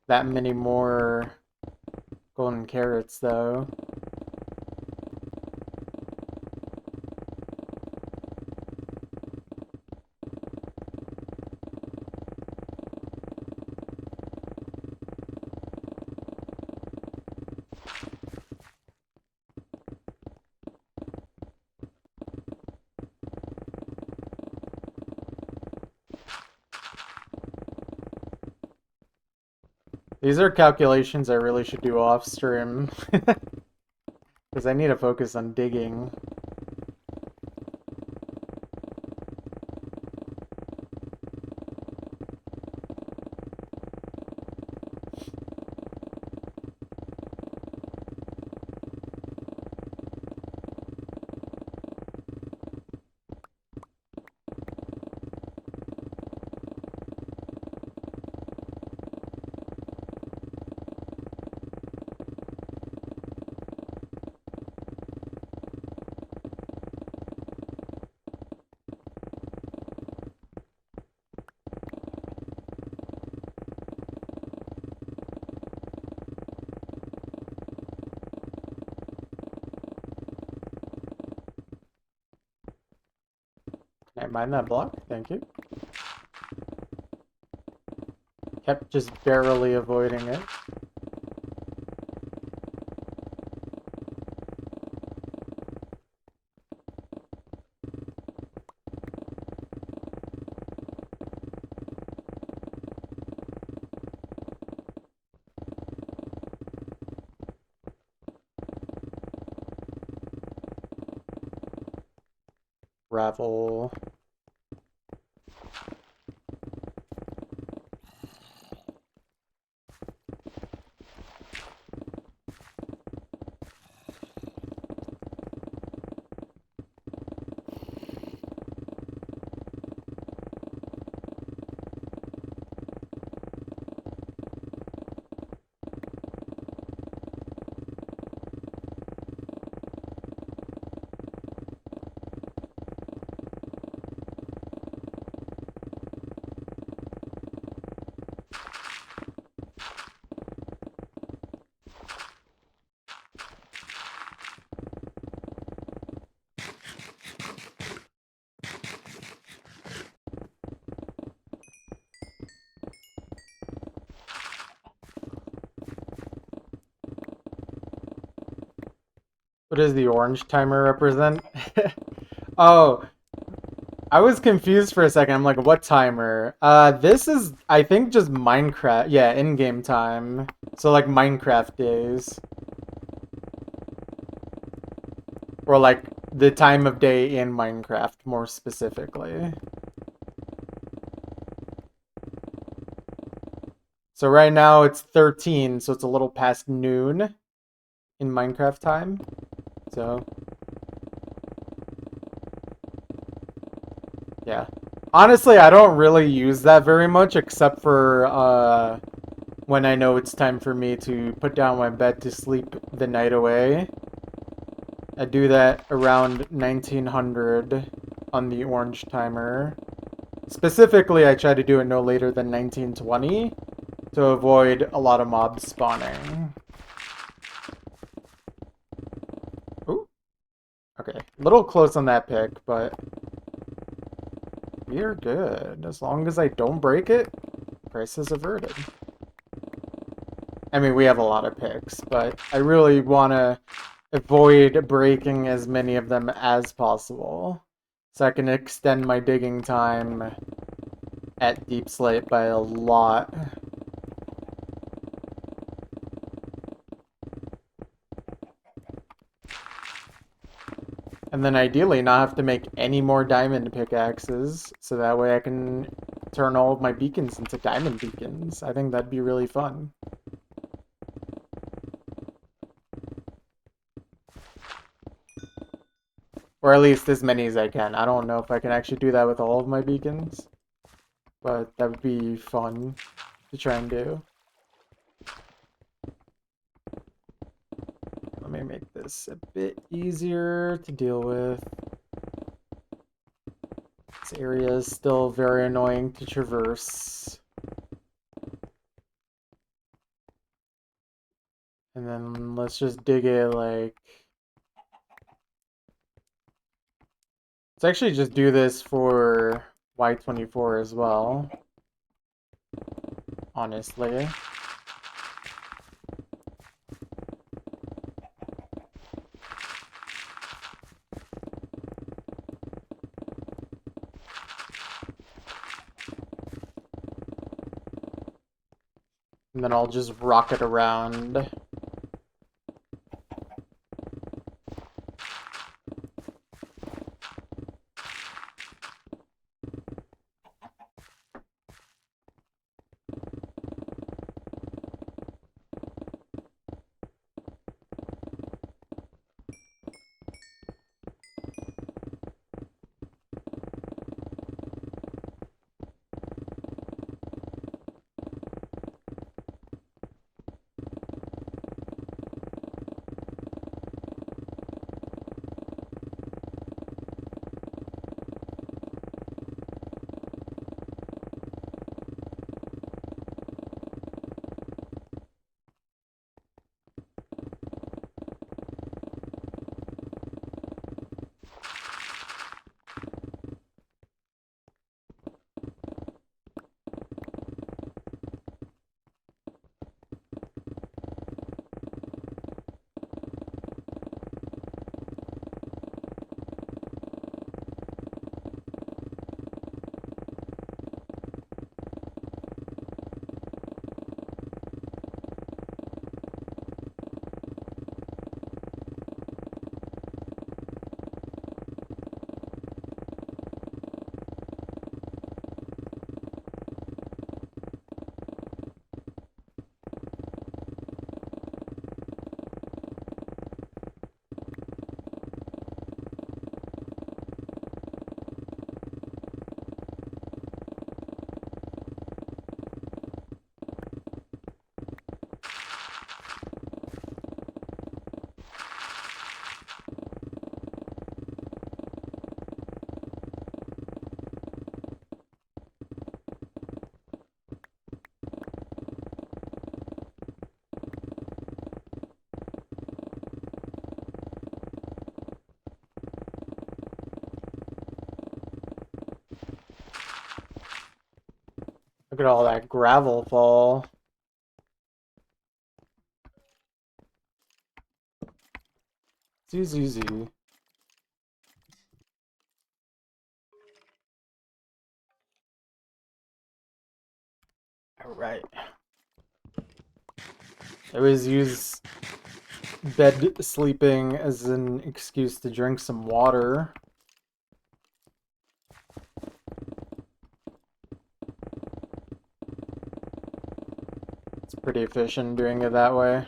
S1: that many more golden carrots though? These are calculations I really should do off stream. Because I need to focus on digging. Can I mine that block? Thank you. Kept just barely avoiding it. Ravel. What does the orange timer represent? Oh, I was confused for a second. I'm like, what timer? This is, I think, just Minecraft. Yeah, in-game time. So, like, Minecraft days. Or, like, the time of day in Minecraft, more specifically. So right now it's 13, so it's a little past noon in Minecraft time. So, yeah. Honestly, I don't really use that very much, except for when I know it's time for me to put down my bed to sleep the night away. I do that around 1900 on the orange timer. Specifically, I try to do it no later than 1920 to avoid a lot of mobs spawning. Ooh. Okay, a little close on that pick, but we are good. As long as I don't break it, crisis averted. I mean, we have a lot of picks, but I really want to avoid breaking as many of them as possible, so I can extend my digging time at Deep Slate by a lot. And then ideally not have to make any more diamond pickaxes, so that way I can turn all of my beacons into diamond beacons. I think that'd be really fun. Or at least as many as I can. I don't know if I can actually do that with all of my beacons, but that would be fun to try and do. Let me make this a bit easier to deal with. This area is still very annoying to traverse. And then let's just dig it like... Let's actually just do this for Y24 as well. Honestly. And then I'll just rock it around. Look at all that gravel fall. It's easy. Alright. I always use bed sleeping as an excuse to drink some water. It's pretty efficient doing it that way.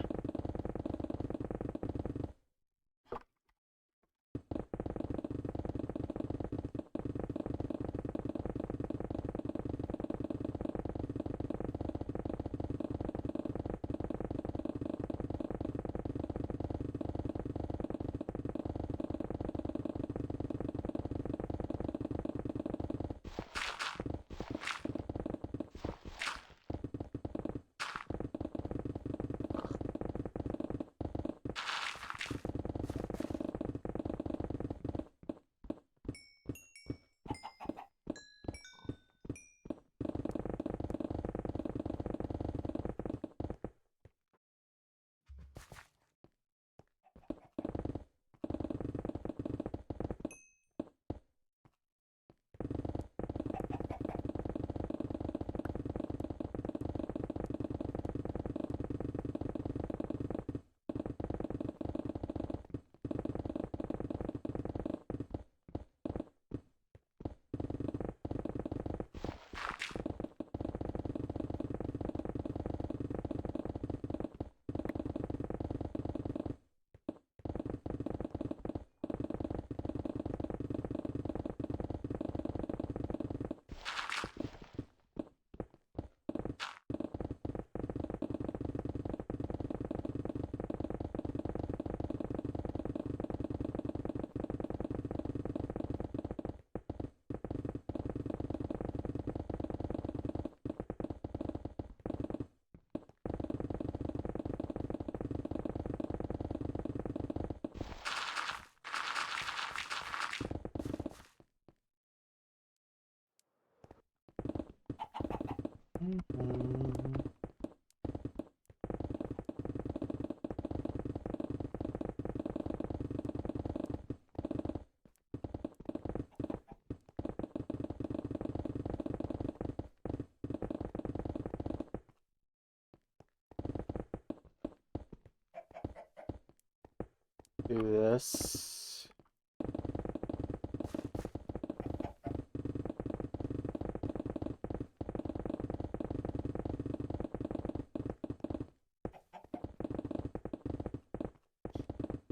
S1: Do this.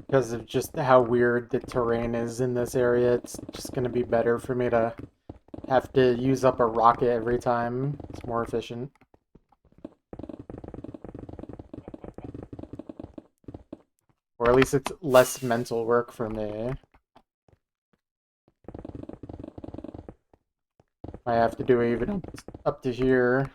S1: Because of just how weird the terrain is in this area, it's just going to be better for me to have to use up a rocket every time. It's more efficient. Or at least it's less mental work for me. I have to do even up to here.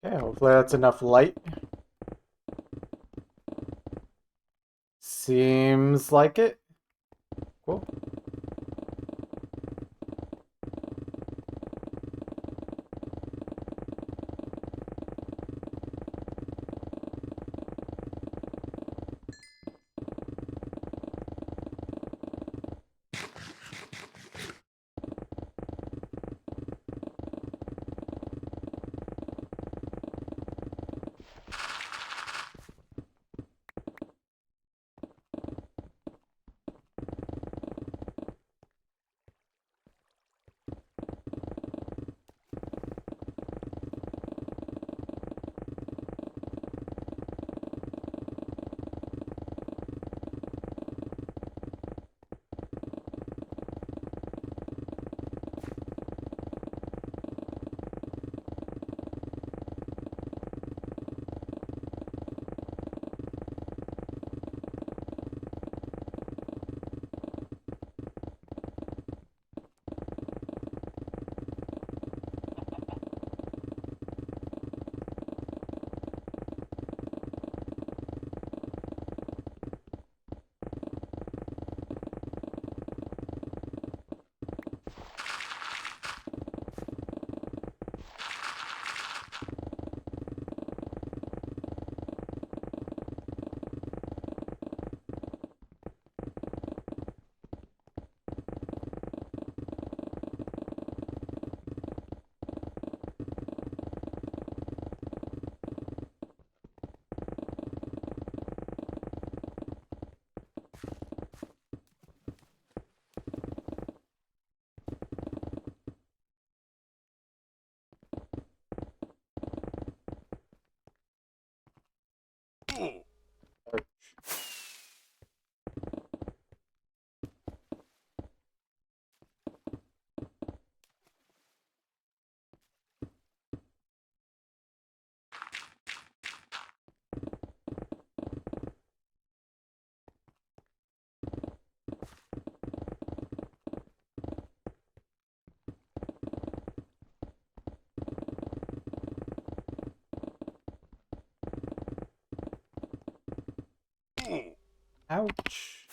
S1: Okay, hopefully that's enough light. Seems like it. Cool. Ouch.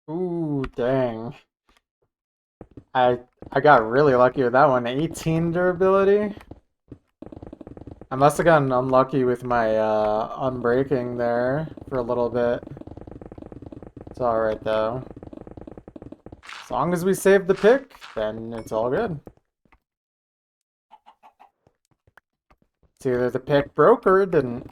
S1: Ooh, dang. I I got really lucky with that one. 18 durability. I must have gotten unlucky with my unbreaking there for a little bit. It's alright though. As long as we save the pick, then it's all good. It's either the pick broke or it didn't.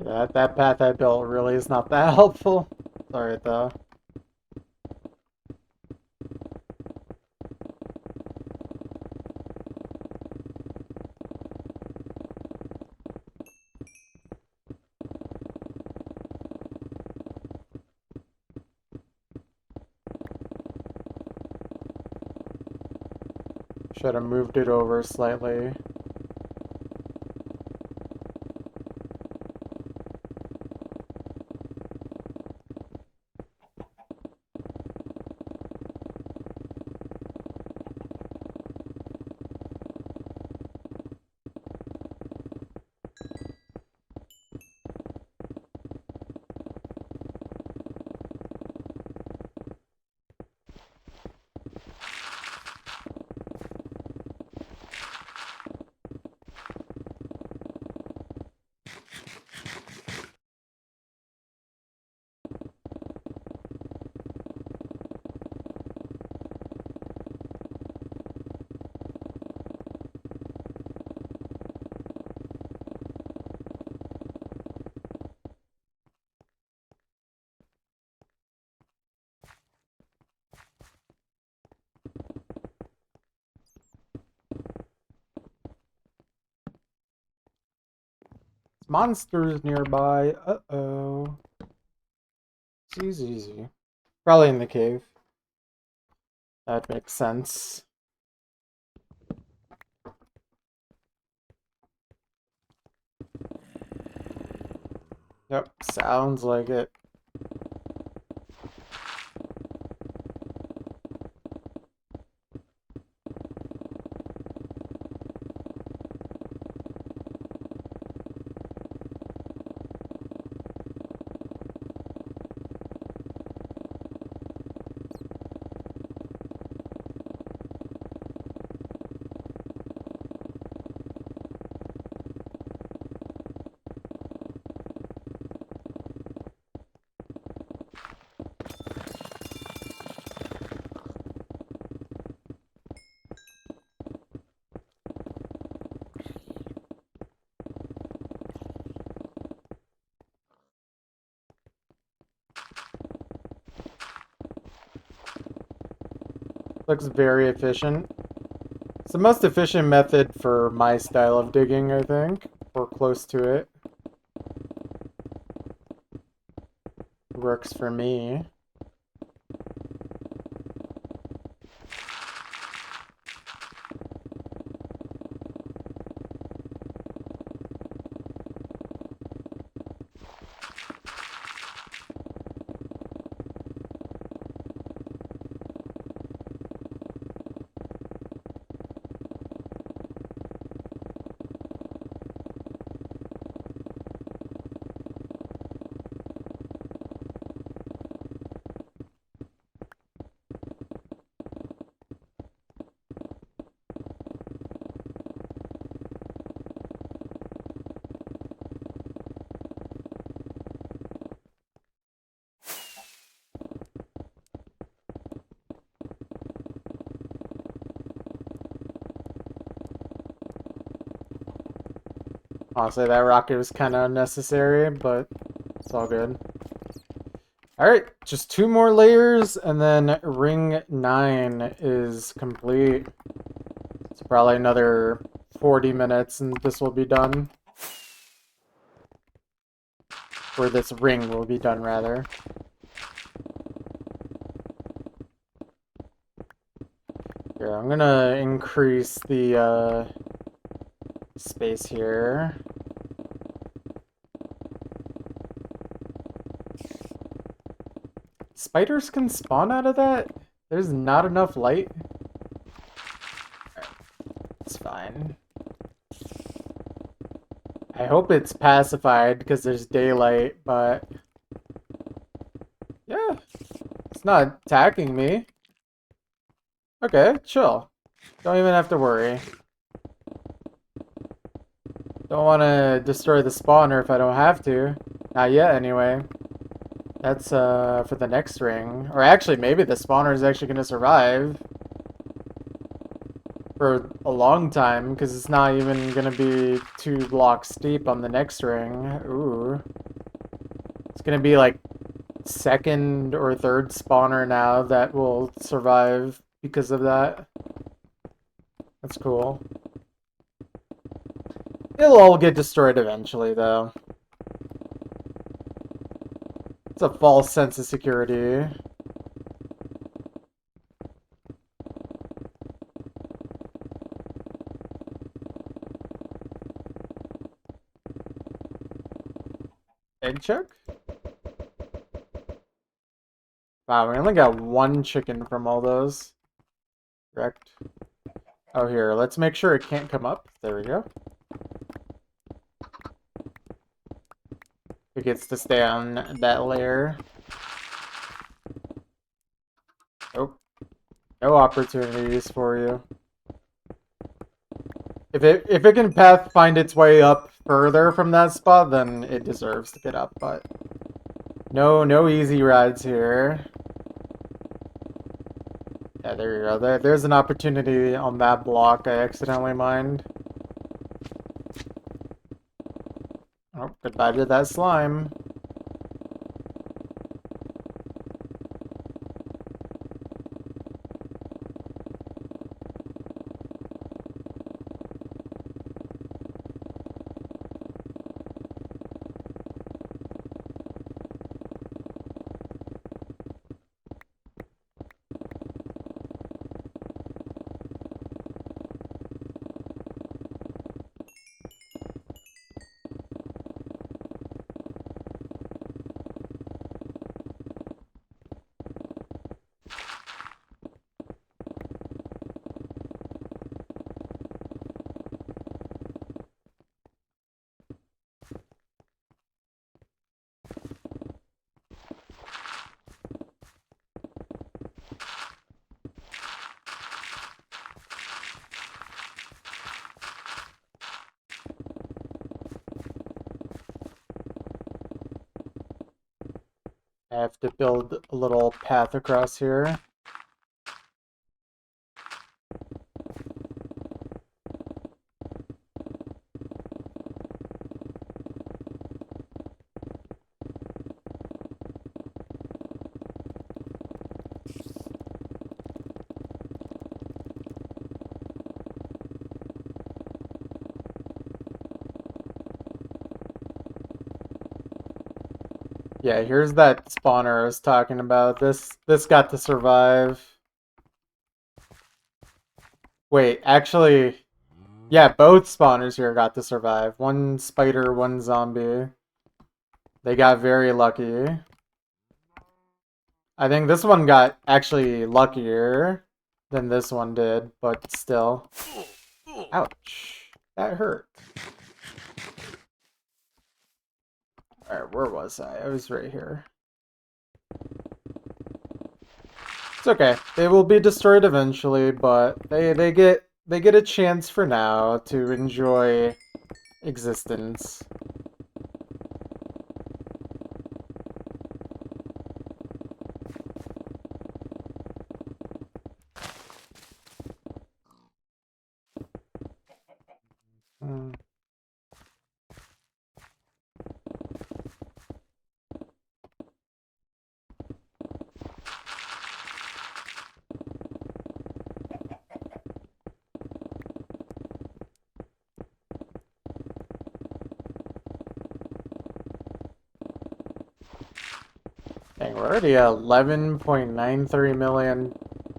S1: Yeah, that path I built really is not that helpful. Sorry though. Should have moved it over slightly. Monsters nearby. Uh-oh. It's easy, easy. Probably in the cave. That makes sense. Yep, sounds like it. Looks very efficient. It's the most efficient method for my style of digging, I think. Or close to it. Works for me. Honestly, that rocket was kind of unnecessary, but it's all good. Alright, just 2 more layers, and then ring 9 is complete. So probably another 40 minutes, and this will be done. Or this ring will be done, rather. Here, I'm gonna increase the space here. Spiders can spawn out of that? There's not enough light? It's fine. I hope it's pacified because there's daylight, but... yeah, it's not attacking me. Okay, chill. Don't even have to worry. Don't want to destroy the spawner if I don't have to. Not yet, anyway. That's for the next ring. Or actually, maybe the spawner is actually going to survive for a long time, because it's not even going to be 2 blocks deep on the next ring. Ooh. It's going to be like second or third spawner now that will survive because of that. That's cool. It'll all get destroyed eventually, though. It's a false sense of security. Egg chuck? Wow, we only got 1 chicken from all those. Correct. Oh, here, let's make sure it can't come up. There we go. It gets to stay on that layer. Nope. No opportunities for you. If it can find its way up further from that spot, then it deserves to get up, but no easy rides here. Yeah, there you go. There's an opportunity on that block I accidentally mined. Oh, goodbye to that slime. I have to build a little path across here. Yeah, here's that spawner I was talking about. This got to survive. Wait, actually, yeah, both spawners here got to survive. One spider, one zombie. They got very lucky. I think this one got actually luckier than this one did, but still. Ouch. That hurt. Alright, where was I? I was right here. It's okay. They will be destroyed eventually, but they get a chance for now to enjoy existence. Hmm. Dang, we're already at 11.93 million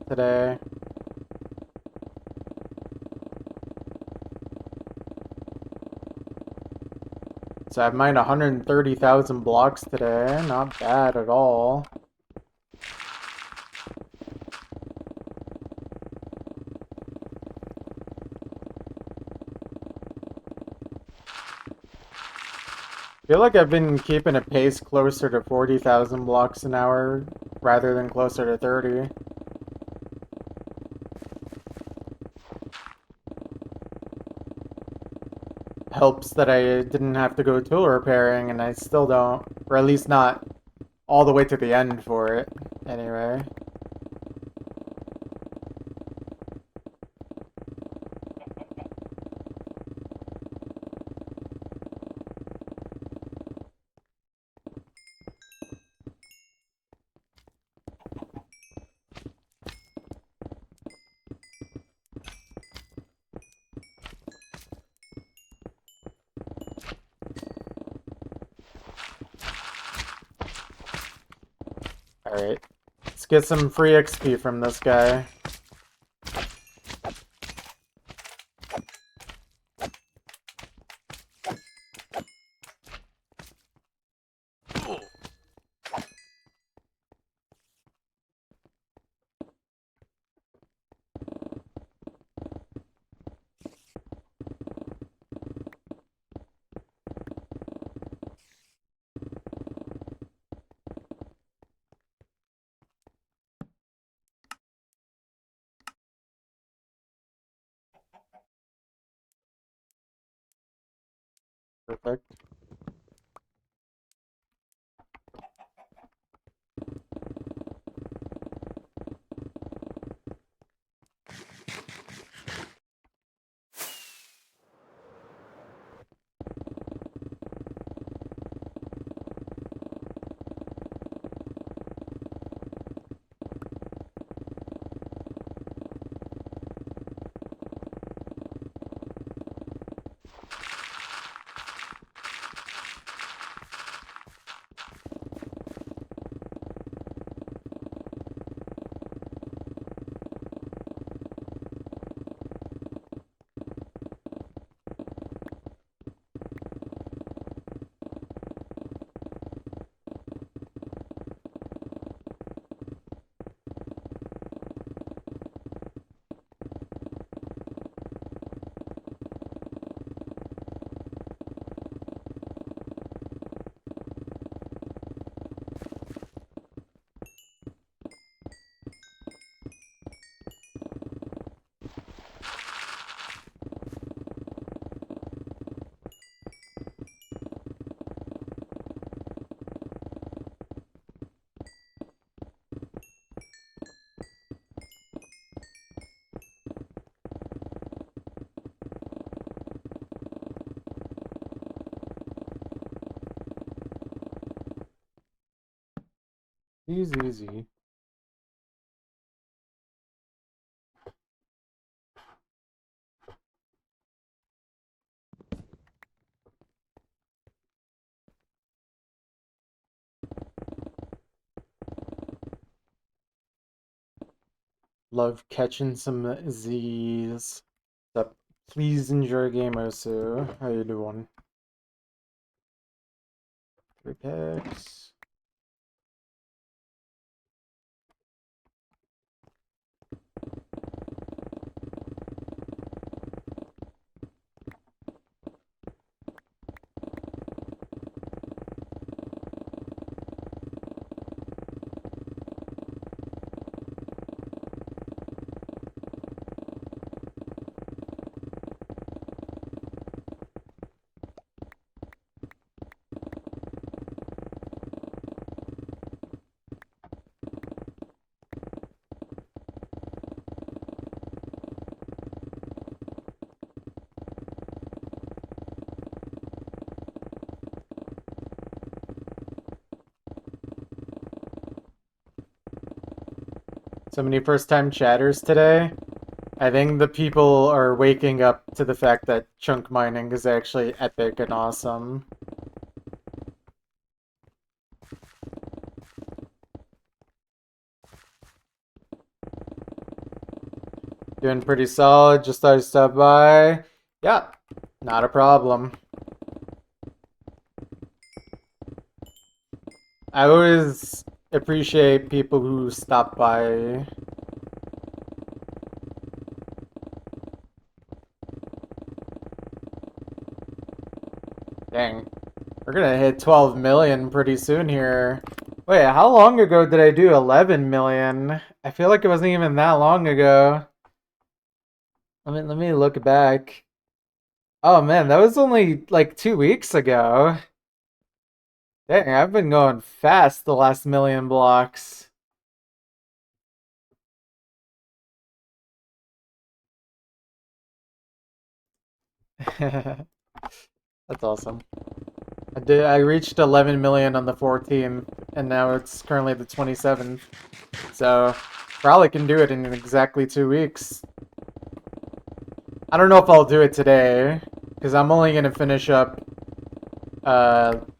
S1: today. So I've mined 130,000 blocks today. Not bad at all. I feel like I've been keeping a pace closer to 40,000 blocks an hour rather than closer to 30. Helps that I didn't have to go tool repairing, and I still don't, or at least not all the way to the end for it, anyway. Alright, let's get some free XP from this guy. Perfect. Easy, easy. Love catching some Z's. What's up? Please enjoy game, Osu. How you doing? 3 packs. So many first-time chatters today. I think the people are waking up to the fact that chunk mining is actually epic and awesome. Doing pretty solid. Just thought I'd stop by. Yeah, not a problem. I always appreciate people who stop by. Dang. We're gonna hit 12 million pretty soon here. Wait, how long ago did I do 11 million? I feel like it wasn't even that long ago. Let me look back. Oh man, that was only like 2 weeks ago. Dang, I've been going fast the last million blocks. That's awesome. I reached 11 million on the 14th, and now it's currently the 27th. So, probably can do it in exactly 2 weeks. I don't know if I'll do it today, because I'm only going to finish up,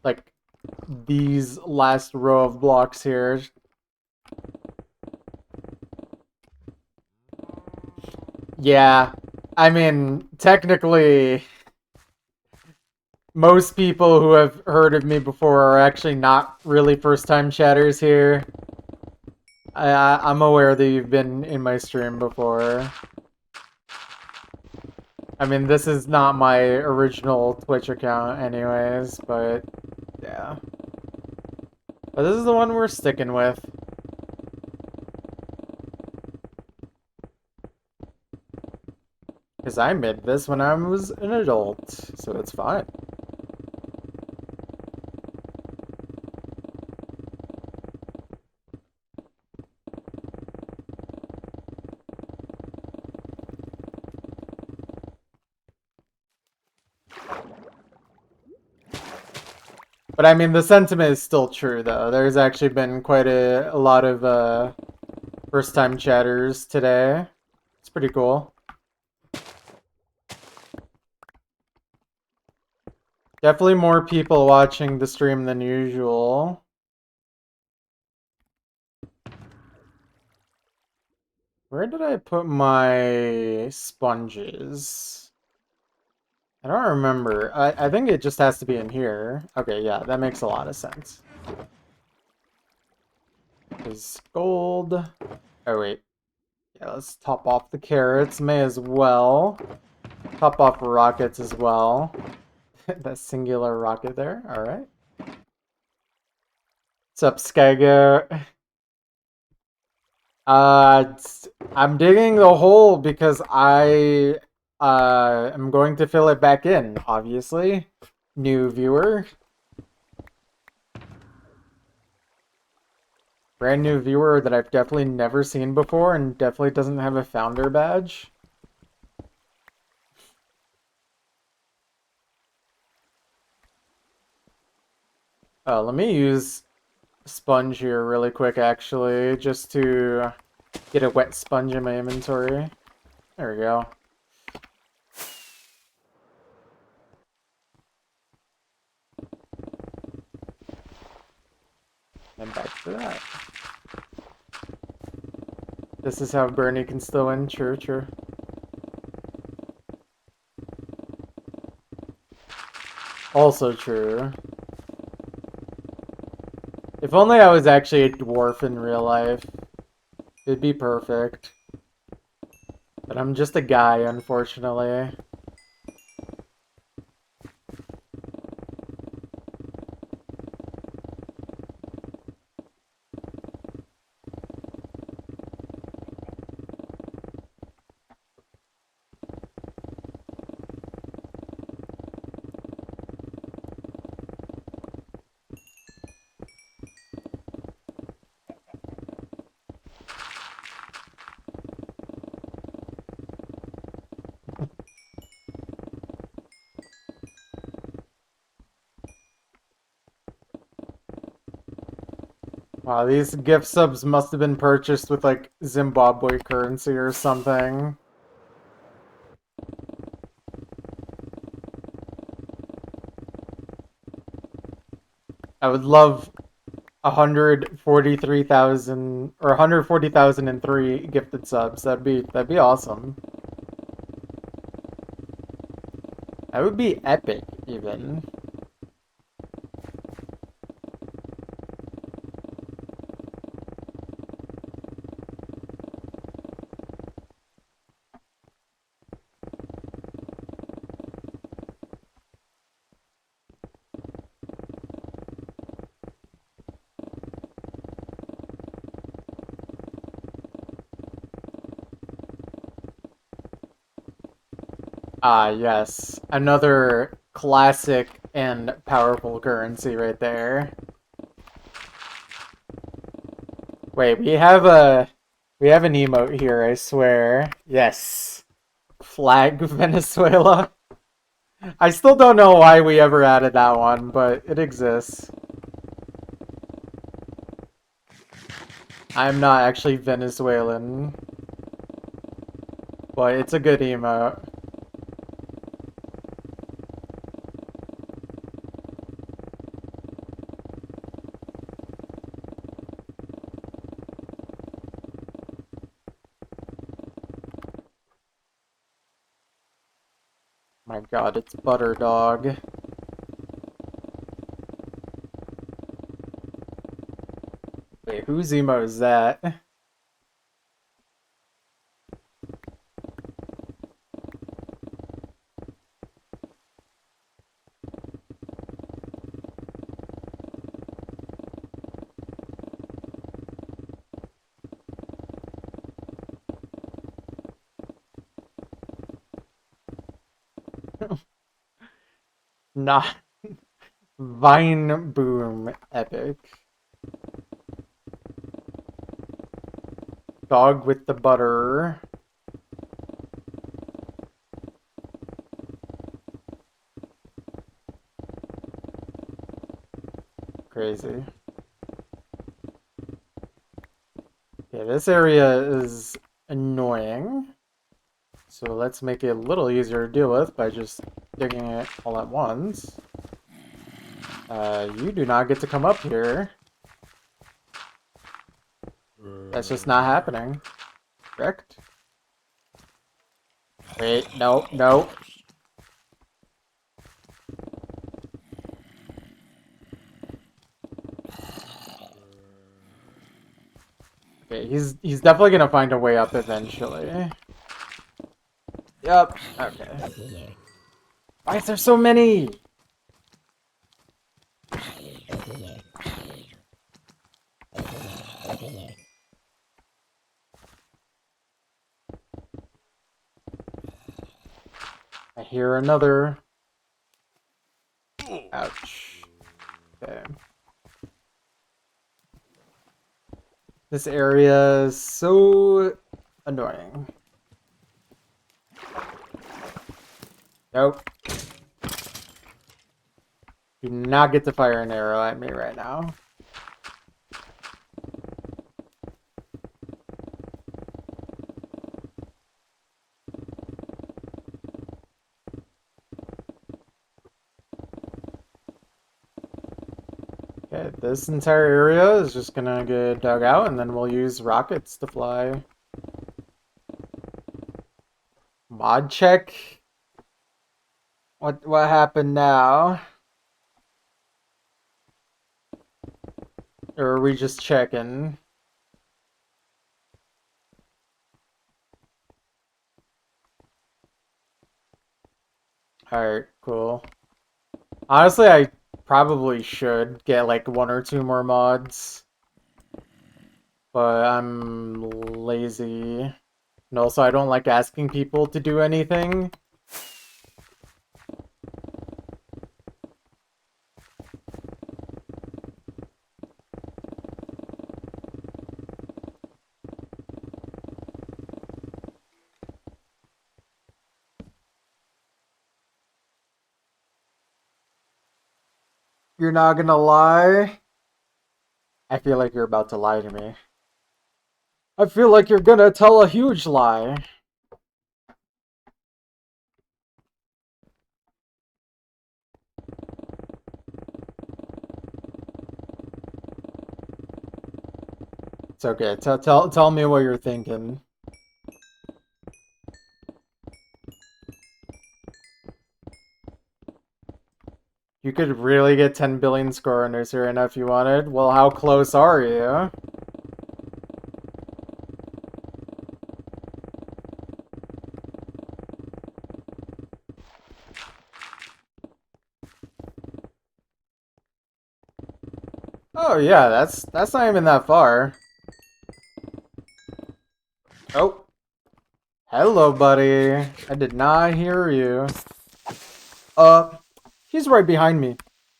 S1: like, these last row of blocks here. Yeah, I mean, technically, most people who have heard of me before are actually not really first-time chatters here. I'm aware that you've been in my stream before. I mean, this is not my original Twitch account anyways, but yeah. But this is the one we're sticking with. Because I made this when I was an adult, so it's fine. But I mean, the sentiment is still true, though. There's actually been quite a lot of first-time chatters today. It's pretty cool. Definitely more people watching the stream than usual. Where did I put my sponges? I don't remember. I think it just has to be in here. Okay, yeah, that makes a lot of sense. Is gold. Oh, wait. Yeah, let's top off the carrots. May as well. Top off rockets as well. That singular rocket there. Alright. What's up, Skygo? I'm digging the hole because I am going to fill it back in, obviously. New viewer. Brand new viewer that I've definitely never seen before and definitely doesn't have a founder badge. Let me use sponge here really quick, actually, just to get a wet sponge in my inventory. There we go. And back to that. This is how Bernie can still win. True, true. Also true. If only I was actually a dwarf in real life. It'd be perfect. But I'm just a guy, unfortunately. Wow, these gift subs must have been purchased with like Zimbabwe currency or something. I would love 143,000 or 140,003 gifted subs. That'd be awesome. That would be epic, even. Ah, yes. Another classic and powerful currency right there. Wait, we have an emote here, I swear. Yes. Flag Venezuela. I still don't know why we ever added that one, but it exists. I'm not actually Venezuelan, but it's a good emote. My god, it's Butter Dog. Wait, whose emo is that? Not Vine Boom Epic. Dog with the butter. Crazy. Okay, this area is annoying. So let's make it a little easier to deal with by just digging it all at once. You do not get to come up here. That's just not happening. Correct? Wait, no, no. Okay, he's definitely gonna find a way up eventually. Yep. Okay. Why is there so many? I hear another. Ouch. Okay. This area is so annoying. Nope. Do not get to fire an arrow at me right now. Okay, this entire area is just gonna get dug out, and then we'll use rockets to fly. Mod check. What happened now? Or are we just checking? Alright, cool. Honestly, I probably should get like 1 or 2 more mods. But I'm lazy. And also, I don't like asking people to do anything. You're not gonna lie? I feel like you're about to lie to me. I feel like you're gonna tell a huge lie. It's okay. Tell me what you're thinking. You could really get 10 billion score under Serena if you wanted. Well, how close are you? Oh yeah, that's not even that far. Oh. Hello, buddy. I did not hear you. He's right behind me,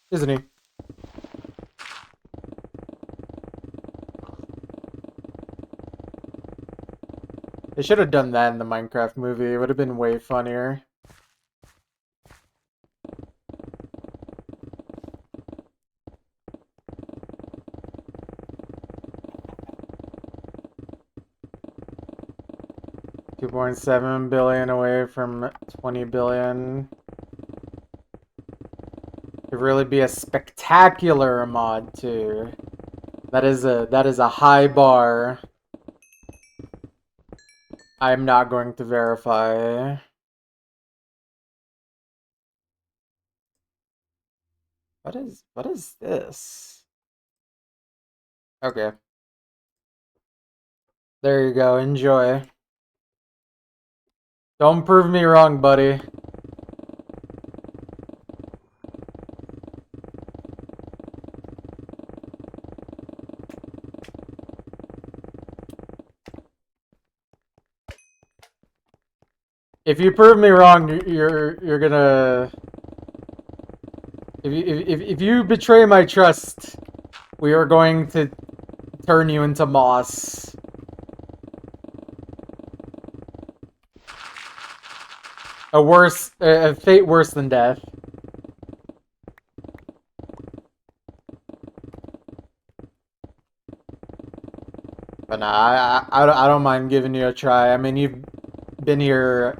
S1: isn't he? They should have done that in the Minecraft movie. It would have been way funnier. $2.7 billion away from 20 billion. It'd really be a spectacular mod too. That is a high bar. I'm not going to verify. What is this? Okay. There you go, enjoy. Don't prove me wrong, buddy. If you prove me wrong, you're gonna. If you betray my trust, we are going to turn you into moss. A fate worse than death. But nah, I don't mind giving you a try. I mean, you've been here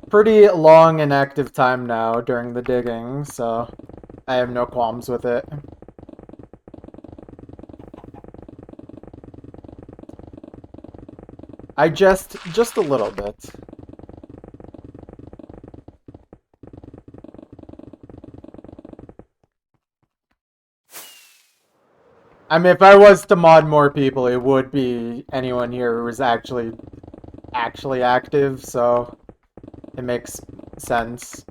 S1: pretty long and active time now during the digging, so I have no qualms with it. I just a little bit. I mean, if I was to mod more people, it would be anyone here who is actually active, so it makes sense.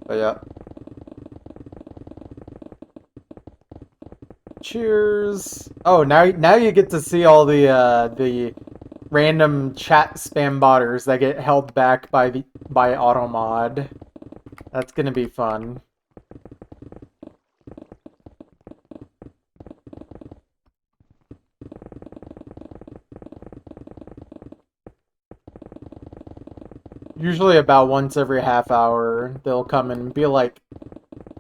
S1: But yeah. Cheers. Oh, now you get to see all the random chat spam botters that get held back by Automod. That's gonna be fun. Usually about once every half hour, they'll come and be like,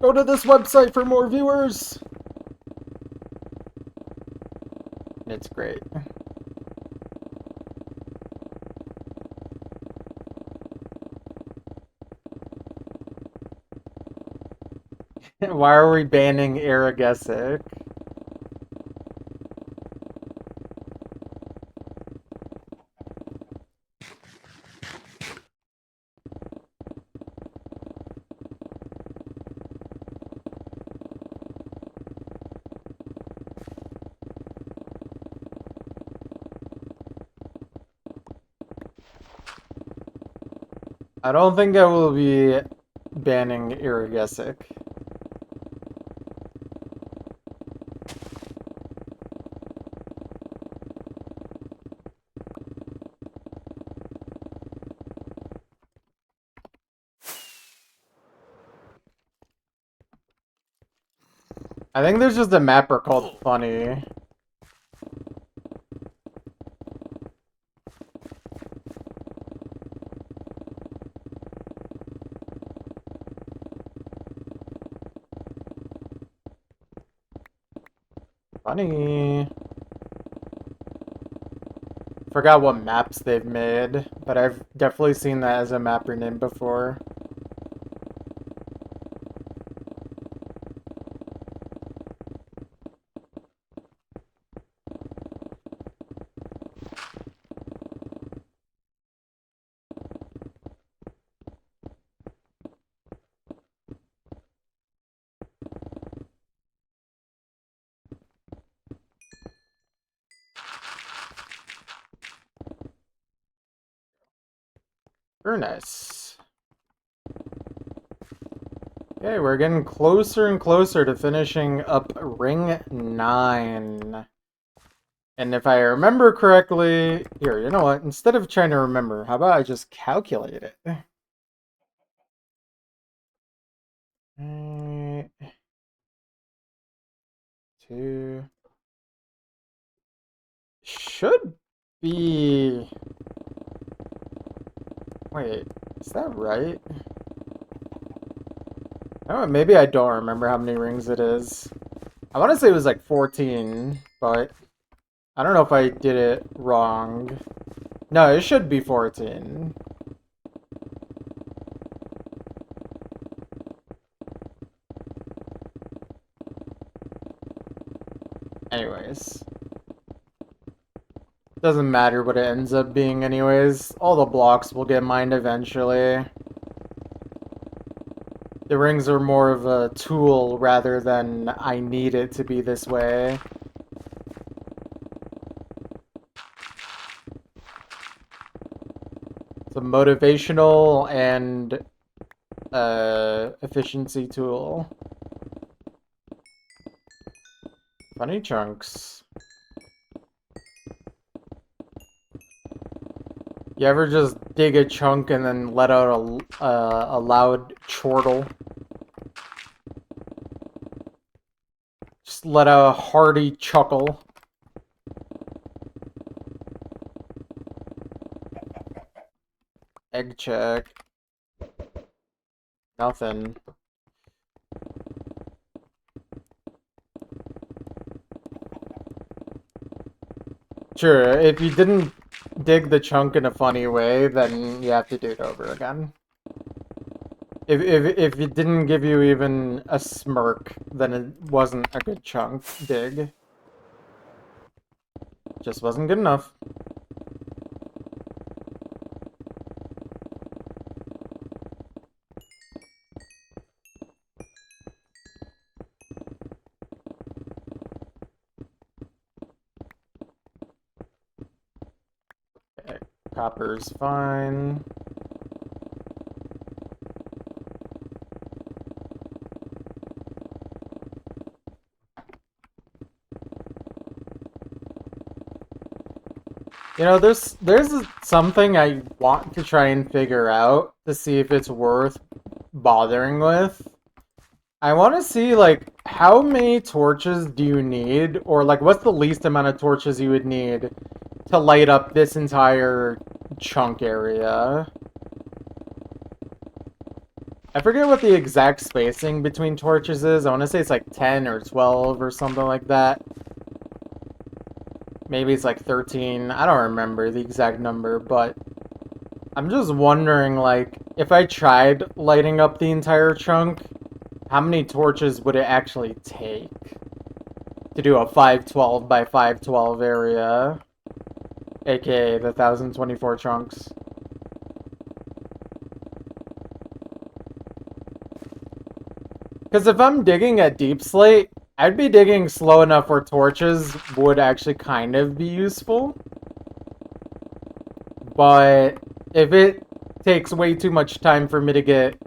S1: go to this website for more viewers. It's great. Why are we banning Aragesic? I don't think I will be banning Irigesic. I think there's just a mapper called Funny. Funny. Forgot what maps they've made, but I've definitely seen that as a mapper name before. Very nice. Okay, we're getting closer and closer to finishing up Ring 9. And if I remember correctly, here, you know what? Instead of trying to remember, how about I just calculate it? Alright. 2. Should be... Wait, is that right? Oh, maybe I don't remember how many rings it is. I want to say it was like 14, but I don't know if I did it wrong. No, it should be 14. Anyways. Doesn't matter what it ends up being anyways. All the blocks will get mined eventually. The rings are more of a tool rather than I need it to be this way. It's a motivational and efficiency tool. Funny chunks. You ever just dig a chunk and then let out a loud chortle? Just let out a hearty chuckle. Egg check. Nothing. Sure, if you didn't dig the chunk in a funny way, then you have to do it over again. If it didn't give you even a smirk, then it wasn't a good chunk dig. Just wasn't good enough. Okay, copper's fine. You know, there's something I want to try and figure out to see if it's worth bothering with. I want to see, like, how many torches do you need, or, like, what's the least amount of torches you would need to light up this entire chunk area. I forget what the exact spacing between torches is. I want to say it's like 10 or 12 or something like that. Maybe it's like 13. I don't remember the exact number, but I'm just wondering, like, if I tried lighting up the entire chunk, how many torches would it actually take to do a 512 by 512 area, aka the 1024 chunks? Because if I'm digging at Deep Slate, I'd be digging slow enough where torches would actually kind of be useful. But if it takes way too much time for me to get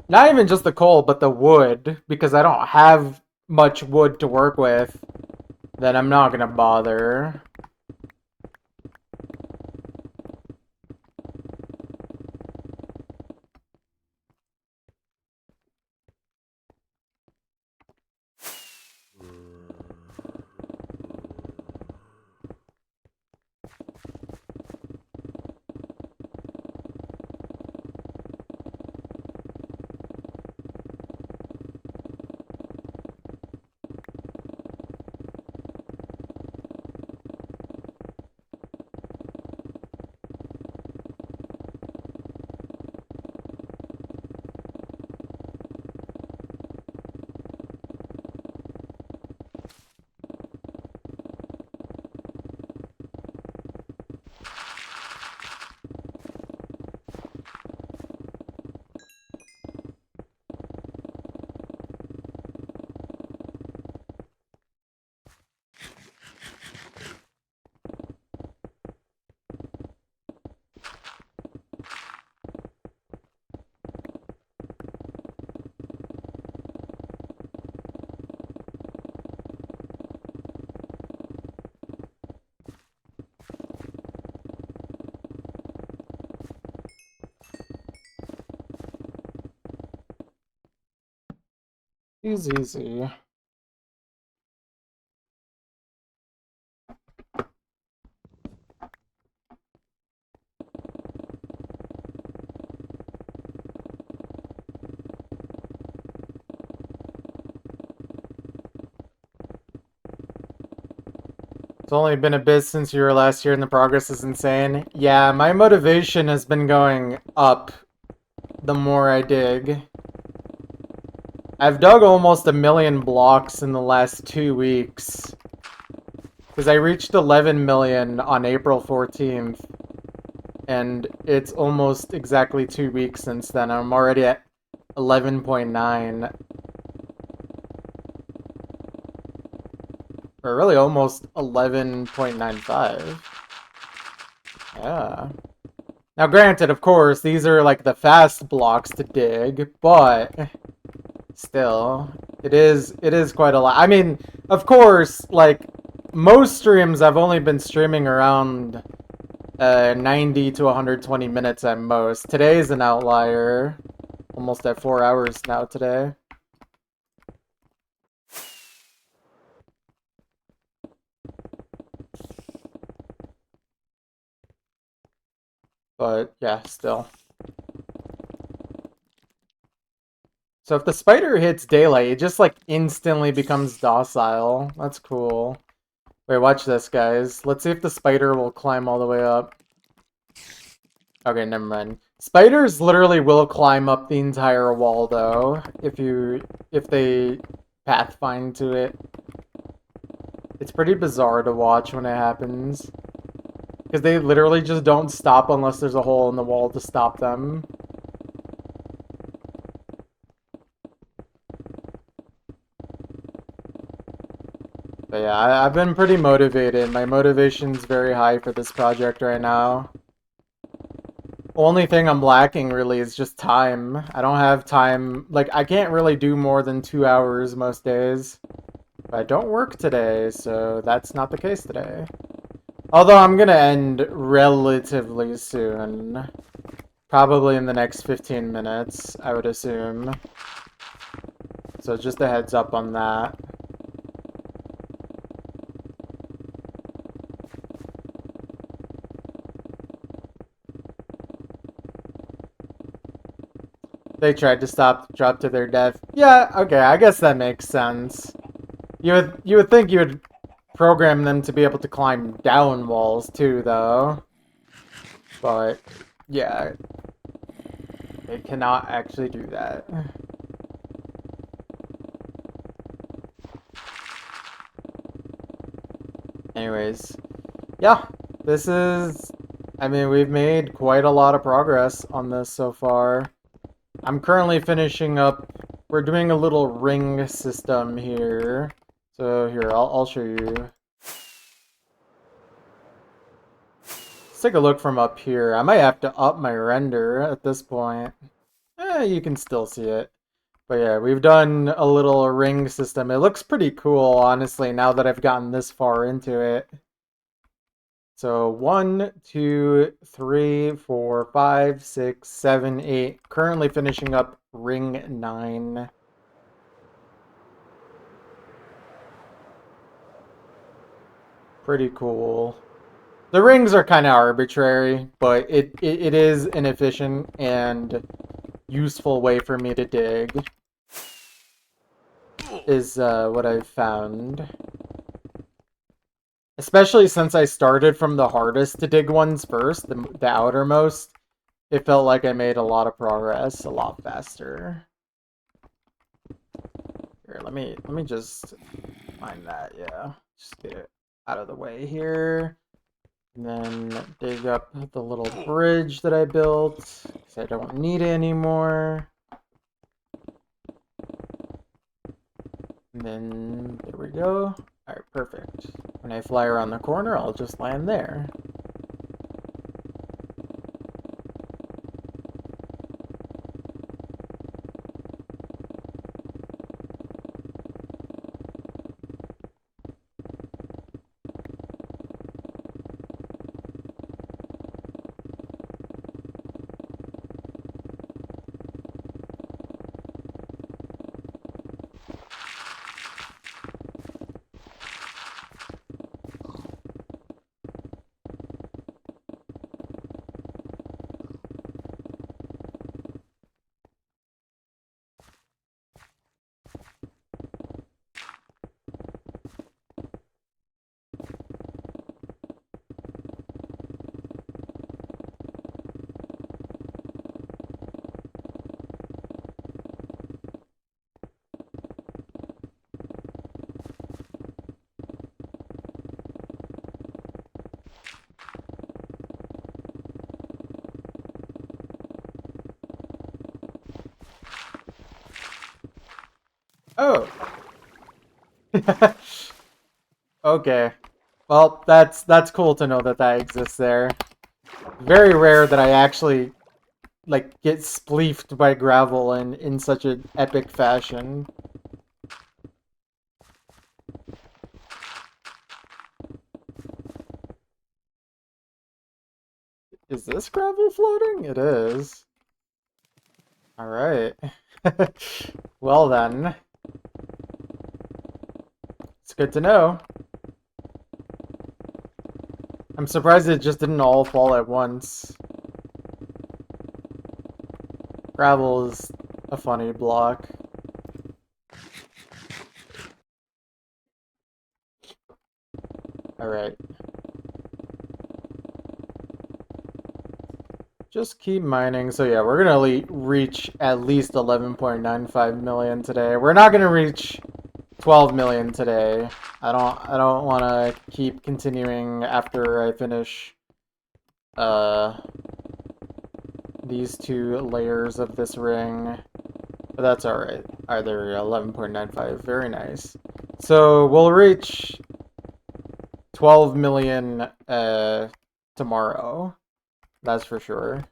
S1: not even just the coal, but the wood, because I don't have much wood to work with, then I'm not gonna bother. Easy. It's only been a bit since you were last here and the progress is insane. Yeah, my motivation has been going up the more I dig. I've dug almost 1,000,000 blocks in the last 2 weeks. Because I reached 11 million on April 14th. And it's almost exactly 2 weeks since then. I'm already at 11.9. Or really almost 11.95. Yeah. Now granted, of course, these are like the fast blocks to dig, but still, it is quite a lot. I mean, of course, like most streams I've only been streaming around 90 to 120 minutes at most. Today's an outlier. Almost at 4 hours now today. But yeah, still. So if the spider hits daylight, it just like instantly becomes docile. That's cool. Wait, watch this, guys. Let's see if the spider will climb all the way up. Okay, never mind. Spiders literally will climb up the entire wall, though, if they pathfind to it. It's pretty bizarre to watch when it happens. Because they literally just don't stop unless there's a hole in the wall to stop them. But yeah, I've been pretty motivated. My motivation's very high for this project right now. Only thing I'm lacking really is just time. I don't have time. Like, I can't really do more than 2 hours most days. But I don't work today, so that's not the case today. Although I'm gonna end relatively soon. Probably in the next 15 minutes, I would assume. So just a heads up on that. They tried to drop to their death. Yeah, okay, I guess that makes sense. You would think you would program them to be able to climb down walls too, though. But yeah, they cannot actually do that. Anyways, yeah, this is... I mean, we've made quite a lot of progress on this so far. I'm currently finishing up... We're doing a little ring system here. So here, I'll show you. Let's take a look from up here. I might have to up my render at this point. You can still see it. But yeah, we've done a little ring system. It looks pretty cool, honestly, now that I've gotten this far into it. So 1, 2, 3, 4, 5, 6, 7, 8. Currently finishing up ring 9. Pretty cool. The rings are kind of arbitrary, but it is an efficient and useful way for me to dig, is what I've found. Especially since I started from the hardest to dig ones first, the outermost, it felt like I made a lot of progress a lot faster. Here, let me just find that, yeah. Just get it out of the way here. And then dig up the little bridge that I built, because I don't need it anymore. And then, there we go. Alright, perfect. When I fly around the corner, I'll just land there. Oh. Okay. Well, that's cool to know that that exists there. Very rare that I actually like get spleefed by gravel in such an epic fashion. Is this gravel floating? It is. Alright. Well then. It's good to know. I'm surprised it just didn't all fall at once. Gravel is a funny block. Alright. Just keep mining. So yeah, we're gonna reach at least 11.95 million today. We're not gonna reach 12 million today. I don't want to keep continuing after I finish these 2 layers of this ring. But that's alright. Either 11.95. Very nice. So we'll reach 12 million tomorrow. That's for sure.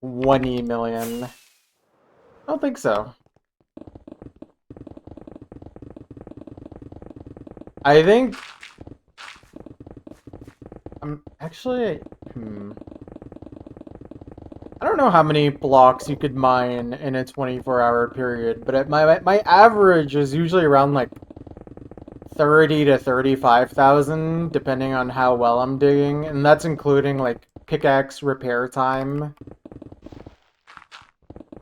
S1: 20 million. I don't think so. I think I'm actually I don't know how many blocks you could mine in a 24-hour period, but my average is usually around like 30 to 35,000, depending on how well I'm digging, and that's including like pickaxe repair time.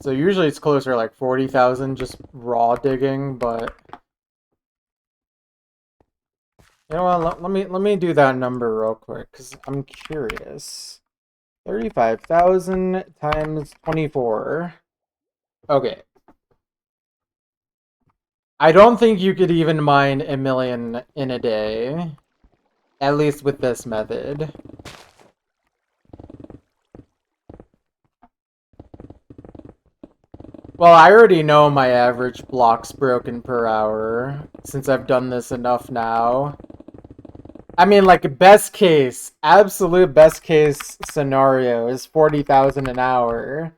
S1: So usually it's closer like 40,000 just raw digging, but you know what, let me do that number real quick, because I'm curious. 35,000 times 24. Okay. I don't think you could even mine 1 million in a day. At least with this method. Well, I already know my average blocks broken per hour, since I've done this enough now. I mean, like, best case, absolute best case scenario is 40,000 an hour.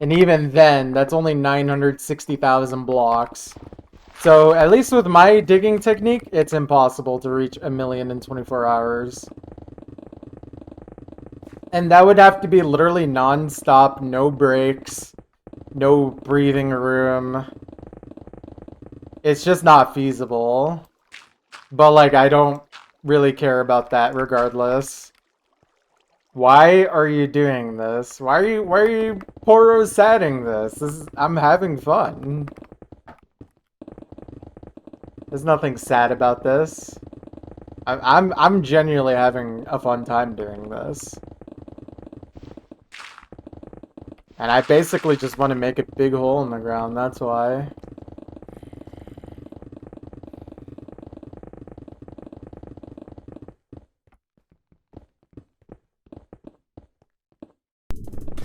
S1: And even then, that's only 960,000 blocks. So, at least with my digging technique, it's impossible to reach 1,000,000 in 24 hours. And that would have to be literally non-stop, no breaks, no breathing room. It's just not feasible. But, like, I don't really care about that regardless. Why are you doing this? Why are you porosating this? I'm having fun. There's nothing sad about this. I'm genuinely having a fun time doing this. And I basically just want to make a big hole in the ground, that's why.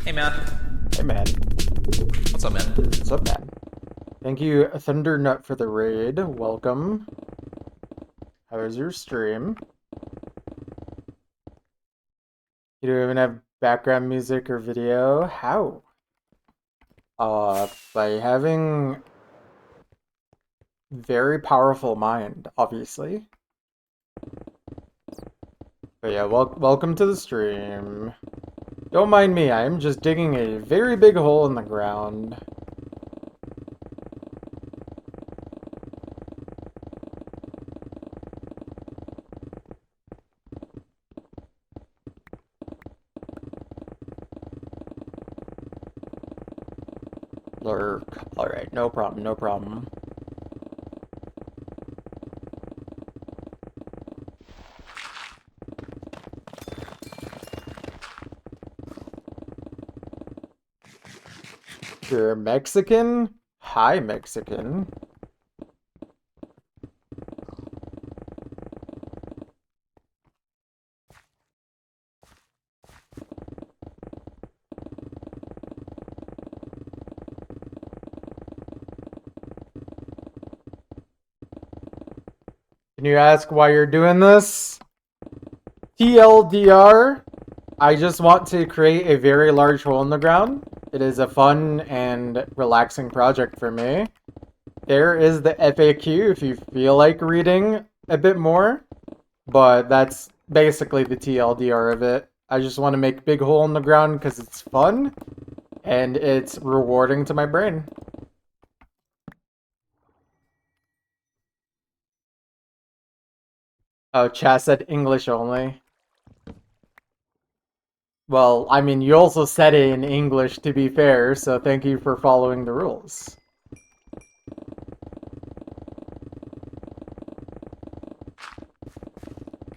S3: Hey man.
S1: Hey man.
S3: What's up, man?
S1: What's up, man? Thank you, Thundernut, for the raid. Welcome. How was your stream? You don't even have background music or video? How? By having very powerful mind, obviously. But yeah, welcome to the stream. Don't mind me, I'm just digging a very big hole in the ground. Lurk. Alright, no problem, no problem. You're Mexican? Hi, Mexican. Can you ask why you're doing this? TLDR, I just want to create a very large hole in the ground. It is a fun and relaxing project for me. There is the FAQ if you feel like reading a bit more, but that's basically the TLDR of it. I just want to make a big hole in the ground because it's fun and it's rewarding to my brain. Oh, chat said English only. Well, I mean, you also said it in English, to be fair, so thank you for following the rules.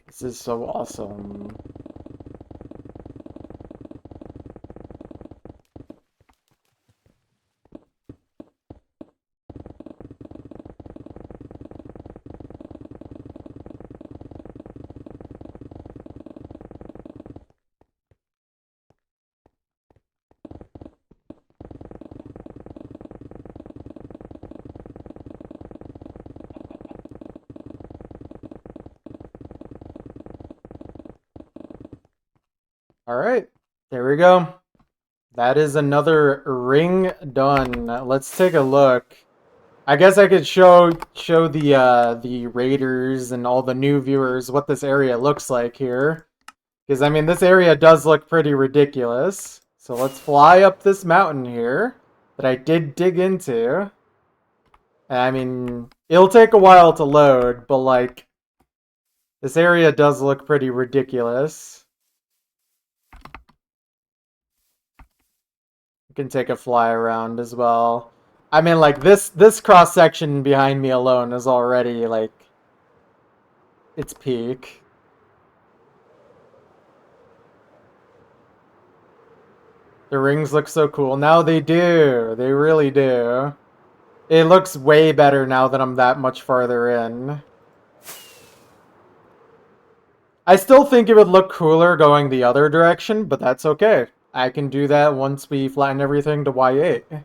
S1: This is so awesome. Alright, there we go. That is another ring done. Let's take a look. I guess I could show the raiders and all the new viewers what this area looks like here. Because, I mean, this area does look pretty ridiculous. So let's fly up this mountain here that I did dig into. And, I mean, it'll take a while to load, but, like, this area does look pretty ridiculous. You can take a fly around as well. I mean, like, this cross section behind me alone is already, like, its peak. The rings look so cool. Now they do. They really do. It looks way better now that I'm that much farther in. I still think it would look cooler going the other direction, but that's okay. I can do that once we flatten everything to Y8.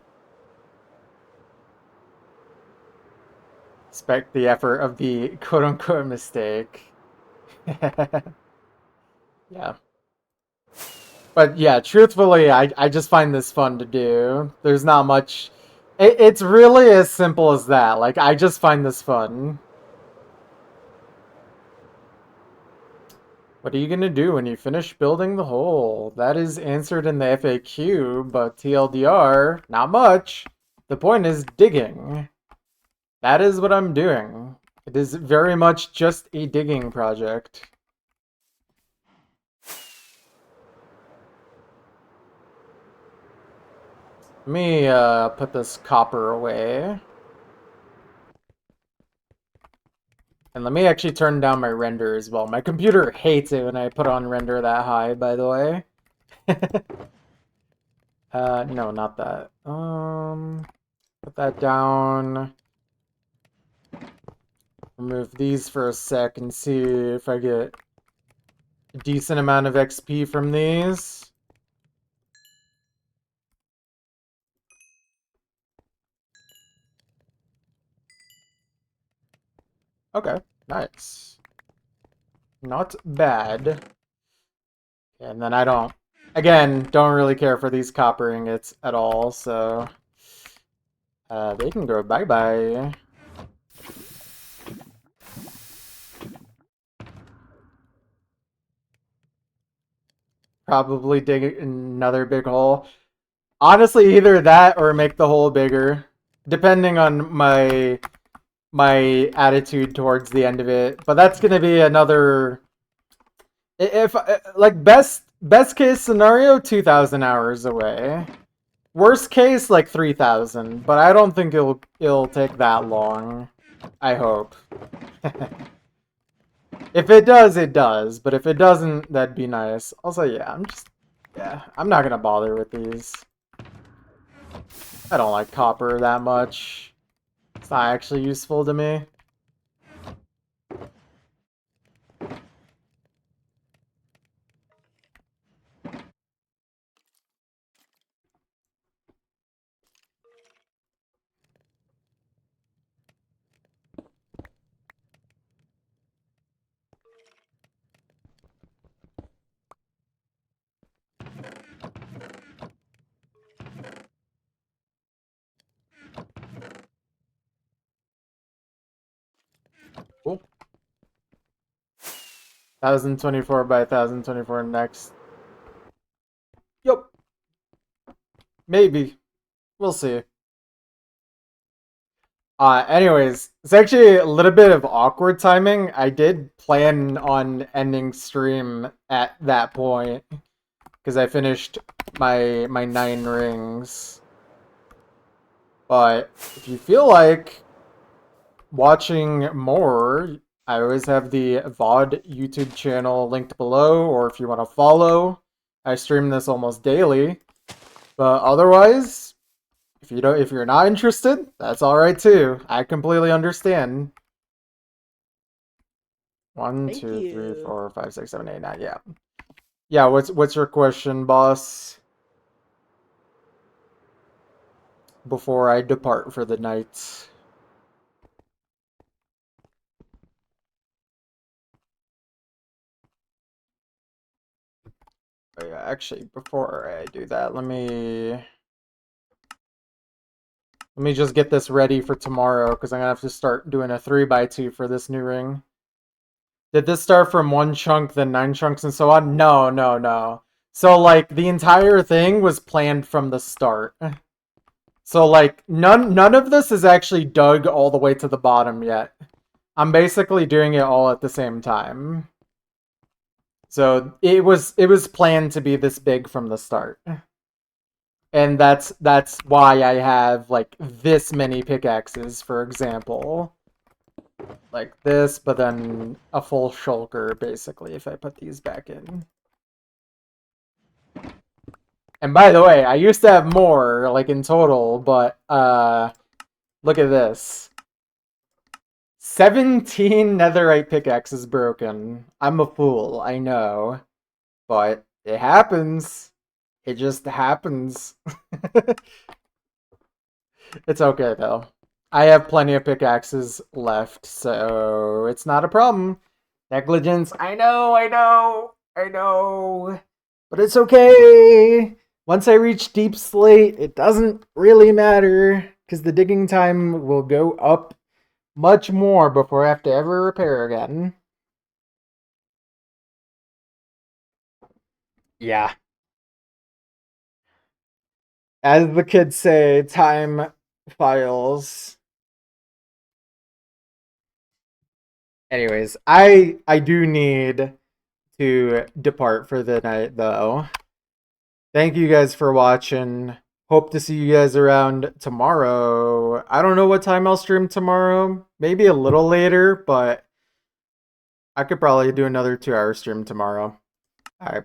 S1: Respect the effort of the quote-unquote mistake. Yeah. But yeah, truthfully, I just find this fun to do. There's not much. It's really as simple as that. Like, I just find this fun. What are you gonna do when you finish building the hole? That is answered in the FAQ, but TLDR, not much. The point is digging. That is what I'm doing. It is very much just a digging project. Let me put this copper away. And let me actually turn down my render as well. My computer hates it when I put on render that high, by the way. No, not that. Put that down. Remove these for a sec and see if I get a decent amount of XP from these. Okay, nice. Not bad. And then I don't, again, don't really care for these copper ingots at all, so they can go bye-bye. Probably dig another big hole. Honestly, either that or make the hole bigger, depending on my attitude towards the end of it. But that's gonna be another. If like best case scenario, 2,000 hours away. Worst case, like 3,000. But I don't think it'll take that long. I hope. If it does, it does. But if it doesn't, that'd be nice. Also, yeah, I'm not gonna bother with these. I don't like copper that much. It's not actually useful to me. Cool. 1024 by 1024 next. Yep. Maybe. We'll see. Anyways, it's actually a little bit of awkward timing. I did plan on ending stream at that point because I finished my 9 rings. But if you feel like watching more, I always have the VOD YouTube channel linked below, or if you want to follow, I stream this almost daily. But otherwise, if you're not interested, that's all right too. I completely understand. 1,
S2: Thank
S1: 2, 3,
S2: you.
S1: 4, 5, 6, 7, 8, 9. Yeah. Yeah. What's your question, boss? Before I depart for the night. Oh, yeah, actually, before I do that, let me just get this ready for tomorrow, because I'm gonna have to start doing a 3x2 for this new ring. Did this start from 1 chunk, then 9 chunks, and so on? No, no, no. So, like, the entire thing was planned from the start. So, like, none of this is actually dug all the way to the bottom yet. I'm basically doing it all at the same time. So it was planned to be this big from the start. And that's why I have like this many pickaxes, for example. Like this, but then a full shulker basically if I put these back in. And by the way, I used to have more, like in total, but look at this. 17 netherite pickaxes broken. I'm a fool, I know. But it happens. It just happens. It's okay, though. I have plenty of pickaxes left, so it's not a problem. Negligence. I know. But it's okay. Once I reach deep slate, it doesn't really matter because the digging time will go up much more before I have to ever repair again. Yeah. As the kids say, time files. Anyways, I do need to depart for the night though. Thank you guys for watching. Hope to see you guys around tomorrow. I don't know what time I'll stream tomorrow. Maybe a little later, but I could probably do another 2-hour stream tomorrow. All right.